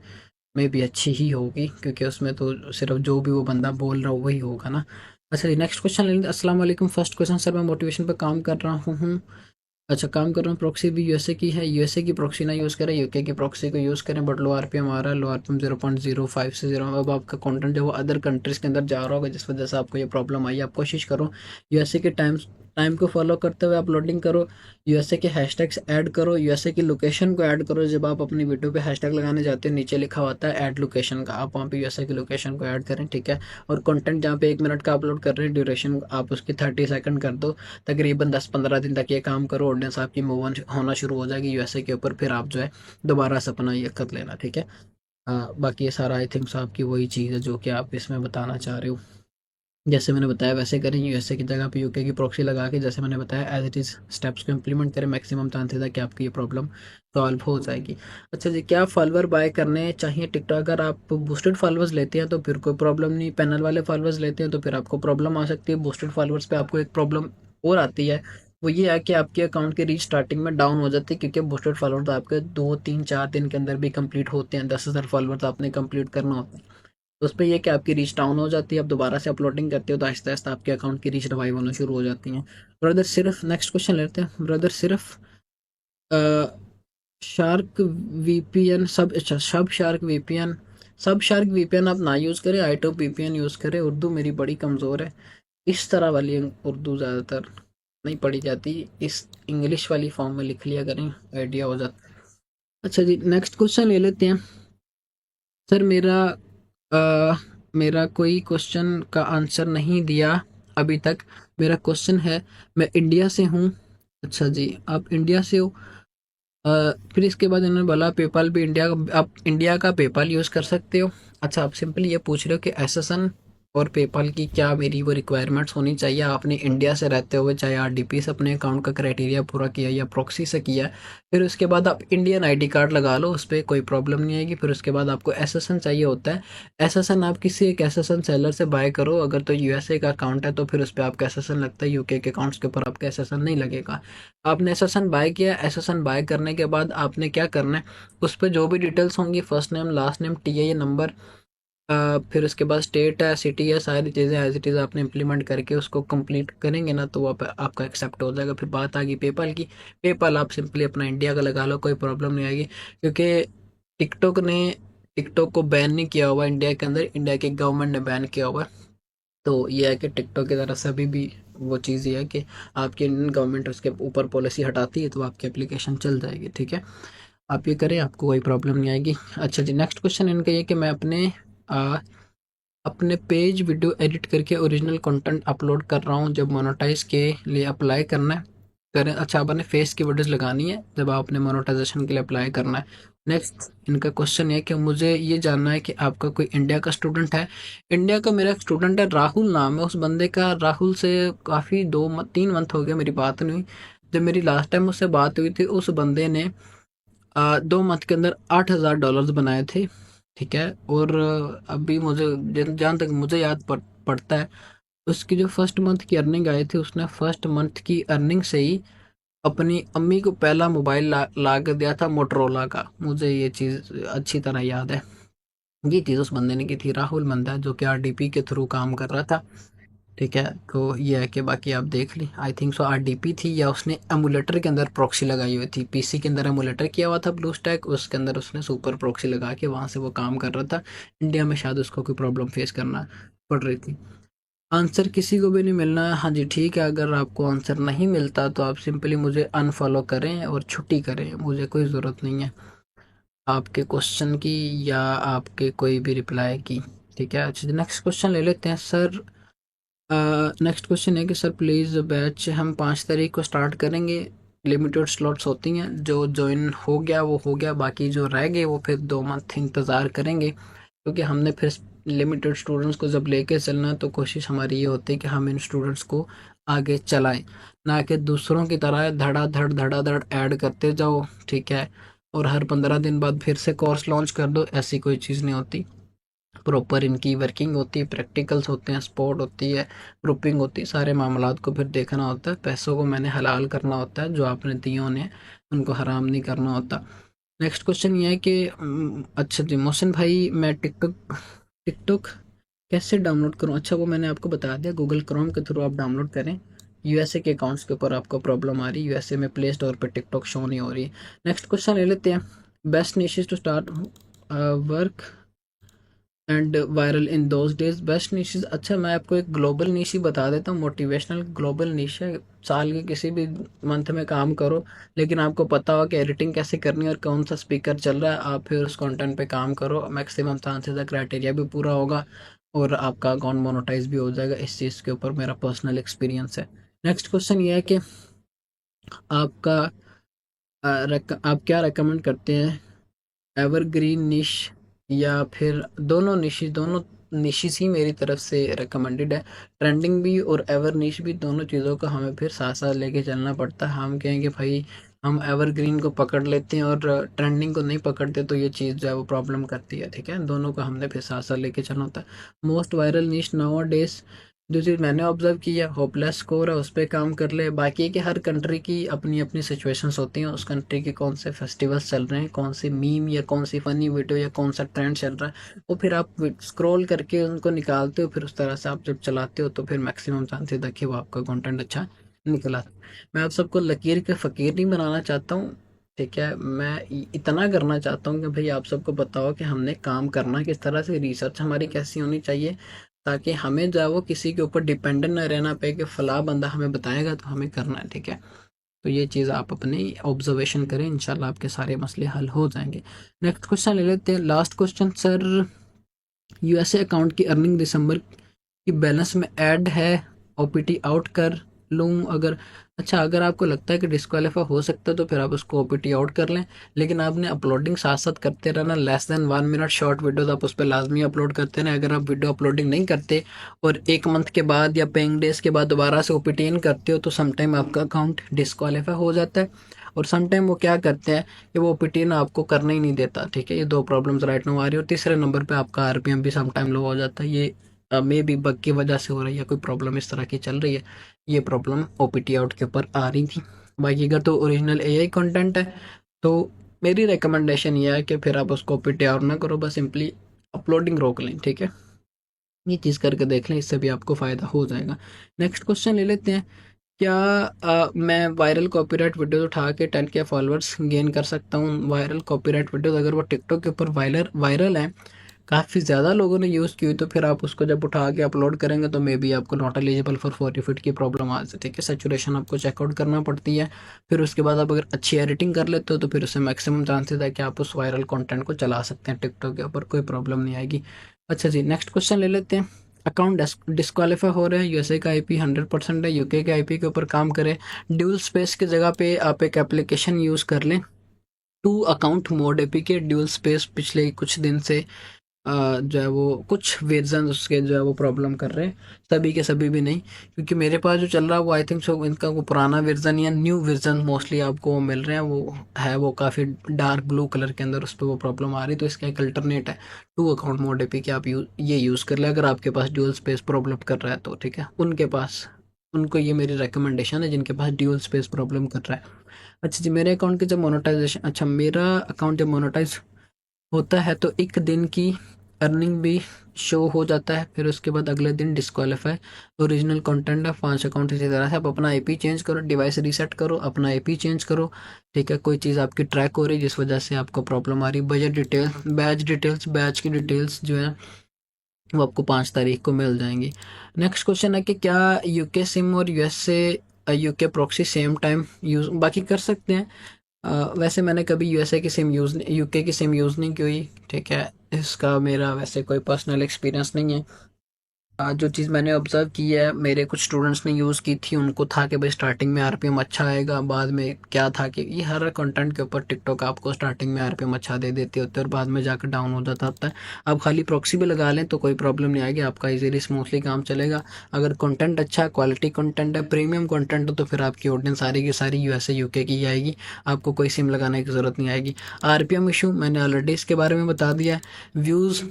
में भी अच्छी ही होगी क्योंकि उसमें तो सिर्फ जो भी वो बंदा बोल रहा हो वही होगा ना। अच्छा जी, नेक्स्ट क्वेश्चन ले लेते हैं। अस्सलाम वालेकुम, फर्स्ट क्वेश्चन, सर मैं मोटिवेशन पे काम कर रहा हूँ। अच्छा, काम कर रहा हूँ, प्रॉक्सी भी यूएसए की है, यूएसए की प्रॉक्सी ना यूज़ करें, यूके की प्रॉक्सी को यूज़ करें, बट लो आरपीएम आ रहा है, लो आरपीएम 0.05 से 0। अब आपका कंटेंट जो वो अदर कंट्रीज़ के अंदर जा रहा होगा जिस वजह से आपको ये प्रॉब्लम आई। आप कोशिश करो यूएसए के टाइम को फॉलो करते हुए अपलोडिंग करो, यूएसए के हैशटैग्स ऐड करो, यूएसए की लोकेशन को ऐड करो। जब आप अपनी वीडियो पे हैशटैग लगाने जाते हो नीचे लिखा होता है ऐड लोकेशन का, आप वहाँ पे यूएसए की लोकेशन को ऐड करें, ठीक है। और कंटेंट जहाँ पे 1 मिनट का अपलोड कर रहे हैं, ड्यूरेशन आप उसकी 30 सेकंड कर दो। तकरीबन 10-15 दिन तक ये काम करो, ऑडियंस आपकी मूव ऑन होना शुरू हो जाएगी यूएसए के ऊपर, फिर आप जो है दोबारा से अपना ये कर लेना, ठीक है। बाकी ये सारा आई थिंक आपकी वही चीज़ है जो कि आप इसमें बताना चाह रहे हो। जैसे मैंने बताया वैसे करें, यूएसए की जगह पे यूके की प्रॉक्सी लगा के जैसे मैंने बताया एज इट इज़ स्टेप्स को इम्प्लीमेंट करें, मैक्सिमम चांसेस है कि आपकी ये प्रॉब्लम सॉल्व हो जाएगी। अच्छा जी, क्या फॉलोअर बाय करने चाहिए टिकटॉक? अगर आप बूस्टेड फॉलोअर्स लेते हैं तो फिर कोई प्रॉब्लम नहीं, पैनल वाले फॉलोअर्स लेते हैं तो फिर आपको प्रॉब्लम आ सकती है। बूस्टेड फॉलोअर्स पे आपको एक प्रॉब्लम और आती है, वो ये है कि आपके अकाउंट की रीच स्टार्टिंग में डाउन हो जाती है, क्योंकि बूस्टेड फॉलोअर्स आपके 2 3 4 दिन के अंदर भी कंप्लीट होते हैं। 10,000 फॉलोअर्स आपने कंप्लीट करना होता है, तो उसपे ये कि आपकी रीच डाउन हो जाती है। आप दोबारा से अपलोडिंग करते हो तो आहिस्ता-आहिस्ता आपके अकाउंट की रीच रिवाइव होना शुरू हो जाती है। ब्रदर सिर्फ नेक्स्ट क्वेश्चन लेते हैं। ब्रदर सिर्फ अ, शार्क वीपीएन सब अच्छा सब शार्क वीपीएन सब शार्क वीपीएन आप ना यूज़ करें, आईटॉप वीपीएन यूज़ करें। उर्दू मेरी बड़ी कमज़ोर है, इस तरह वाली उर्दू ज़्यादातर नहीं पढ़ी जाती, इस इंग्लिश वाली फॉर्म में लिख लिया करें, आइडिया हो जाता है। अच्छा जी, नेक्स्ट क्वेश्चन ले लेते हैं। सर अ, मेरा कोई क्वेश्चन का आंसर नहीं दिया अभी तक। मेरा क्वेश्चन है, मैं इंडिया से हूँ। अच्छा जी, आप इंडिया से हो। फिर इसके बाद इन्होंने बोला पेपाल भी इंडिया, आप इंडिया का पेपाल यूज़ कर सकते हो। अच्छा, आप सिंपली ये पूछ रहे हो कि एसएसएन और पेपाल की क्या मेरी वो रिक्वायरमेंट्स होनी चाहिए। आपने इंडिया से रहते हुए चाहे आरडीपी से अपने अकाउंट का क्राइटेरिया पूरा किया या प्रॉक्सी से किया है, फिर उसके बाद आप इंडियन आईडी कार्ड लगा लो, उस पर कोई प्रॉब्लम नहीं आएगी। फिर उसके बाद आपको एसएसएन चाहिए होता है। एसएसएन आप किसी एक एसएसएन सेलर से बाय करो, अगर तो यूएसए का अकाउंट है तो फिर उस पर आपका एसएसएन लगता है, यूके के अकाउंट्स के ऊपर आपका एसएसएन नहीं लगेगा। आपने एसएसएन बाय किया, एसएसएन बाय करने के बाद आपने क्या करना है, उस पर जो भी डिटेल्स होंगी, first name last name TI number, फिर उसके बाद स्टेट है सिटी है, सारी चीज़ें एज इट इज़ आपने इम्प्लीमेंट करके उसको कंप्लीट करेंगे ना, तो वो आपका एक्सेप्ट हो जाएगा। फिर बात आ गई पेपाल की। पेपाल आप सिंपली अपना इंडिया का लगा लो, कोई प्रॉब्लम नहीं आएगी, क्योंकि टिकटॉक ने टिकटॉक को बैन नहीं किया हुआ इंडिया के अंदर, इंडिया की गवर्नमेंट ने बैन किया हुआ है। तो ये है कि टिकटॉक की तरफ से अभी भी वो चीज़ ये है कि आपकी इंडियन गवर्नमेंट उसके ऊपर पॉलिसी हटाती है तो आपकी एप्लीकेशन चल जाएगी, ठीक है। आप ये करें, आपको कोई प्रॉब्लम नहीं आएगी। अच्छा जी, नेक्स्ट क्वेश्चन इनका ये कि मैं आ, अपने पेज वीडियो एडिट करके ओरिजिनल कंटेंट अपलोड कर रहा हूँ, जब मोनेटाइज के लिए अप्लाई करना है करें। अच्छा, आपने फेस की वीडियोस लगानी है जब आपने मोनेटाइजेशन के लिए अप्लाई करना है। नेक्स्ट इनका क्वेश्चन ये कि मुझे ये जानना है कि आपका कोई इंडिया का स्टूडेंट है। इंडिया का मेरा एक स्टूडेंट है, राहुल नाम है उस बंदे का। राहुल से काफ़ी 3 मंथ हो गए मेरी बात नहीं हुई। जब मेरी लास्ट टाइम उससे बात हुई थी, उस बंदे ने 2 मंथ के अंदर $8,000 बनाए थे, ठीक है। और अभी मुझे जहाँ तक मुझे याद पड़ता है, उसकी जो फर्स्ट मंथ की अर्निंग आई थी, उसने फर्स्ट मंथ की अर्निंग से ही अपनी अम्मी को पहला मोबाइल ला के दिया था मोटरोला का। मुझे ये चीज़ अच्छी तरह याद है। ये चीज़ उस बंदे ने की थी, राहुल बंदा जो कि आरडीपी के थ्रू काम कर रहा था, ठीक है। तो ये है कि बाकी आप देख ली, आई थिंक सो आरडीपी थी या उसने एमुलेटर के अंदर प्रॉक्सी लगाई हुई थी। पीसी के अंदर एमुलेटर किया हुआ था ब्लू स्टैक, उसके अंदर उसने सुपर प्रॉक्सी लगा के वहाँ से वो काम कर रहा था। इंडिया में शायद उसको कोई प्रॉब्लम फेस करना पड़ रही थी। आंसर किसी को भी नहीं मिलना है। हाँ जी, ठीक है, अगर आपको आंसर नहीं मिलता तो आप सिंपली मुझे अनफॉलो करें और छुट्टी करें, मुझे कोई ज़रूरत नहीं है आपके क्वेश्चन की या आपके कोई भी रिप्लाई की, ठीक है। अच्छा, नेक्स्ट क्वेश्चन ले लेते हैं सर। नेक्स्ट क्वेश्चन है कि सर प्लीज़ बैच हम 5 तारीख को स्टार्ट करेंगे, लिमिटेड स्लॉट्स होती हैं, जो ज्वाइन हो गया वो हो गया, बाकी जो रह गए वो फिर 2 मंथ इंतज़ार करेंगे, क्योंकि हमने फिर लिमिटेड स्टूडेंट्स को जब लेके चलना है तो कोशिश हमारी ये होती है कि हम इन स्टूडेंट्स को आगे चलाएं, ना कि दूसरों की तरह धड़ाधड़ ऐड करते जाओ, ठीक है। और हर 15 दिन बाद फिर से कोर्स लॉन्च कर दो, ऐसी कोई चीज़ नहीं होती। प्रॉपर इनकी वर्किंग होती है, प्रैक्टिकल्स होते हैं, स्पोर्ट होती है, ग्रुपिंग होती है, सारे मामलात को फिर देखना होता है। पैसों को मैंने हलाल करना होता है, जो आपने दिए उन्हें उनको हराम नहीं करना होता। नेक्स्ट क्वेश्चन ये है कि अच्छा जी मोहसिन भाई, मैं टिकटॉक टिकटॉक कैसे डाउनलोड करूं? अच्छा, वो मैंने आपको बता दिया, गूगल क्रोम के थ्रू आप डाउनलोड करें। यूएसए के अकाउंट्स के ऊपर आपको प्रॉब्लम आ रही है, यूएसए में प्ले स्टोर पर टिकटॉक शो नहीं हो रही। नेक्स्ट क्वेश्चन ले लेते हैं। Best niches to start work and viral in those days, best niches. अच्छा, मैं आपको एक ग्लोबल निश ही बता देता हूँ, मोटिवेशनल ग्लोबल निश है। साल के किसी भी मंथ में काम करो, लेकिन आपको पता हो कि एडिटिंग कैसे करनी है और कौन सा स्पीकर चल रहा है, आप फिर उस कंटेंट पे काम करो, मैक्सिमम चांसेस है क्राइटेरिया भी पूरा होगा और आपका अकाउंट मोनेटाइज भी हो जाएगा। इस चीज़ के ऊपर मेरा पर्सनल एक्सपीरियंस है। नेक्स्ट क्वेश्चन ये है कि आपका आप क्या रेकमेंड करते हैं, एवरग्रीन निश या फिर दोनों निश, दोनों निशिस ही मेरी तरफ से रिकमेंडेड है। ट्रेंडिंग भी और एवर निश भी, दोनों चीज़ों को हमें फिर साथ साथ लेके चलना पड़ता है। हम कहेंगे भाई हम एवरग्रीन को पकड़ लेते हैं और ट्रेंडिंग को नहीं पकड़ते, तो ये चीज़ जो है वो प्रॉब्लम करती है, ठीक है। दोनों को हमने फिर साथ साथ लेके चलना होता है। मोस्ट वायरल निश नाउ डेज, जो चीज़ मैंने ऑब्जर्व की है, होपलेस स्कोर है, उस पर काम कर ले। बाकी है कि हर कंट्री की अपनी अपनी सिचुएशंस होती हैं, उस कंट्री के कौन से फेस्टिवल्स चल रहे हैं, कौन सी मीम या कौन सी फ़नी वीडियो या कौन सा ट्रेंड चल रहा है, वो फिर आप स्क्रॉल करके उनको निकालते हो, फिर उस तरह से आप जब चलाते हो तो फिर मैक्सिमम चांसेस है कि वो आपका कंटेंट अच्छा निकला। मैं आप सबको लकीर के फ़कीर नहीं बनाना चाहता हूँ, ठीक है। मैं इतना करना चाहता हूँ कि भाई आप सबको बताओ कि हमने काम करना किस तरह से, रिसर्च हमारी कैसी होनी चाहिए, ताकि हमें जो है वो किसी के ऊपर डिपेंडेंट ना रहना पे कि फ़लाँ बंदा हमें बताएगा तो हमें करना है, ठीक है। तो ये चीज़ आप अपनी ऑब्जर्वेशन करें, इंशाल्लाह आपके सारे मसले हल हो जाएंगे। नेक्स्ट क्वेश्चन ले लेते हैं, last question sir. USA account की अर्निंग दिसंबर की बैलेंस में ऐड है, ओपीटी आउट कर लूँ अगर? अच्छा, अगर आपको लगता है कि डिस्क्वालीफाई हो सकता है तो फिर आप उसको ओपीटी आउट कर लें, लेकिन आपने अपलोडिंग साथ साथ करते रहना। Less than 1 minute short videos आप उस पर लाजमी अपलोड करते रहें। अगर आप वीडियो अपलोडिंग नहीं करते और 1 मंथ के बाद या पेइंग डेज के बाद दोबारा से ओपीटी इन करते हो तो समटाइम आपका अकाउंट डिस्क्वालीफाई हो जाता है। और समटाइम वो क्या करते हैं कि वो ओपीटी ना आपको करना ही नहीं देता, ठीक है। ये दो प्रॉब्लम्स राइट नाउ आ रही है। और तीसरे नंबर पे आपका आरपीएम भी समटाइम लो हो जाता है। ये मे बी बग की वजह से हो रही है, कोई प्रॉब्लम इस तरह की चल रही है। ये प्रॉब्लम ओपीटी आउट के ऊपर आ रही थी। बाकी अगर तो ओरिजिनल एआई कंटेंट है तो मेरी रिकमेंडेशन ये है कि फिर आप उसको ओपीटी आउट ना करो, बस सिंपली अपलोडिंग रोक लें, ठीक है। ये चीज़ करके देख लें, इससे भी आपको फ़ायदा हो जाएगा। नेक्स्ट क्वेश्चन ले लेते हैं, क्या मैं वायरल कॉपीराइट वीडियोस उठा के 10K फॉलोअर्स गेन कर सकता हूँ? वायरल कॉपीराइट वीडियोस अगर वो टिकटॉक के ऊपर वायरल वायरल हैं, काफ़ी ज़्यादा लोगों ने यूज़ की हुई, तो फिर आप उसको जब उठा के अपलोड करेंगे तो मे बी आपको नॉट एलिजिबल फॉर 40 फीट की प्रॉब्लम आ सकती है, ठीक है। सेचुरेशन आपको चेकआउट करना पड़ती है। फिर उसके बाद आप अगर अच्छी एडिटिंग कर लेते हो तो फिर उससे मैक्सिमम चांसेस है कि आप उस वायरल कंटेंट को चला सकते हैं टिकटॉक के ऊपर, कोई प्रॉब्लम नहीं आएगी। अच्छा जी, नेक्स्ट क्वेश्चन ले लेते हैं। अकाउंट डिस्क्वालीफाई हो रहे हैं, यूएसए का आईपी 100% है, यूके के आईपी के ऊपर काम करें। ड्यूल स्पेस की जगह पे आप एक एप्लीकेशन यूज़ कर लें, two account mode APK dual space. पिछले कुछ दिन से जो है वो कुछ वर्जन उसके जो है वो प्रॉब्लम कर रहे हैं, सभी के सभी भी नहीं, क्योंकि मेरे पास जो चल रहा है वो आई थिंक सो इनका वो पुराना वर्जन या न्यू वर्जन मोस्टली आपको मिल रहे हैं, वो है वो काफ़ी डार्क ब्लू कलर के अंदर, उस पर वो प्रॉब्लम आ रही है। तो इसका एक अल्टरनेट है टू अकाउंट मोड एपी के, आप ये यूज़ कर लें अगर आपके पास ड्यूल स्पेस प्रॉब्लम कर रहा है तो, ठीक है। उनके पास, उनको ये मेरी रिकमेंडेशन है जिनके पास ड्यूल स्पेस प्रॉब्लम कर रहा है। अच्छा जी, मेरे अकाउंट की जब मोनेटाइजेशन, अच्छा मेरा अकाउंट जब मोनेटाइज होता है तो एक दिन की अर्निंग भी शो हो जाता है, फिर उसके बाद अगले दिन डिस्क्वालीफाई। ओरिजिनल कंटेंट है 5 अकाउंट। इसी तरह से आप अपना आईपी चेंज करो, डिवाइस रीसेट करो, अपना आईपी चेंज करो, ठीक है। कोई चीज़ आपकी ट्रैक हो रही है जिस वजह से आपको प्रॉब्लम आ रही है। बजट डिटेल, बैच की डिटेल्स जो है वो आपको 5 तारीख को मिल जाएंगी। नेक्स्ट क्वेश्चन है कि क्या यूके सिम और USA UK proxy same time use बाकी कर सकते हैं? वैसे मैंने कभी यूएसए की सिम यूज़ यूके की सिम यूज़ नहीं की हुई, ठीक है। इसका मेरा वैसे कोई पर्सनल एक्सपीरियंस नहीं है। जो चीज़ मैंने ऑब्ज़र्व की है, मेरे कुछ स्टूडेंट्स ने यूज़ की थी, उनको था कि भाई स्टार्टिंग में आरपीएम अच्छा आएगा, बाद में क्या था कि ये हर कंटेंट के ऊपर टिकटॉक आपको स्टार्टिंग में आरपीएम अच्छा दे देते होते हैं और बाद में जाकर डाउन हो जाता होता है। आप खाली प्रॉक्सी भी लगा लें तो कोई प्रॉब्लम नहीं आएगी, आपका इजीली स्मूथली काम चलेगा। अगर कंटेंट अच्छा है, क्वालिटी कंटेंट है, प्रीमियम कंटेंट हो, तो फिर आपकी ऑडियंस सारी की सारी यूएसए यूके की ही आएगी, आपको कोई सिम लगाने की ज़रूरत नहीं आएगी। आरपीएम इशू मैंने ऑलरेडी इसके बारे में बता दिया है। व्यूज़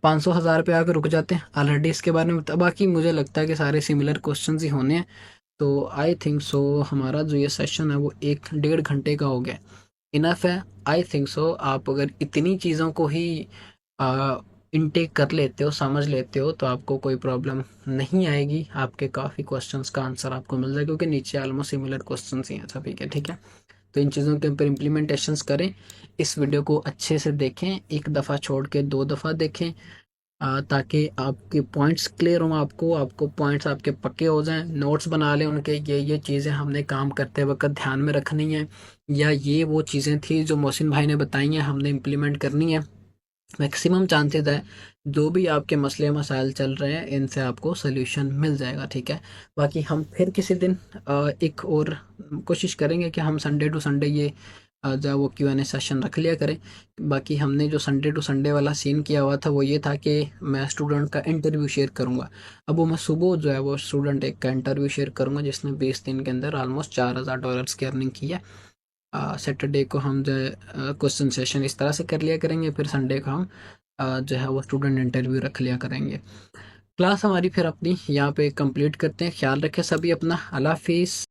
500,000 पे आकर रुक जाते हैं ऑलरेडी, इसके बारे में बता। बाकी मुझे लगता है कि सारे सिमिलर क्वेश्चन ही होने हैं। तो आई थिंक सो हमारा जो ये सेशन है वो 1-1.5 घंटे का हो गया, इनफ है। आई थिंक सो आप अगर इतनी चीज़ों को ही इनटेक कर लेते हो, समझ लेते हो, तो आपको कोई प्रॉब्लम नहीं आएगी। आपके काफ़ी क्वेश्चंस का आंसर आपको मिल जाएगा, क्योंकि नीचे ऑलमोस्ट सिमिलर क्वेश्चंस ही हैं सभी के, ठीक है। तो इन चीज़ों के ऊपर इम्प्लीमेंटेशंस करें, इस वीडियो को अच्छे से देखें, एक दफ़ा छोड़ के 2 दफ़ा देखें, ताकि आपके पॉइंट्स क्लियर हों, आपको पॉइंट्स आपके पक्के हो जाएं। नोट्स बना लें उनके, ये चीज़ें हमने काम करते वक्त ध्यान में रखनी है, या ये वो चीज़ें थी जो मोहसिन भाई ने बताई हैं हमने इम्प्लीमेंट करनी है। मैक्सिमम चांसेस है जो भी आपके मसले मसाइल चल रहे हैं इनसे आपको सोल्यूशन मिल जाएगा, ठीक है। बाकी हम फिर किसी दिन एक और कोशिश करेंगे कि हम संडे टू संडे ये जो है वो Q&A सेशन रख लिया करें। बाकी हमने जो संडे टू संडे वाला सीन किया हुआ था वो ये था कि मैं स्टूडेंट का इंटरव्यू शेयर करूँगा। अब वो मैं सुबह जो है वो स्टूडेंट एक का इंटरव्यू शेयर करूँगा जिसने 20 दिन के अंदर ऑलमोस्ट $4000 की अर्निंग की है। सैटरडे को हम जो है क्वेश्चन सेशन इस तरह से कर लिया करेंगे, फिर संडे को हम जो है वो स्टूडेंट इंटरव्यू रख लिया करेंगे। क्लास हमारी फिर अपनी यहाँ पे कंप्लीट करते हैं। ख्याल रखें सभी अपना। अल्लाह हाफिज़।